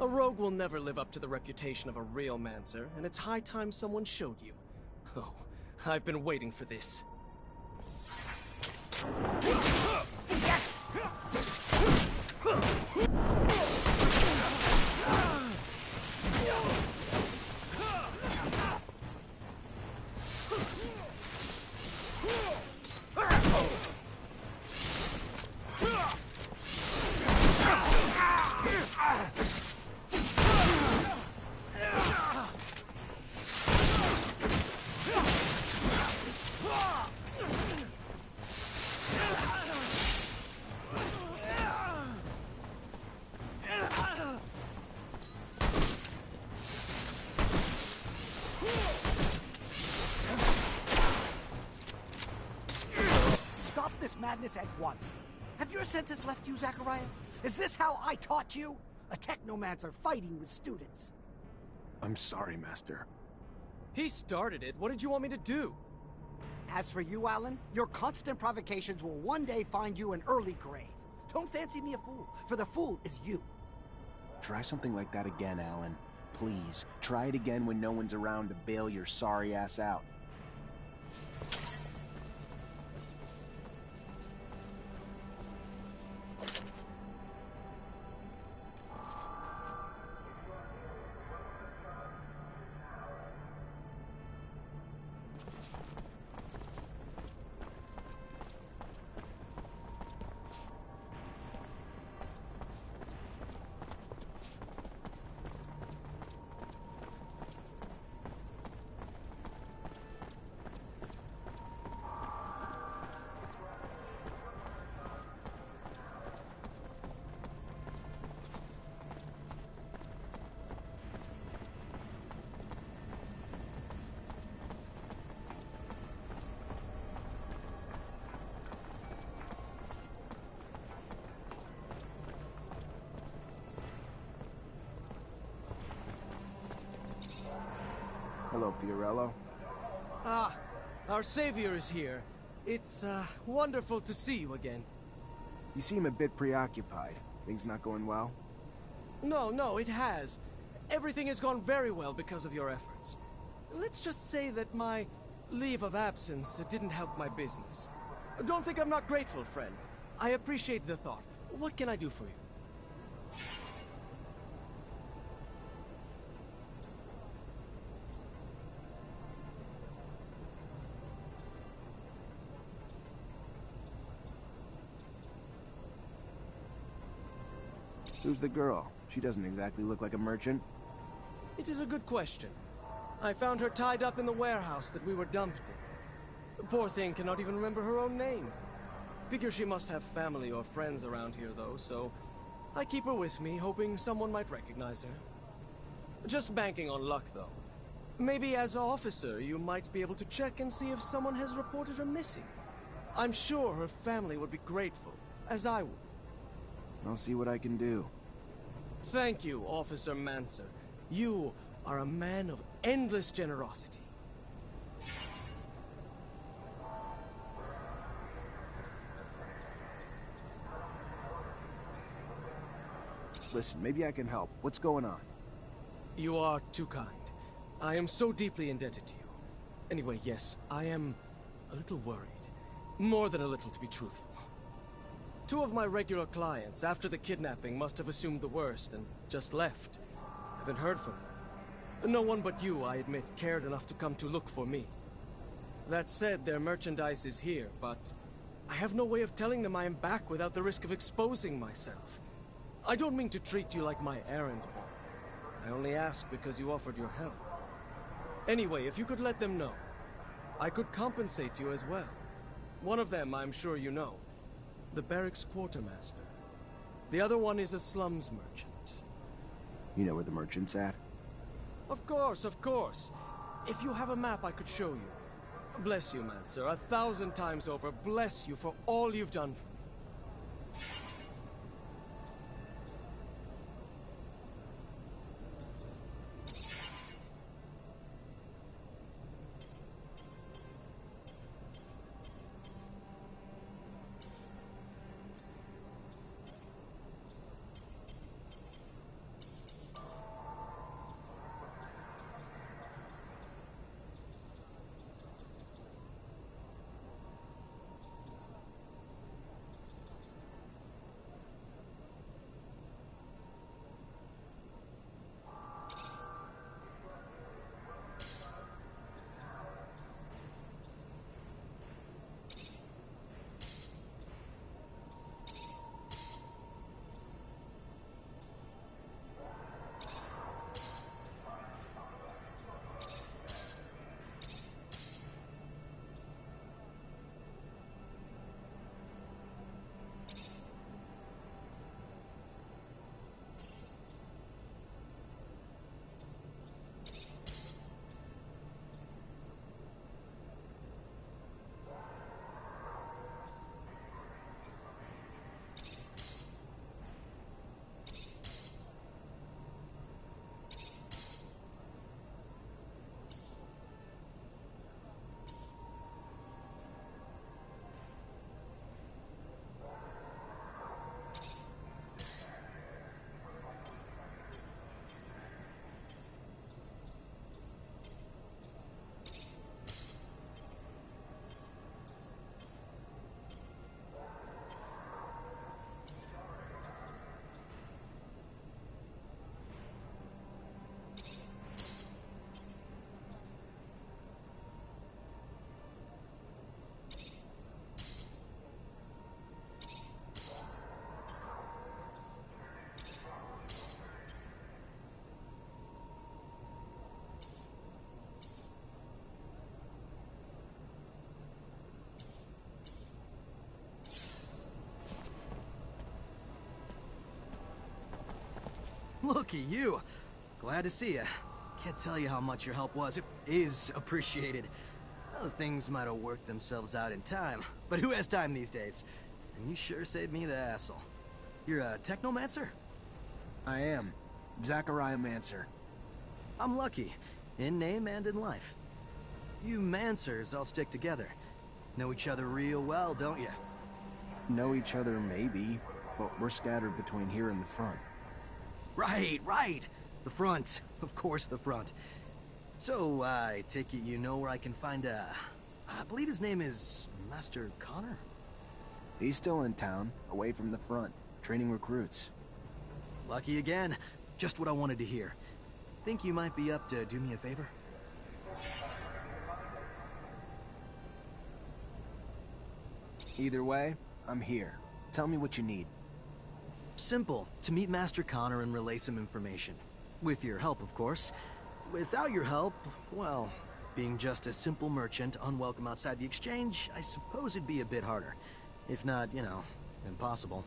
A rogue will never live up to the reputation of a real Mancer, and it's high time someone showed you. Oh, I've been waiting for this. Stop this madness at once. Have your senses left you, Zachariah? Is this how I taught you? A technomancer fighting with students. I'm sorry, Master. He started it. What did you want me to do? As for you, Alan, your constant provocations will one day find you an early grave. Don't fancy me a fool, for the fool is you. Try something like that again, Alan. Please, try it again when no one's around to bail your sorry ass out. Hello, Fiorello. Ah, our savior is here. It's, wonderful to see you again. You seem a bit preoccupied. Things not going well? No, it has. Everything has gone very well because of your efforts. Let's just say that my leave of absence didn't help my business. Don't think I'm not grateful, friend. I appreciate the thought. What can I do for you? Who's the girl? She doesn't exactly look like a merchant. It is a good question. I found her tied up in the warehouse that we were dumped in. The poor thing cannot even remember her own name. Figure she must have family or friends around here, though, so I keep her with me, hoping someone might recognize her. Just banking on luck, though. Maybe as an officer, you might be able to check and see if someone has reported her missing. I'm sure her family would be grateful, as I would. I'll see what I can do. Thank you, Officer Mancer. You are a man of endless generosity. Listen, maybe I can help. What's going on? You are too kind. I am so deeply indebted to you. Anyway, yes, I am a little worried. More than a little, to be truthful. Two of my regular clients, after the kidnapping, must have assumed the worst and just left. Haven't heard from them. No one but you, I admit, cared enough to come to look for me. That said, their merchandise is here, but I have no way of telling them I am back without the risk of exposing myself. I don't mean to treat you like my errand boy. I only ask because you offered your help. Anyway, if you could let them know, I could compensate you as well. One of them, I'm sure you know. The barracks quartermaster. The other one is a slums merchant. You know where the merchant's at? Of course, of course. If you have a map, I could show you. Bless you, Mancer. 1,000 times over, bless you for all you've done for me. Look at you. Glad to see you. Can't tell you how much your help was. It is appreciated. Well, things might have worked themselves out in time, but who has time these days? And you sure saved me the hassle. You're a Technomancer? I am. Zachariah Mancer. I'm lucky, in name and in life. You Mancers all stick together. Know each other real well, don't you? Know each other, maybe, but we're scattered between here and the front. Right. The front. Of course, the front. So, I take it you know where I can find I believe his name is Master Connor? He's still in town, away from the front, training recruits. Lucky again. Just what I wanted to hear. Think you might be up to do me a favor? Either way, I'm here. Tell me what you need. Simple. To meet Master Connor and relay some information. With your help, of course. Without your help, well, being just a simple merchant, unwelcome outside the exchange, I suppose it'd be a bit harder. If not, you know, impossible.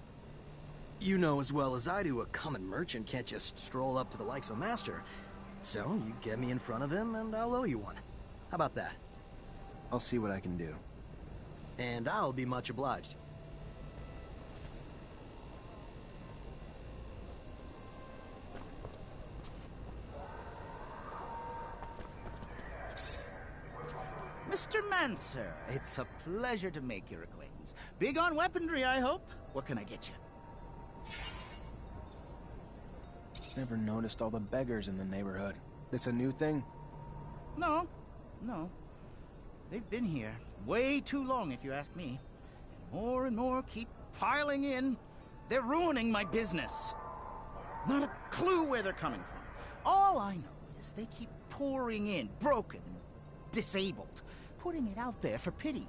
You know as well as I do, a common merchant can't just stroll up to the likes of a master. So, you get me in front of him and I'll owe you one. How about that? I'll see what I can do. And I'll be much obliged. Mr. Mancer, it's a pleasure to make your acquaintance. Big on weaponry, I hope? What can I get you? Never noticed all the beggars in the neighborhood. This a new thing? No. They've been here way too long, if you ask me. And more keep piling in. They're ruining my business. Not a clue where they're coming from. All I know is they keep pouring in, broken and disabled, putting it out there for pity.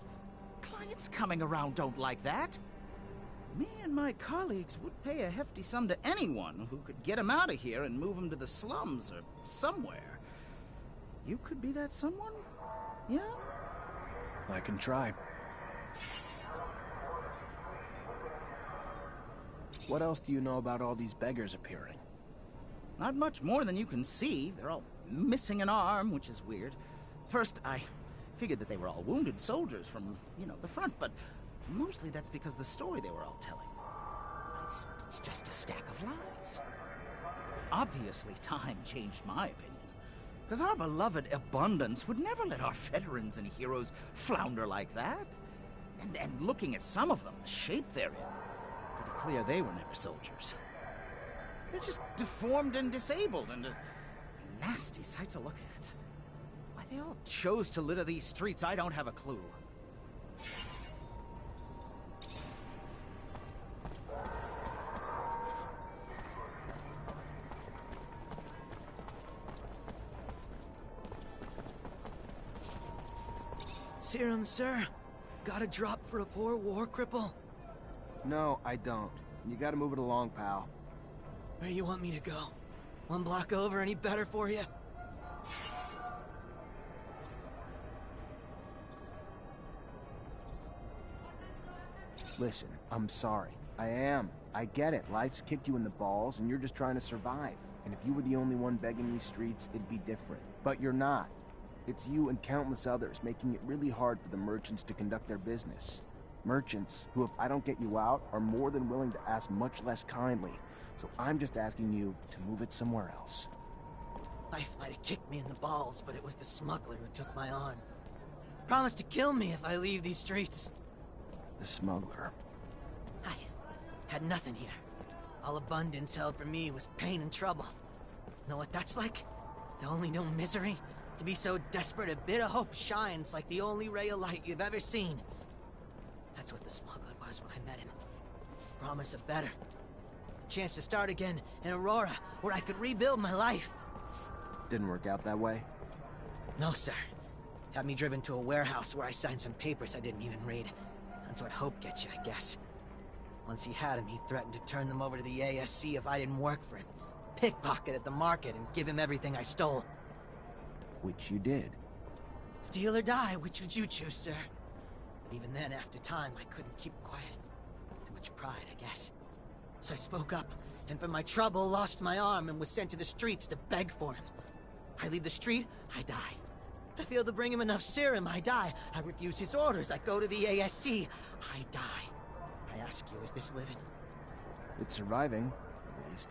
Clients coming around don't like that. Me and my colleagues would pay a hefty sum to anyone who could get them out of here and move them to the slums or somewhere. You could be that someone? Yeah? I can try. What else do you know about all these beggars appearing? Not much more than you can see. They're all missing an arm, which is weird. First, I figured that they were all wounded soldiers from, the front, but mostly that's because the story they were all telling. It's just a stack of lies. Obviously, time changed my opinion. Because our beloved abundance would never let our veterans and heroes flounder like that. And looking at some of them, the shape they're in, pretty clear they were never soldiers. They're just deformed and disabled and a nasty sight to look at. Why they all chose to litter these streets, I don't have a clue. Serum, sir? Got a drop for a poor war cripple? No, I don't. You gotta move it along, pal. Where you want me to go? One block over, any better for you? Listen, I'm sorry. I am. I get it. Life's kicked you in the balls, and you're just trying to survive. And if you were the only one begging these streets, it'd be different. But you're not. It's you and countless others making it really hard for the merchants to conduct their business. Merchants who, if I don't get you out, are more than willing to ask much less kindly. So I'm just asking you to move it somewhere else. Life might have kicked me in the balls, but it was the smuggler who took my arm. Promised to kill me if I leave these streets. The smuggler. I had nothing here. All abundance held for me was pain and trouble. Know what that's like? To only know misery? To be so desperate a bit of hope shines like the only ray of light you've ever seen. That's what the smuggler was when I met him. Promise of better. A chance to start again in Aurora, where I could rebuild my life. Didn't work out that way? No, sir. Had me driven to a warehouse where I signed some papers I didn't even read. That's what hope gets you, I guess. Once he had him, he threatened to turn them over to the ASC if I didn't work for him. Pickpocket at the market and give him everything I stole. Which you did. Steal or die, which would you choose, sir? But even then, after time, I couldn't keep quiet. Too much pride, I guess. So I spoke up, and for my trouble, lost my arm and was sent to the streets to beg for him. I leave the street, I die. I fail to bring him enough serum, I die. I refuse his orders, I go to the ASC, I die. I ask you, is this living? It's surviving, at least.